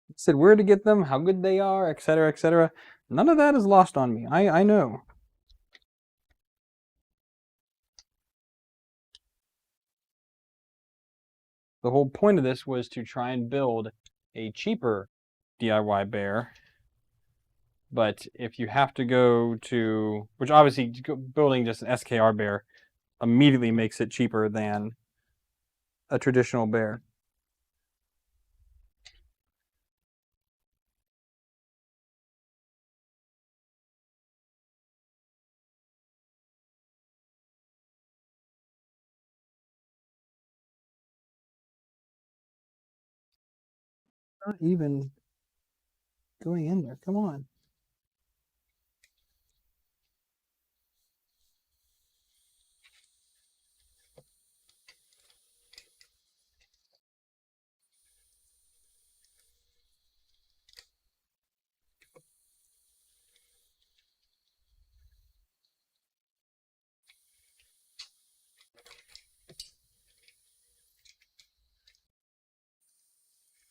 [SPEAKER 1] It said where to get them, how good they are, etc., etc. None of that is lost on me. I know. The whole point of this was to try and build a cheaper DIY bear. But if you have to go to, which obviously building just an SKR bear immediately makes it cheaper than a traditional bear. Not even going in there. Come on.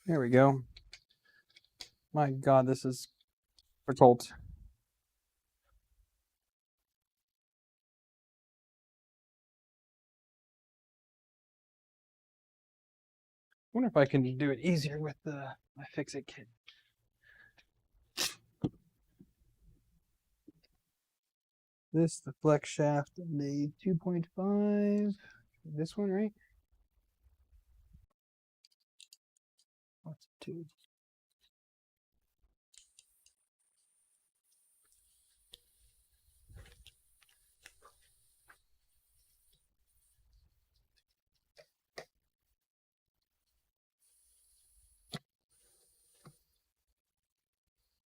[SPEAKER 1] There we go. My God, this is difficult. I wonder if I can do it easier with my fix-it kit. This, the flex shaft, the 2.5. This one, right? What's 2?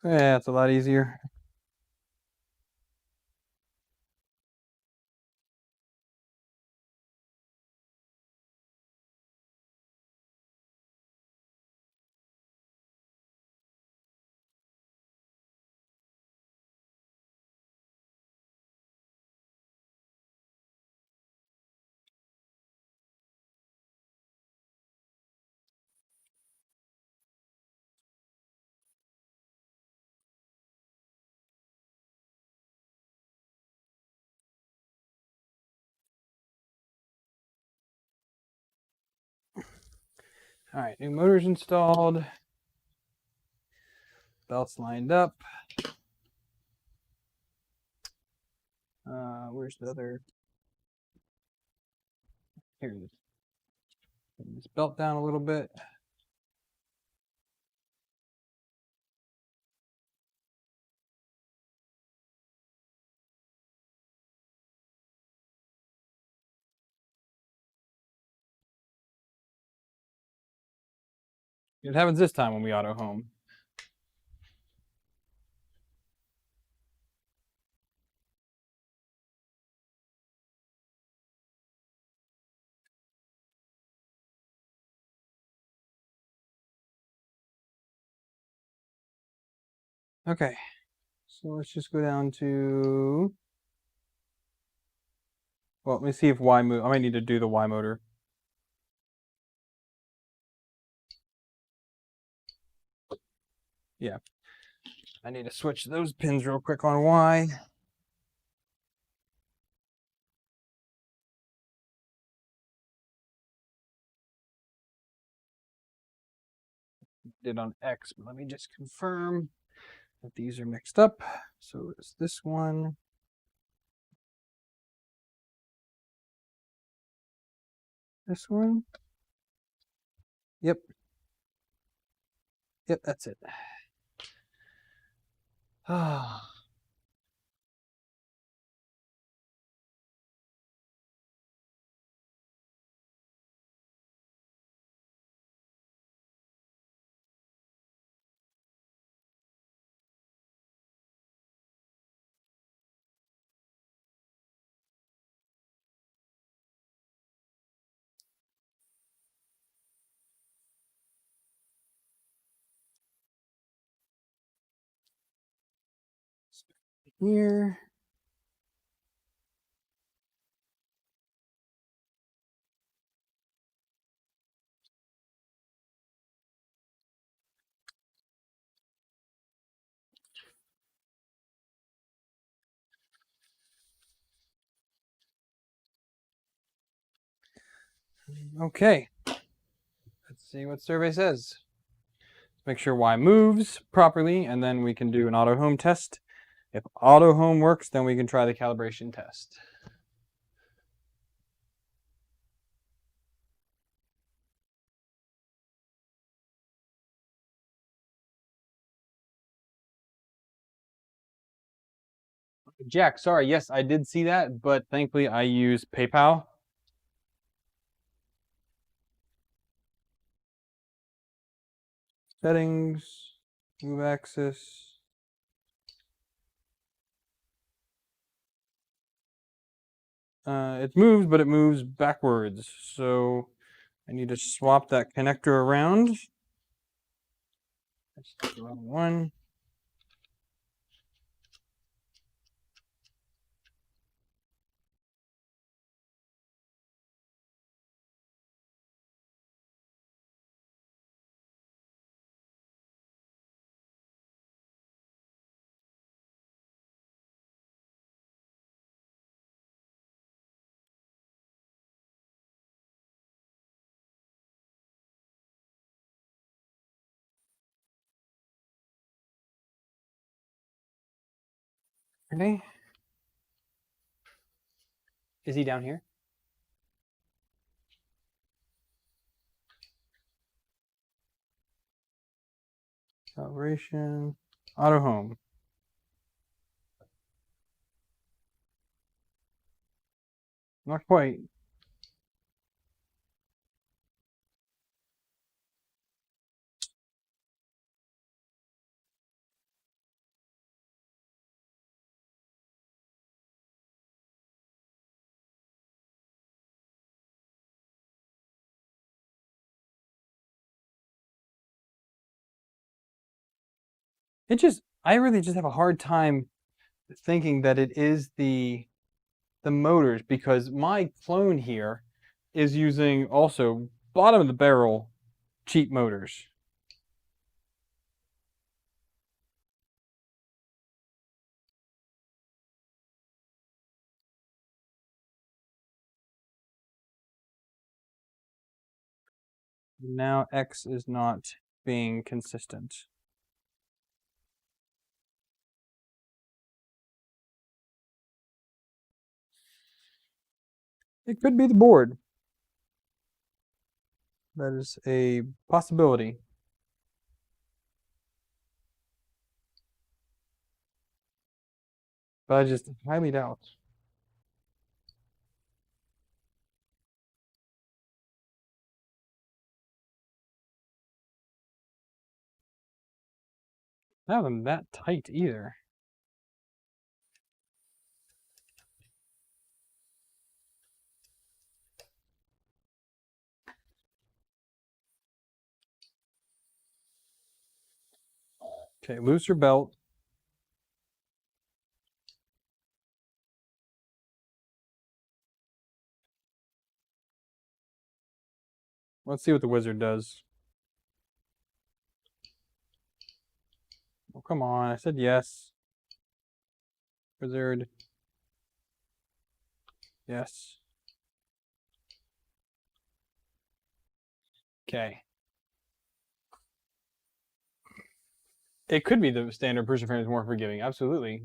[SPEAKER 1] Yeah, it's a lot easier. All right, new motor's installed. Belts lined up. Where's the other? Here it is. Bring this belt down a little bit. It happens this time when we auto home. Okay, so let's just go down to, well, let me see if Y move. I might need to do the Y motor. Yeah, I need to switch those pins real quick on Y. Did on X, but let me just confirm that these are mixed up. So it's this one. This one. Yep. Yep, that's it. Ah. Here. Okay. Let's see what survey says. Make sure Y moves properly, and then we can do an auto home test. If auto home works, then we can try the calibration test. Jack, sorry, yes, I did see that, but thankfully I use PayPal. Settings, move axis. It moves, but it moves backwards. So I need to swap that connector around. That's the wrong one. Okay. Is he down here? Calibration, auto home. Not quite. I really just have a hard time thinking that it is the motors, because my clone here is using also bottom of the barrel cheap motors. Now X is not being consistent. It could be the board. That is a possibility. But I just highly doubt. Not even that tight either. Okay, looser belt. Let's see what the wizard does. Oh, come on. I said yes. Wizard. Yes. Okay. It could be the standard Prusa frame is more forgiving. Absolutely.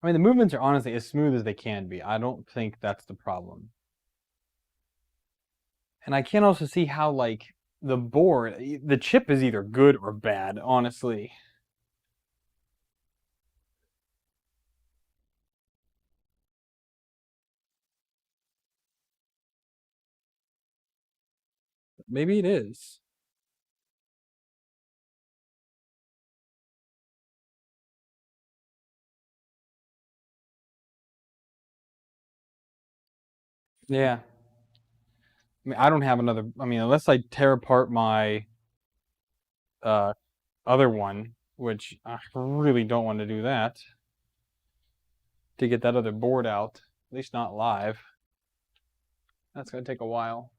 [SPEAKER 1] I mean, the movements are honestly as smooth as they can be. I don't think that's the problem. And I can also see how, like, the board, the chip is either good or bad, honestly. Maybe it is. Yeah. I mean, I don't have another. I mean, unless I tear apart my uh, other one, which I really don't want to do that, to get that other board out, at least not live. That's going to take a while.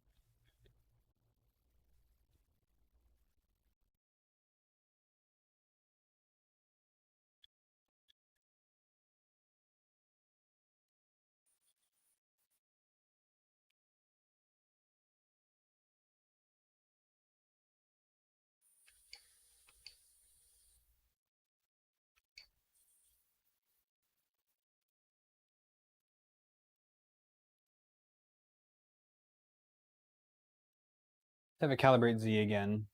[SPEAKER 1] Have a calibrate Z again.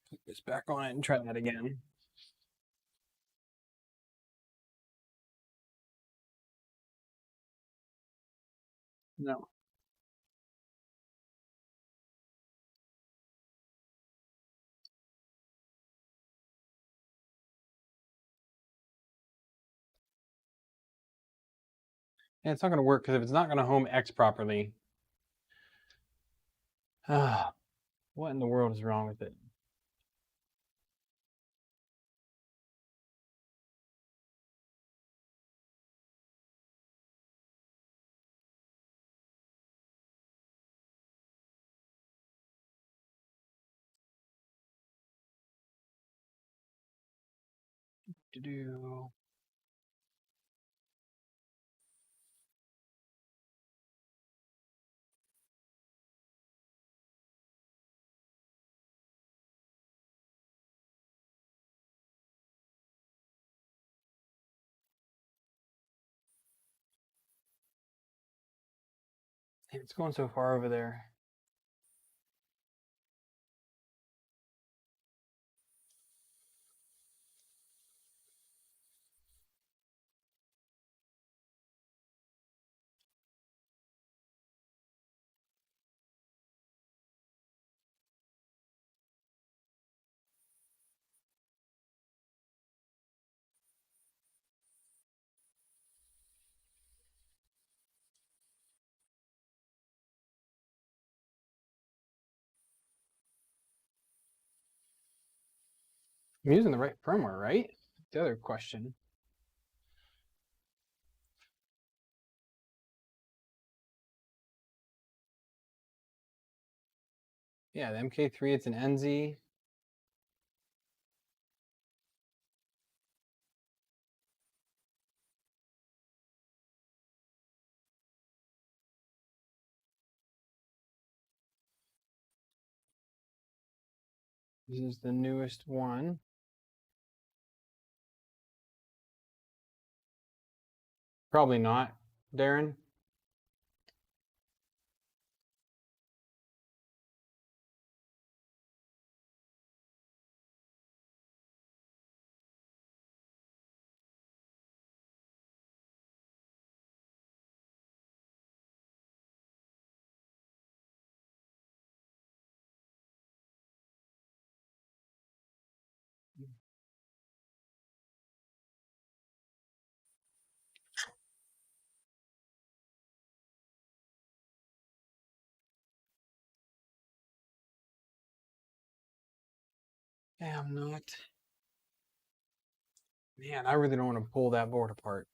[SPEAKER 1] Put this back on it and try that again. No. And it's not going to work because if it's not going to home X properly, what in the world is wrong with it? To do. It's going so far over there. I'm using the right firmware, right? The other question. Yeah, the MK3, it's an NZ. This is the newest one. Probably not, Darren. Yeah, I'm not. Man, I really don't want to pull that board apart.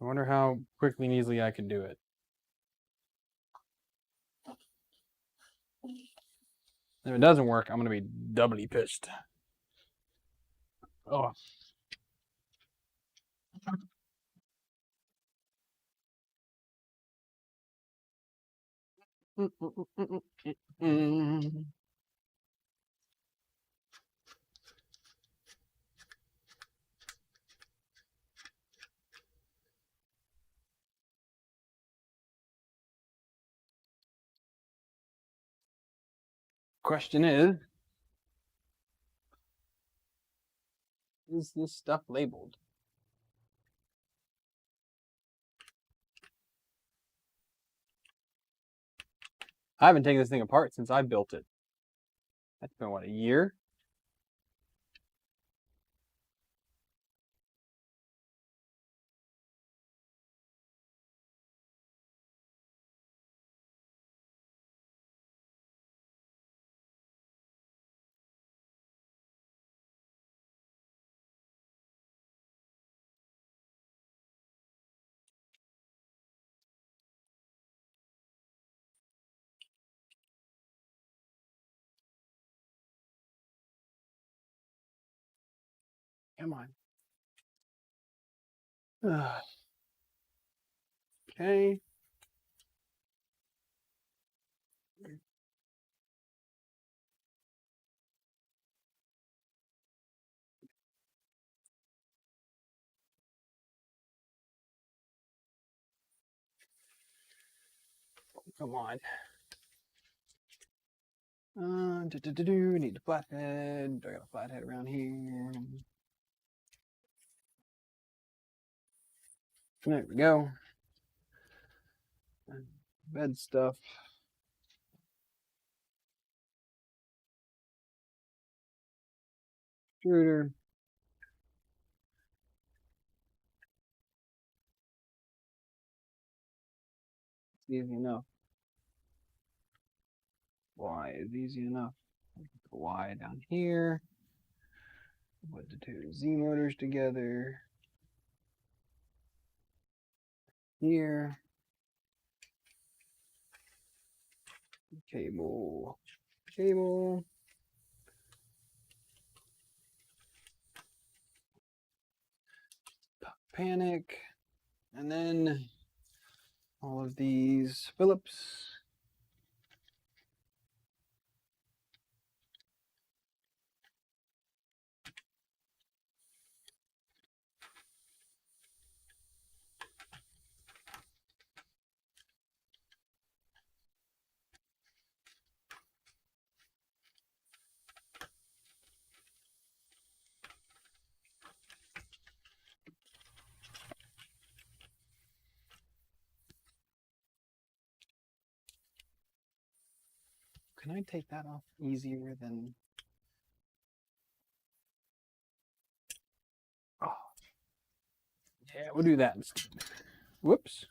[SPEAKER 1] I wonder how quickly and easily I can do it. If it doesn't work, I'm going to be doubly pissed. Oh. Question is this stuff labeled? I haven't taken this thing apart since I built it. That's been, what, a year? Come on. Okay. Come on. Need a flathead. I got a flathead around here. There we go. Bed stuff. Extruder. It's easy enough. Y is easy enough. Put the Y down here. Put the two Z motors together. Here. Cable. Cable. Panic. And then all of these Phillips. can I take that off easier than... Oh, yeah, we'll do that instead. Whoops.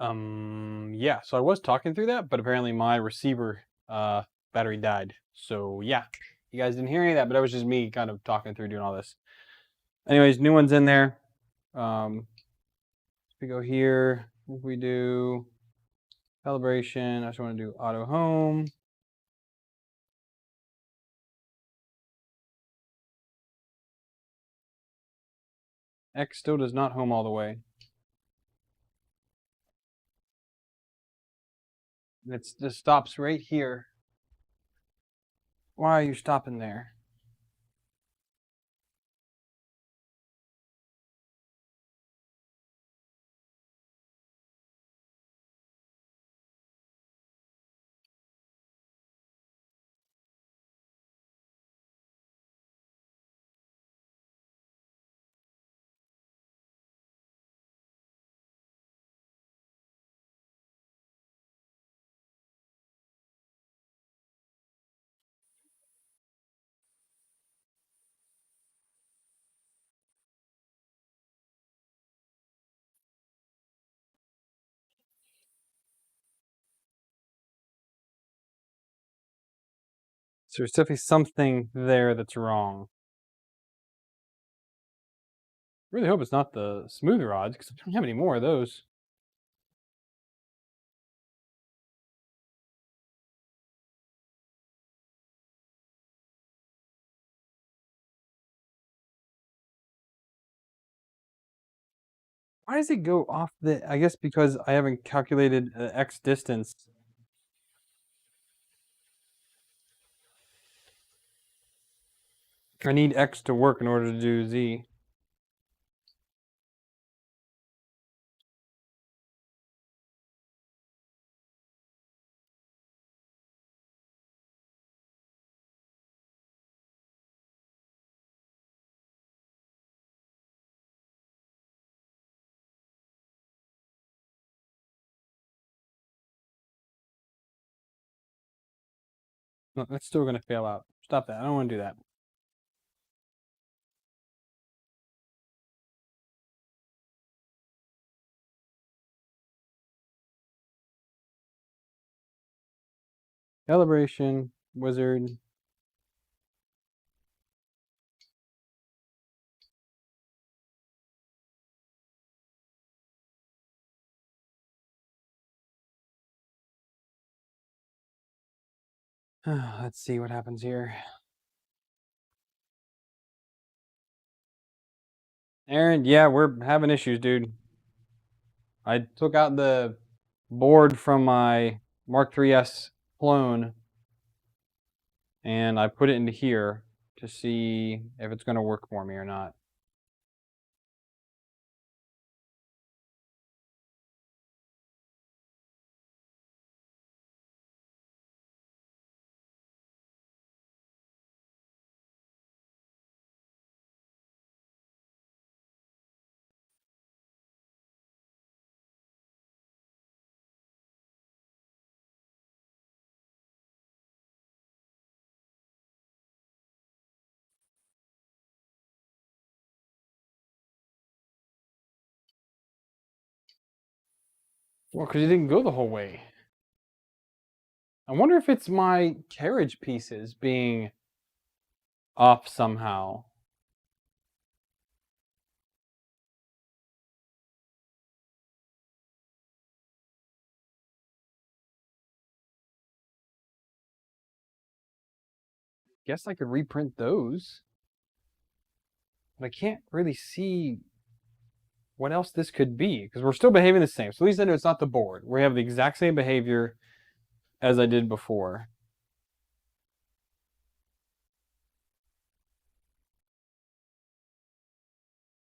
[SPEAKER 1] Yeah, so I was talking through that, but apparently my receiver battery died. So yeah, you guys didn't hear any of that, but that was just me kind of talking through doing all this. Anyways, new one's in there. If we go here, if we do calibration, I just want to do auto home. X still does not home all the way. And it just stops right here. Why are you stopping there? So there's definitely something there that's wrong. I really hope it's not the smooth rods, because I don't have any more of those. Why does it go off the... I guess because I haven't calculated X distance. I need X to work in order to do Z. No, that's still going to fail out. Stop that. I don't want to do that. Calibration, wizard. Let's see what happens here. Aaron, yeah, we're having issues, dude. I took out the board from my Mark 3S clone and I put it into here to see if it's going to work for me or not. Well, because it didn't go the whole way. I wonder if it's my carriage pieces being off somehow. Guess I could reprint those. But I can't really see what else this could be because we're still behaving the same. So at least I know it's not the board. We have the exact same behavior as I did before.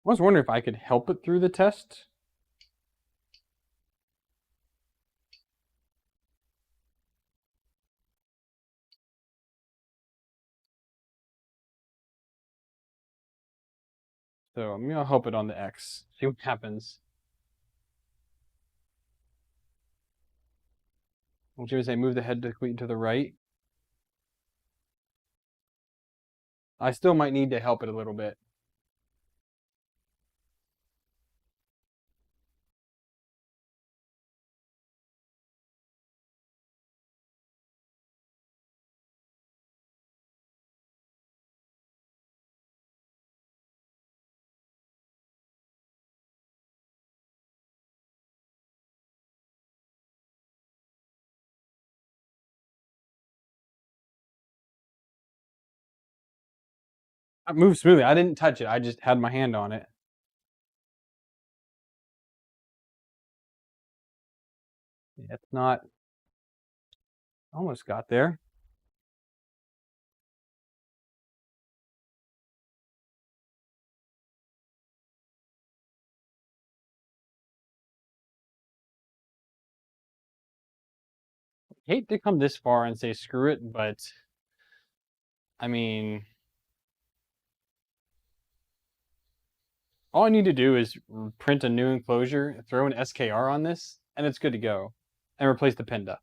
[SPEAKER 1] I was wondering if I could help it through the test. So I'm going to help it on the X. See what happens. I'm going to say move the head to the right. I still might need to help it a little bit. It moved smoothly. I didn't touch it. I just had my hand on it. It's not. Almost got there. Hate to come this far and say screw it, but I mean, all I need to do is print a new enclosure, throw an SKR on this, and it's good to go. And replace the Pinda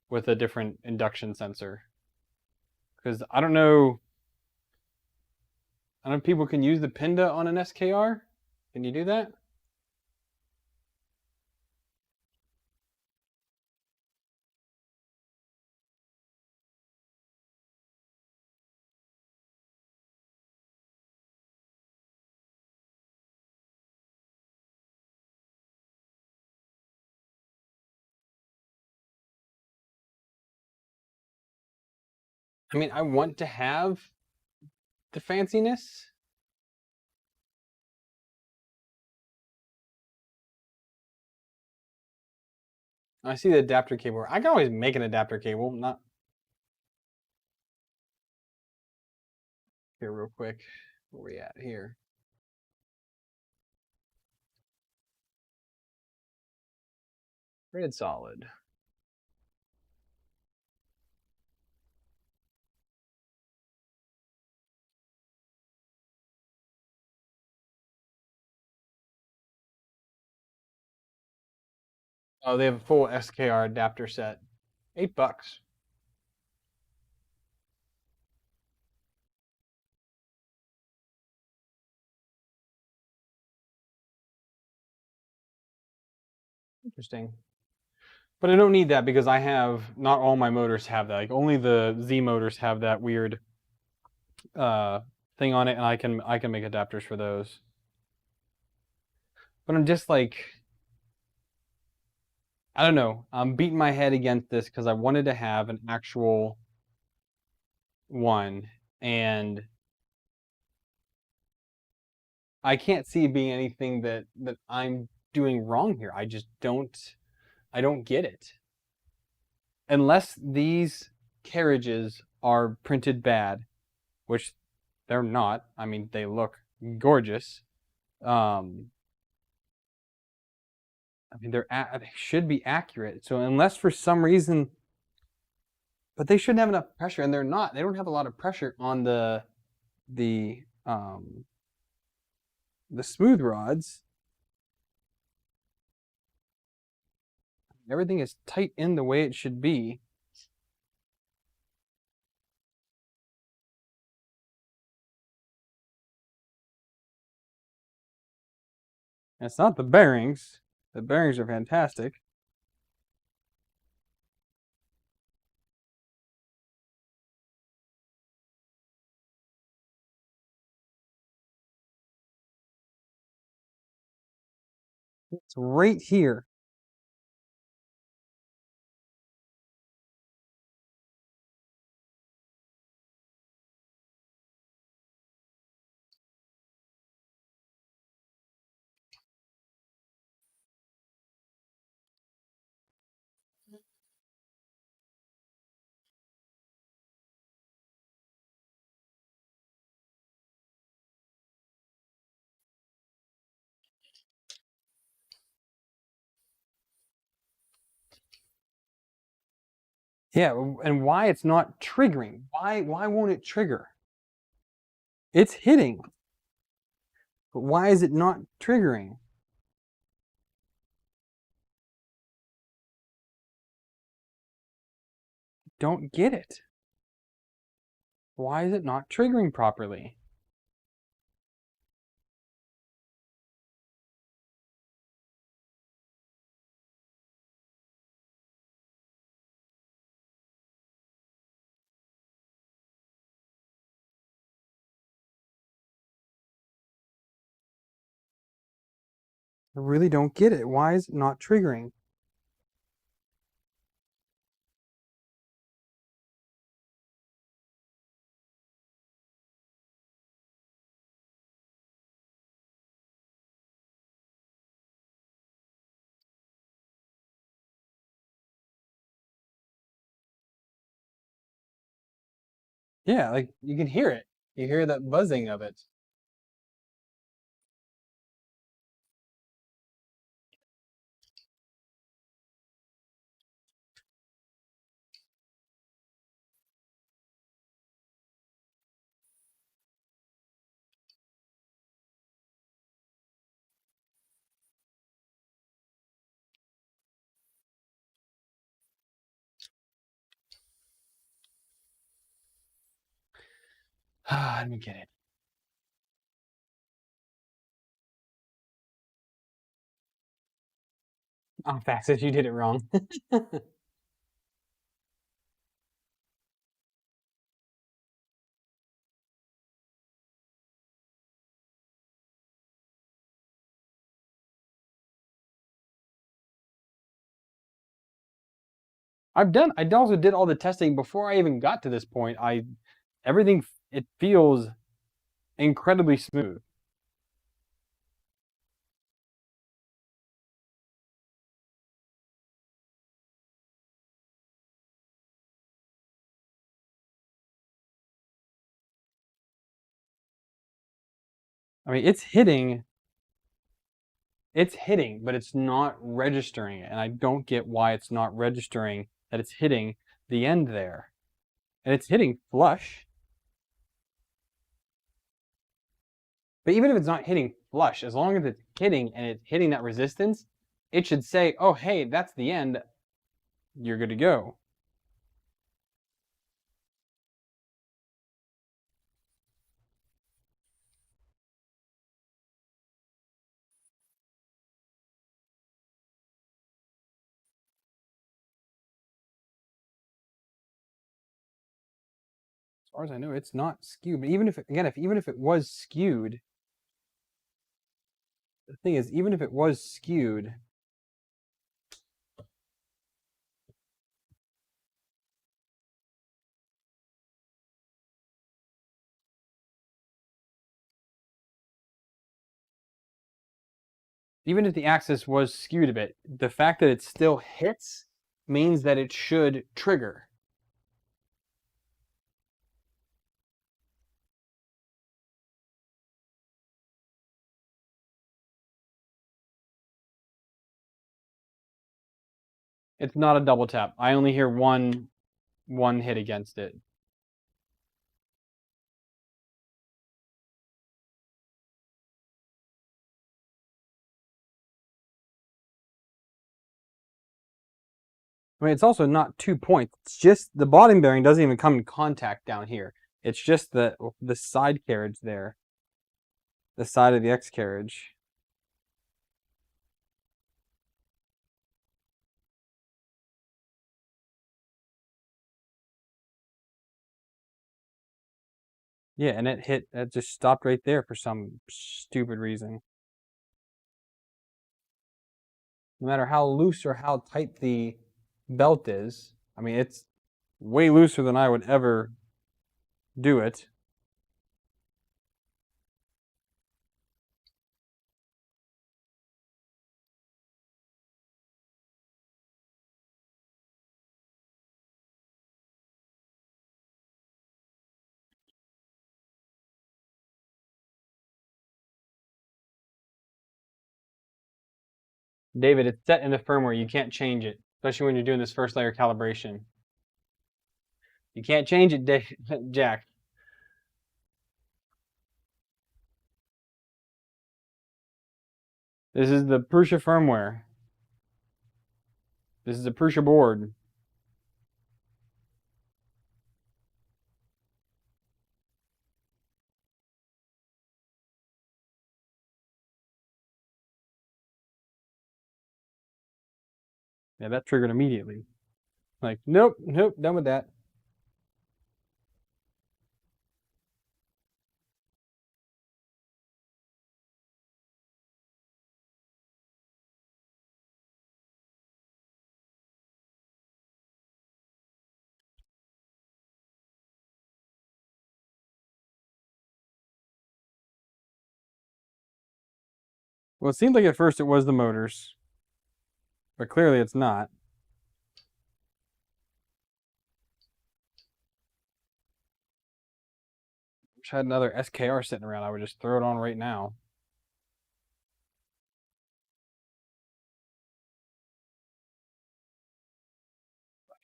[SPEAKER 1] with a different induction sensor. Because I don't know if people can use the Pinda on an SKR. Can you do that? I mean, I want to have the fanciness. I see the adapter cable. I can always make an adapter cable, not here real quick. Where we at here? Rated solid. Oh, they have a full SKR adapter set. $8. Interesting. But I don't need that because I have, not all my motors have that. Like only the Z motors have that weird thing on it, and I can make adapters for those. But I'm just like, I don't know. I'm beating my head against this because I wanted to have an actual one, and I can't see it being anything that I'm doing wrong here. I just don't get it. Unless these carriages are printed bad, which they're not. I mean, they look gorgeous. I mean, they should be accurate. So unless for some reason, but they shouldn't have enough pressure, and they're not. They don't have a lot of pressure on the smooth rods. Everything is tight in the way it should be. And it's not the bearings. The bearings are fantastic. It's right here. Yeah, and why it's not triggering? Why won't it trigger? It's hitting. But why is it not triggering? Don't get it. Why is it not triggering properly? I really don't get it. Why is it not triggering? Yeah, like you can hear it. You hear that buzzing of it. Let me get it. Oh, Faxes, you did it wrong. I also did all the testing before I even got to this point. Everything, it feels incredibly smooth. I mean, it's hitting, but it's not registering it. And I don't get why it's not registering that it's hitting the end there. And it's hitting flush. But even if it's not hitting flush, as long as it's hitting and it's hitting that resistance, it should say, oh, hey, that's the end. You're good to go. As far as I know, it's not skewed. But even if, again, even if it was skewed, the thing is, even if it was skewed, even if the axis was skewed a bit, the fact that it still hits means that it should trigger. It's not a double tap. I only hear one hit against it. I mean, it's also not 2 points. It's just the bottom bearing doesn't even come in contact down here. It's just the side carriage there, the side of the X carriage. Yeah, and it just stopped right there for some stupid reason. No matter how loose or how tight the belt is, I mean, it's way looser than I would ever do it. David, it's set in the firmware. You can't change it, especially when you're doing this first layer calibration. You can't change it, Jack. This is the Prusa firmware. This is a Prusa board. Yeah, that triggered immediately. Like, nope, done with that. Well, it seemed like at first it was the motors, but clearly it's not. Wish I had another SKR sitting around. I would just throw it on right now.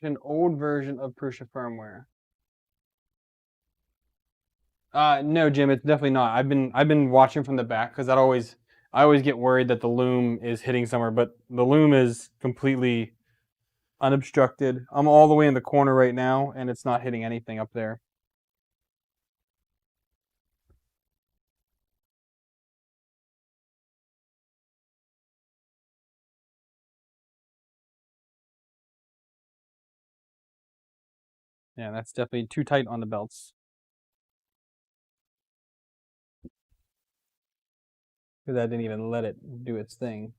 [SPEAKER 1] An old version of Prusa firmware. No, Jim, it's definitely not. I've been watching from the back because I always get worried that the loom is hitting somewhere, but the loom is completely unobstructed. I'm all the way in the corner right now, and it's not hitting anything up there. Yeah, that's definitely too tight on the belts. Because I didn't even let it do its thing.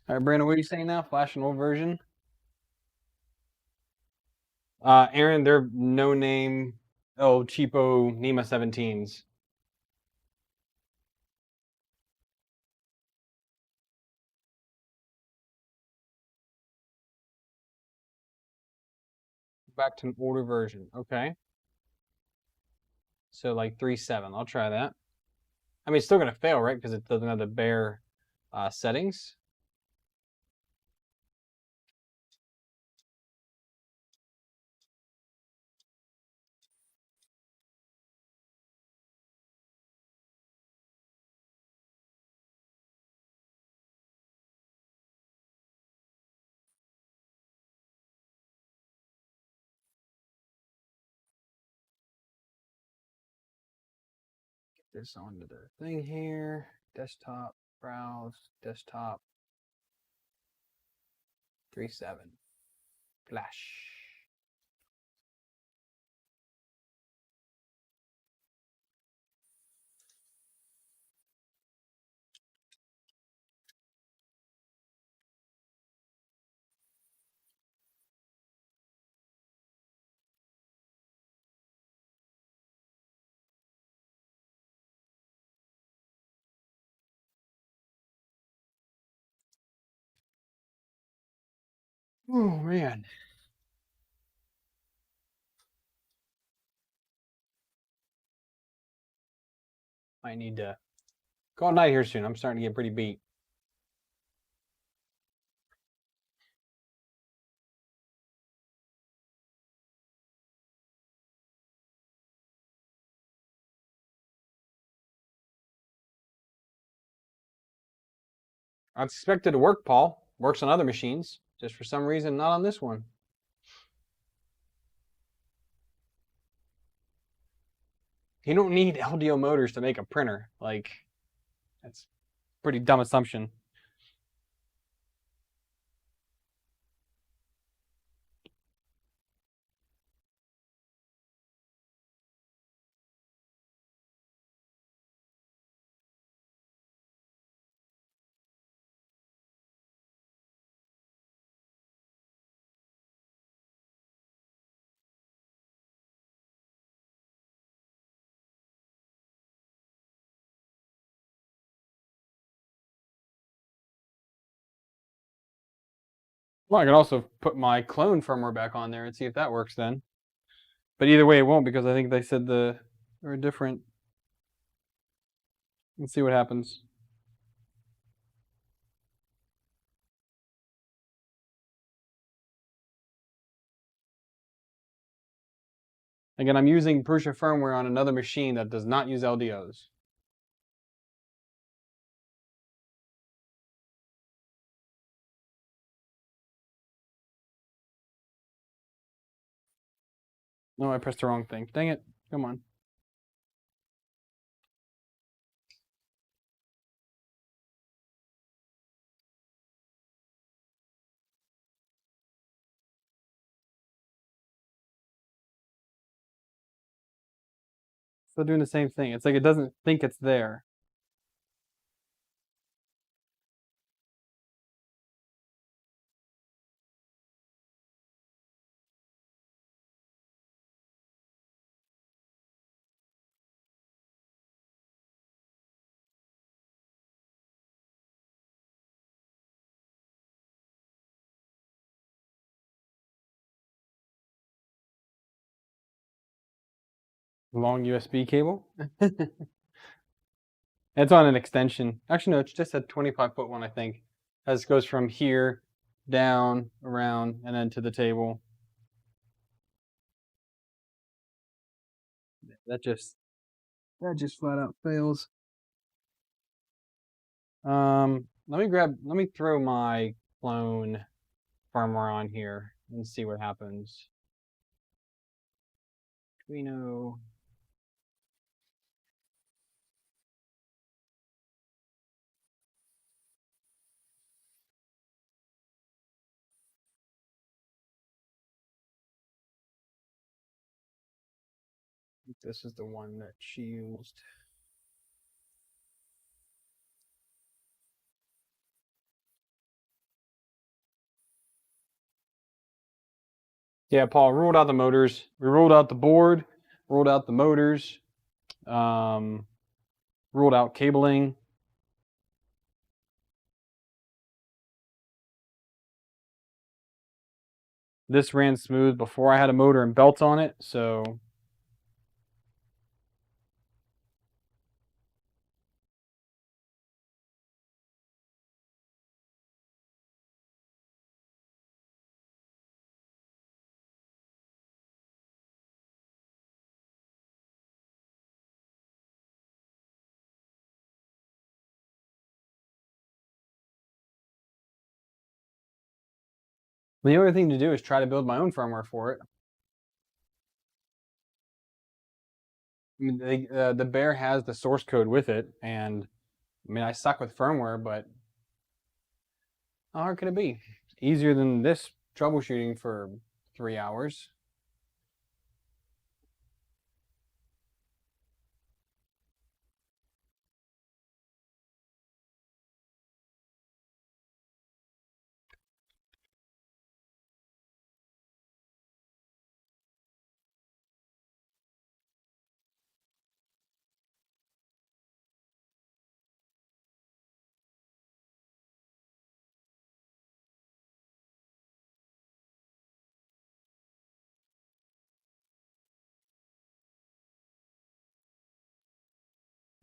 [SPEAKER 1] All right, Brandon, what are you saying now? Flash an old version? Aaron, they're no name, cheapo NEMA 17s. Back to an older version. Okay. So like 3.7. I'll try that. I mean, it's still going to fail, right? Because it doesn't have the Bear settings. Get this onto the thing here. Desktop, browse, desktop. 3.7. Flash. Oh, man. I need to call night here soon. I'm starting to get pretty beat. I expect it to work, Paul. Works on other machines. Just for some reason, not on this one. You don't need LDO motors to make a printer. Like, that's a pretty dumb assumption. Well, I can also put my clone firmware back on there and see if that works then. But either way, it won't because I think they said they're different. Let's see what happens. Again, I'm using Prusa firmware on another machine that does not use LDOs. No, I pressed the wrong thing. Dang it. Come on. Still doing the same thing. It's like it doesn't think it's there. Long USB cable. It's on an extension. Actually, no, it's just a 25-foot one, I think. As it goes from here down, around, and then to the table. That just flat out fails. Let me throw my clone firmware on here and see what happens. Arduino. This is the one that she used. Yeah, Paul, ruled out the motors. We ruled out the board, ruled out the motors, ruled out cabling. This ran smooth before I had a motor and belts on it, so the only thing to do is try to build my own firmware for it. I mean, the Bear has the source code with it, and I mean, I suck with firmware, but how hard can it be? Easier than this troubleshooting for 3 hours.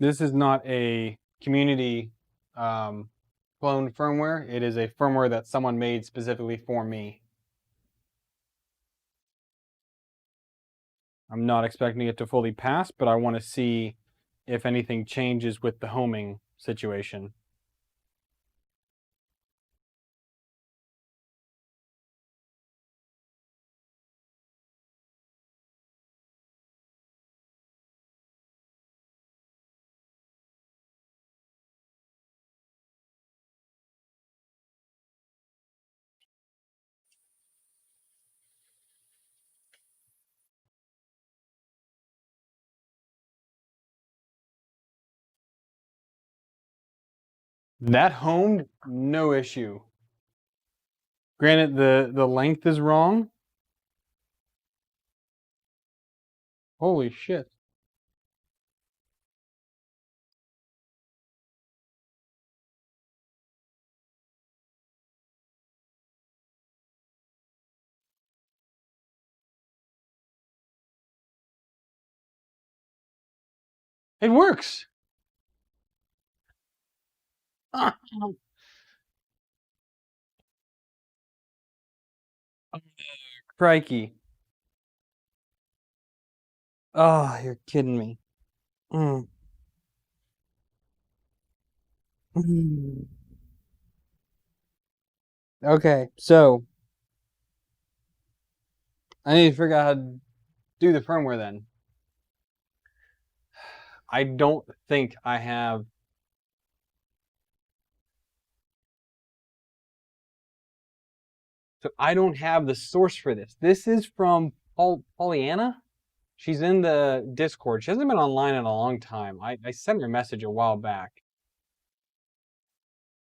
[SPEAKER 1] This is not a community cloned firmware. It is a firmware that someone made specifically for me. I'm not expecting it to fully pass, but I want to see if anything changes with the homing situation. That homed, no issue. Granted, the length is wrong. Holy shit. It works. Crikey. Oh, you're kidding me. Mm. Mm. Okay, so I need to figure out how to do the firmware then. I don't think I have. So I don't have the source for this. This is from Pollyanna. She's in the Discord. She hasn't been online in a long time. I sent her a message a while back.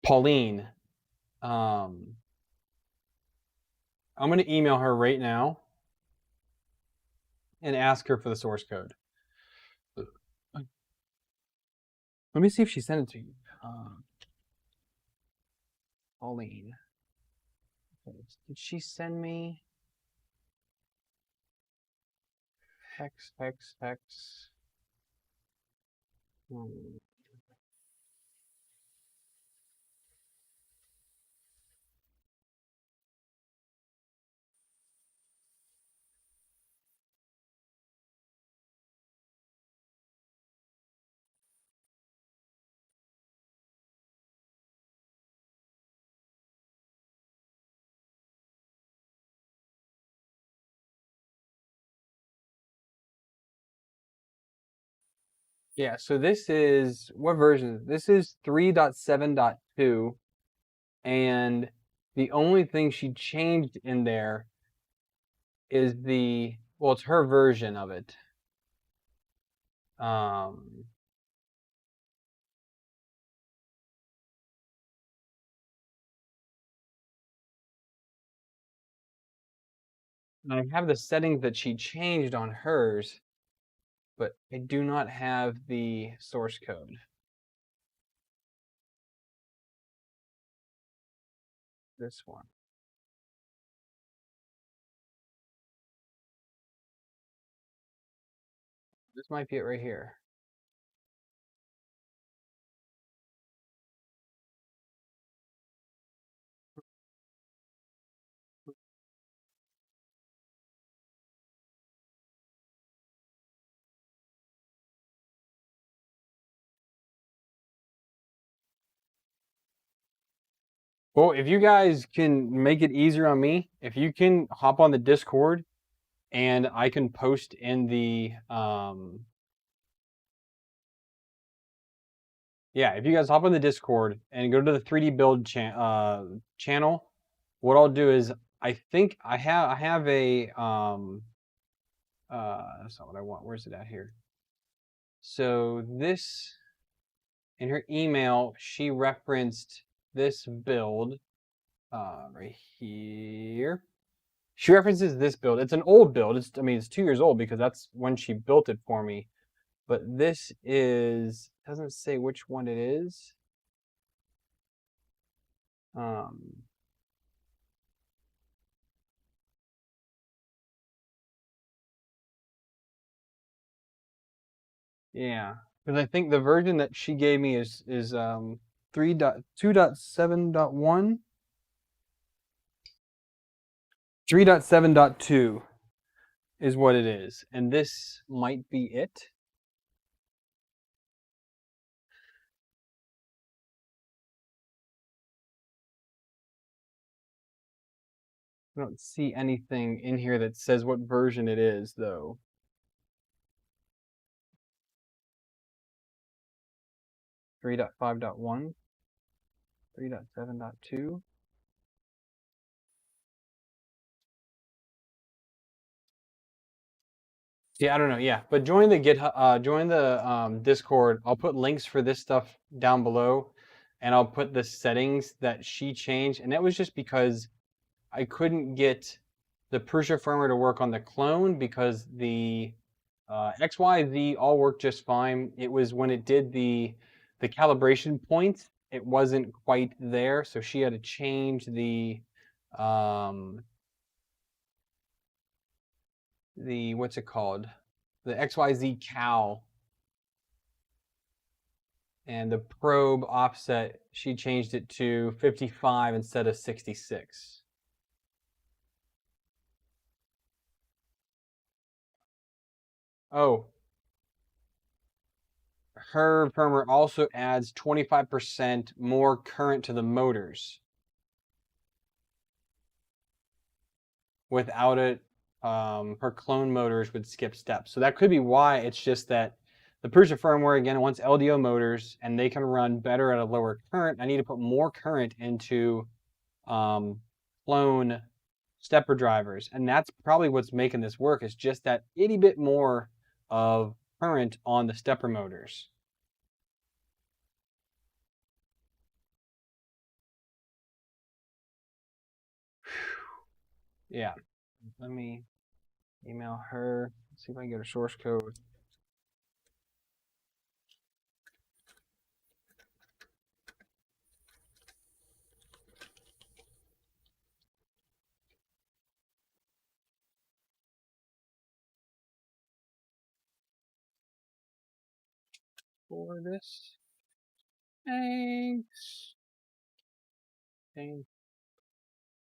[SPEAKER 1] Pauline. I'm going to email her right now and ask her for the source code. Let me see if she sent it to you. Pauline. Did she send me? Hex. Yeah, so this is, what version? This is 3.7.2, and the only thing she changed in there is well, it's her version of it. I have the settings that she changed on hers, but I do not have the source code. This one. This might be it right here. Well, if you guys can make it easier on me, if you can hop on the Discord and I can post in the yeah, if you guys hop on the Discord and go to the 3D build channel, what I'll do is I think I have a that's not what I want. Where's it at here? So this, in her email, she referenced this build right here. She references this build. It's an old build. I mean, it's 2 years old because that's when she built it for me. But this doesn't say which one it is. Yeah, because I think the version that she gave me is 3.2.7.1. 3.7.2 is what it is, and this might be it. I don't see anything in here that says what version it is, though. 3.5.1, 3.7.2. Yeah, I don't know. Yeah, but join the Discord. I'll put links for this stuff down below, and I'll put the settings that she changed, and that was just because I couldn't get the Prusa firmware to work on the clone because the XYZ all worked just fine. It was when it did the calibration points, it wasn't quite there, so she had to change the what's it called? The XYZ cal and the probe offset, she changed it to 55 instead of 66. Oh, her firmware also adds 25% more current to the motors. Without it, her clone motors would skip steps. So that could be why. It's just that the Prusa firmware, again, wants LDO motors, and they can run better at a lower current. I need to put more current into clone stepper drivers, and that's probably what's making this work, is just that itty bit more of current on the stepper motors. Yeah, let me email her, see if I can get a source code. for this. Thanks. Thanks.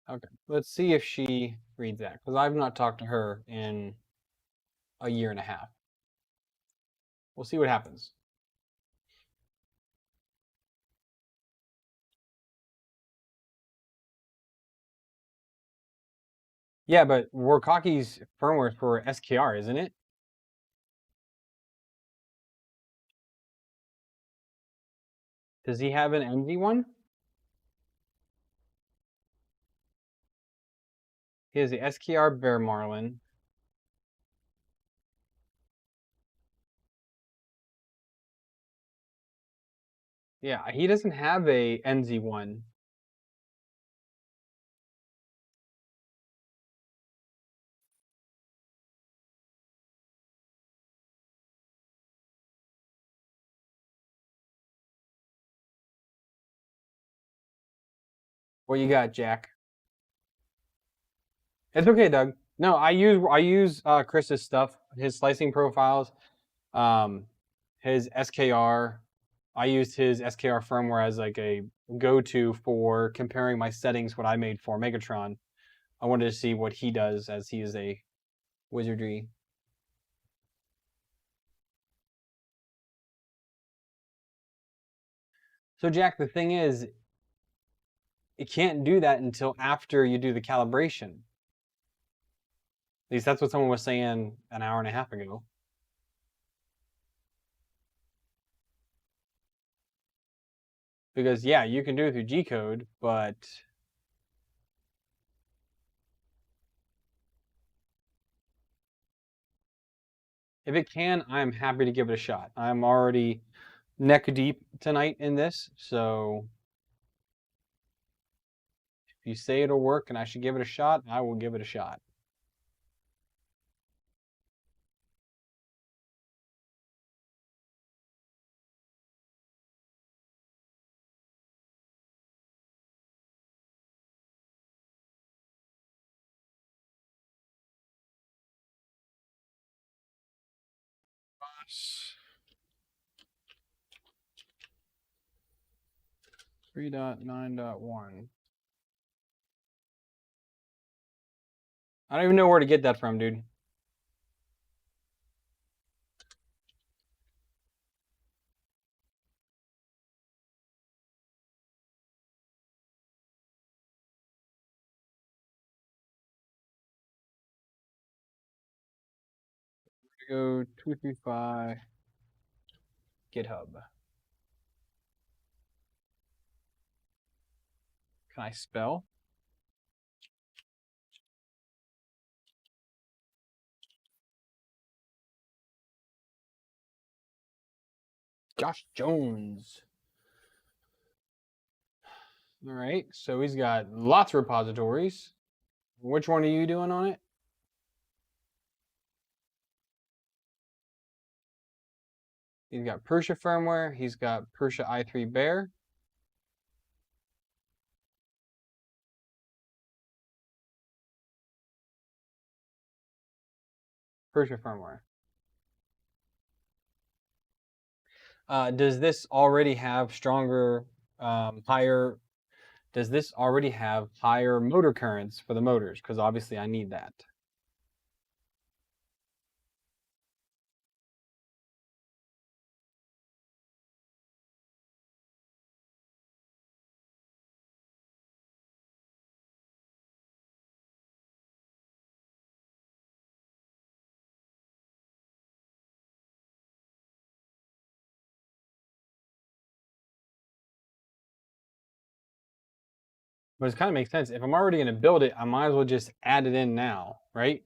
[SPEAKER 1] Okay, let's see if she reads that, because I've not talked to her in a year and a half. We'll see what happens. Yeah, but Warkaki's firmware is for SKR, isn't it? Does he have an MG one? He has the SKR Bear Marlin. Yeah, he doesn't have a NZ1. What you got, Jack? It's okay, Doug. No, I use Chris's stuff, his slicing profiles, his SKR. I used his SKR firmware as like a go-to for comparing my settings, what I made for Megatron. I wanted to see what he does, as he is a wizardry. So Jack, the thing is, it can't do that until after you do the calibration. At least that's what someone was saying an hour and a half ago. Because yeah, you can do it through G-code, but if it can, I'm happy to give it a shot. I'm already neck deep tonight in this, so if you say it'll work and I should give it a shot, I will give it a shot. Boss. 3.9.1. I don't even know where to get that from, dude. Go 235 GitHub. Can I spell? Josh Jones. All right, so he's got lots of repositories. Which one are you doing on it? He's got Prusa firmware. He's got Prusa i3 Bear. Prusa firmware. Does this already have stronger, higher? Does this already have higher motor currents for the motors? Because obviously I need that. But it kind of makes sense. If I'm already going to build it, I might as well just add it in now, right?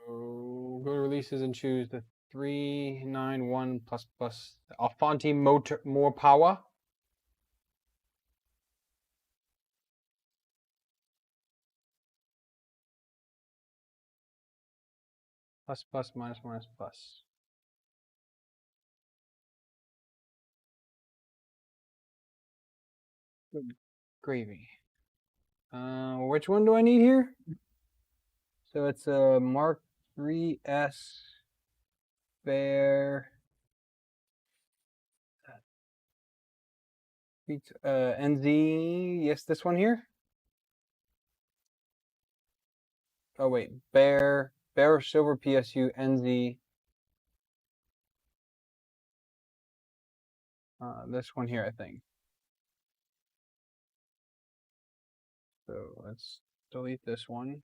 [SPEAKER 1] So go to releases and choose the 391 plus Alfonte motor more power. Plus minus plus. Good gravy. Which one do I need here? So it's a Mark 3S Bear NZ. Yes, this one here. Oh wait, Bear Silver PSU NZ. This one here, I think. So let's delete this one.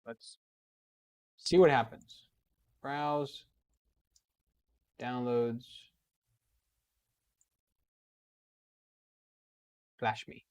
[SPEAKER 1] Let's see what happens. Browse, downloads, flash me.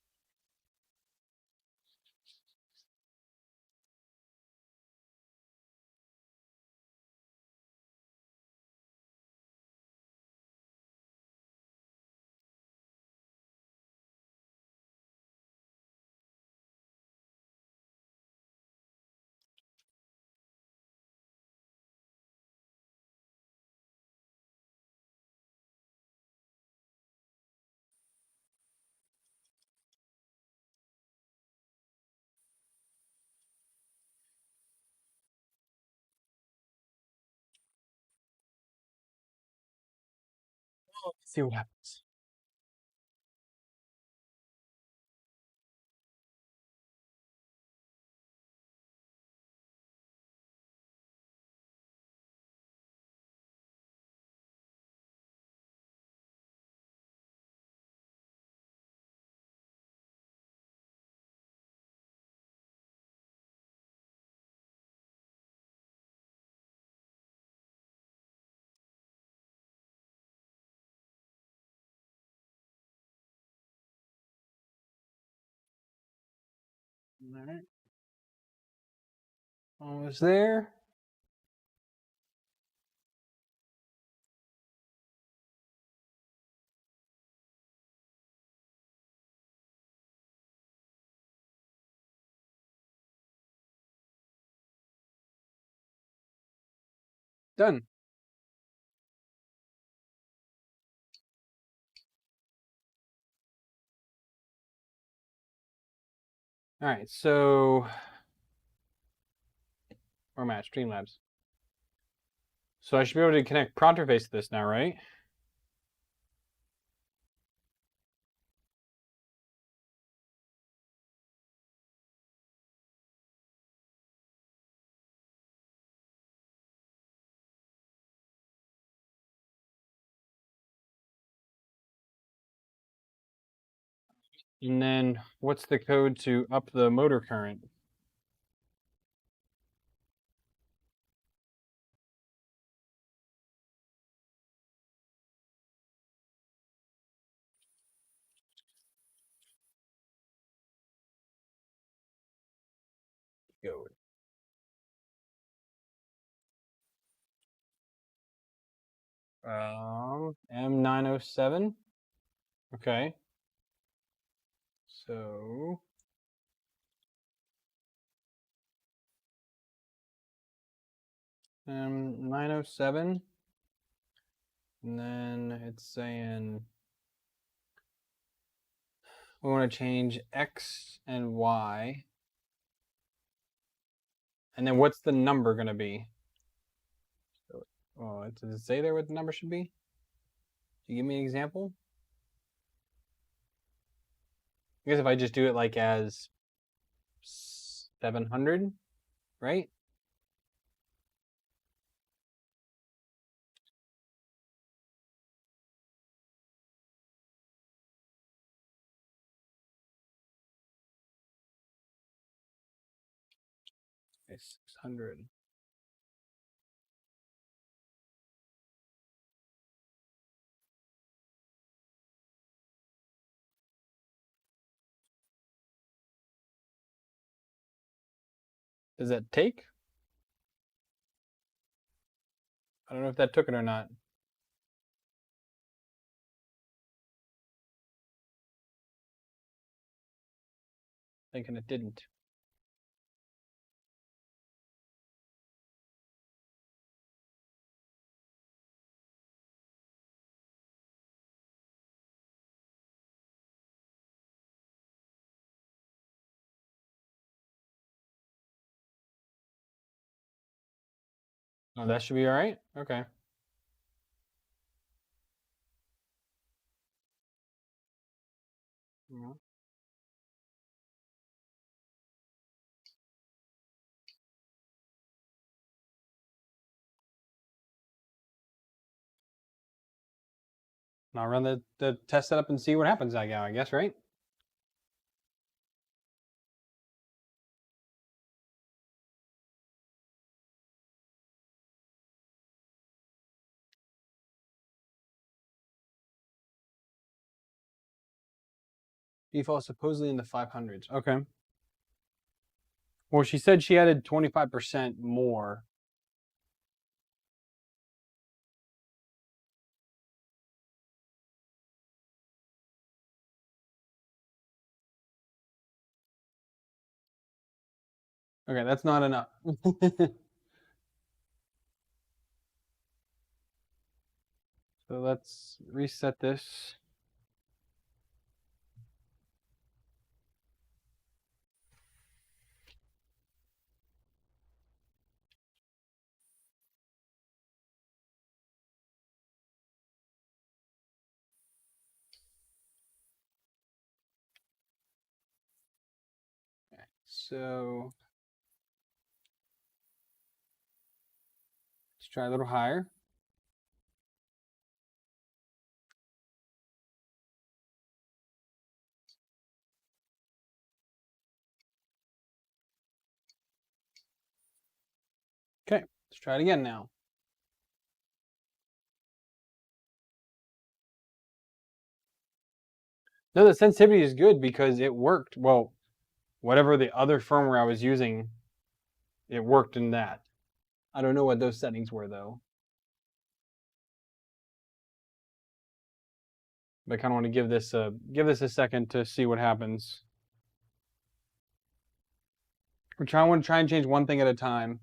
[SPEAKER 1] Let's see what happens. All right. Almost there. Done. All right, so where am I at? Streamlabs. So I should be able to connect Pronterface to this now, right? And then what's the code to up the motor current? Go. M907. Okay. So M907. And then it's saying we want to change X and Y. And then what's the number going to be? Oh, does it say there what the number should be? Can you give me an example? I guess if I just do it like as 700, right? Okay, 600. Does that take? I don't know if that took it or not. Thinking it didn't. Oh, that should be all right? Okay. I'll run the test setup and see what happens, I guess, right? Default supposedly in the 500s. Okay. Well, she said she added 25% more. Okay, that's not enough. So let's reset this. Okay, so let's try a little higher. Okay, let's try it again now. No, the sensitivity is good because it worked. Well, whatever the other firmware I was using, it worked in that. I don't know what those settings were though. But I kind of want to give this a second to see what happens. I want to try and change one thing at a time.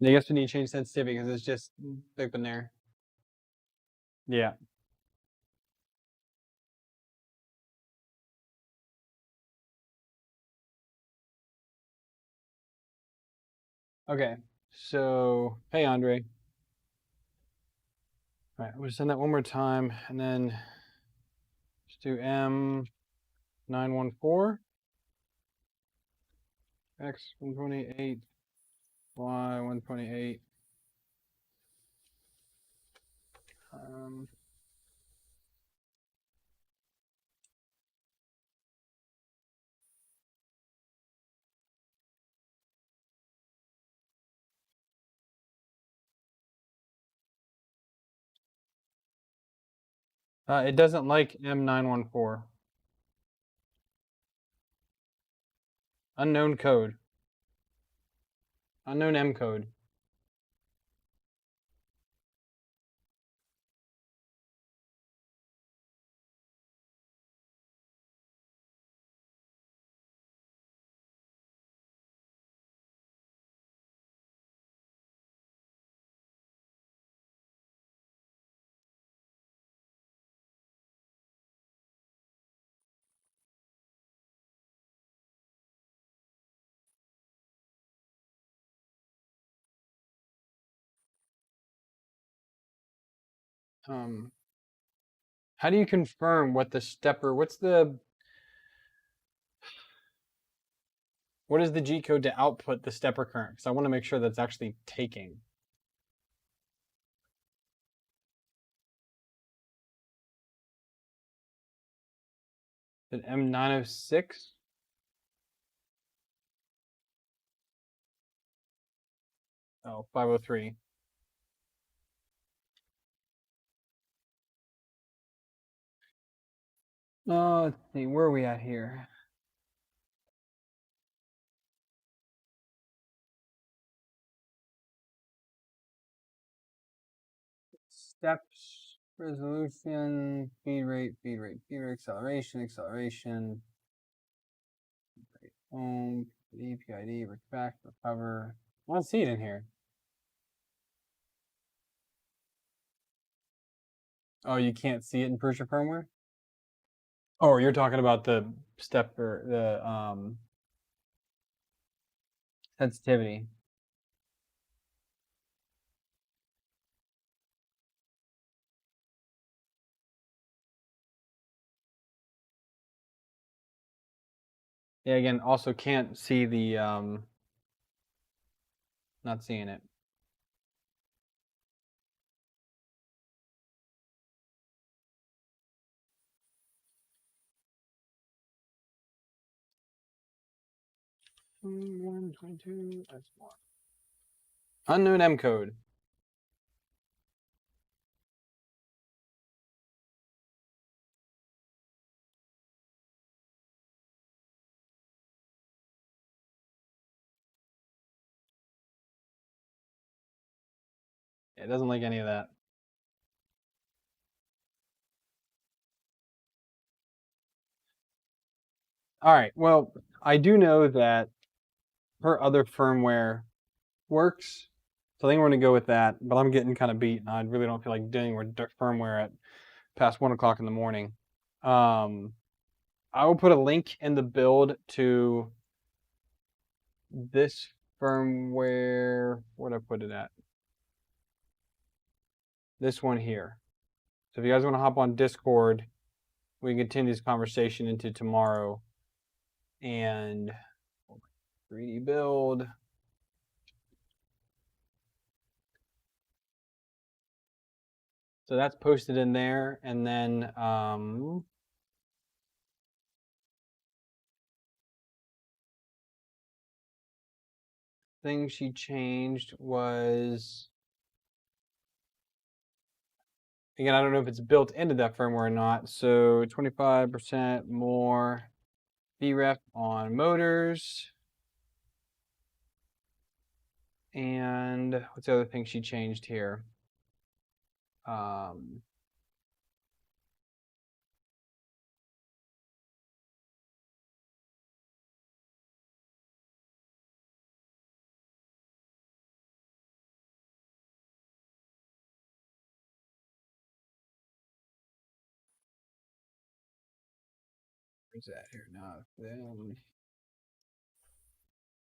[SPEAKER 1] I guess we need to change sensitivity because it's just open there. Yeah. Okay. So, hey, Andre. All right, we'll send that one more time, and then just do M914, X128, Y128. It doesn't like M914. Unknown code. Unknown M code. How do you confirm what the stepper? What is the G code to output the stepper current? Because I want to make sure that's actually taking. Is it M906? Oh, 503. Let's see, where are we at here? Steps, resolution, feed rate, acceleration, home, APID, back, recover. I don't see it in here. Oh, you can't see it in Prusa firmware? Oh, you're talking about the step or the sensitivity. Yeah, again, also can't see the not seeing it. Unknown M code. It doesn't like any of that. All right, well, I do know that her other firmware works, so I think we're gonna go with that, but I'm getting kind of beat, and I really don't feel like dealing with firmware at past 1 o'clock in the morning. I will put a link in the build to this firmware. Where'd I put it at? This one here. So if you guys want to hop on Discord, we can continue this conversation into tomorrow. And 3D build. So that's posted in there, and then thing she changed was, again, I don't know if it's built into that firmware or not. So 25% more VREF on motors. And what's the other thing she changed here? Where's that here? No,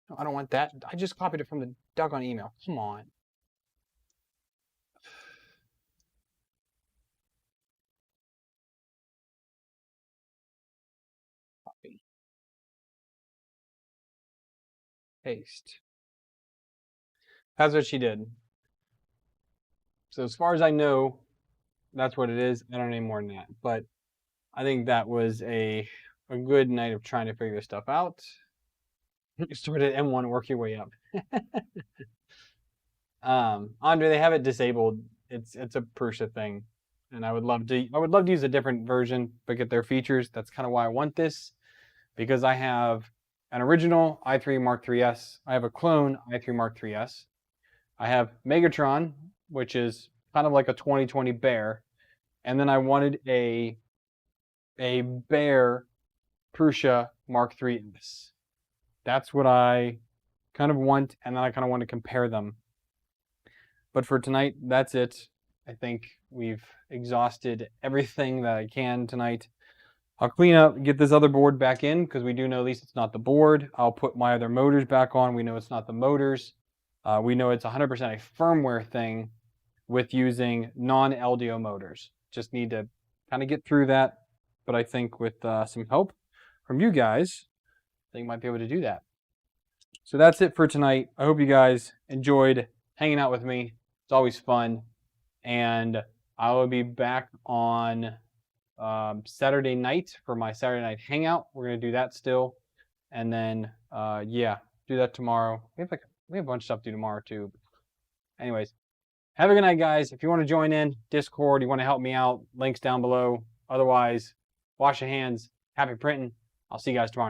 [SPEAKER 1] no, I don't want that. I just copied it from the doggone email. Come on. Copy. Paste. That's what she did. So as far as I know, that's what it is. I don't know any more than that. But I think that was a good night of trying to figure this stuff out. You start at M1 and work your way up. Andre, they have it disabled. It's a Prusa thing, and I would love to use a different version but get their features. That's kind of why I want this, because I have an original i3 Mark 3S. I have a clone i3 Mark 3S. I have Megatron, which is kind of like a 2020 Bear, and then I wanted a Bear Prusa Mark 3S. That's what I kind of want, and then I kind of want to compare them. But for tonight, that's it. I think we've exhausted everything that I can tonight. I'll clean up, get this other board back in, because we do know at least it's not the board. I'll put my other motors back on. We know it's not the motors. We know it's 100% a firmware thing with using non-LDO motors. Just need to kind of get through that. But I think with some help from you guys, I think I might be able to do that. So that's it for tonight. I hope you guys enjoyed hanging out with me. It's always fun. And I will be back on Saturday night for my Saturday night hangout. We're gonna do that still, and then yeah, do that tomorrow. We have a bunch of stuff to do tomorrow too. Anyways, have a good night, guys. If you want to join in Discord, you want to help me out, links down below. Otherwise, wash your hands. Happy printing. I'll see you guys tomorrow night.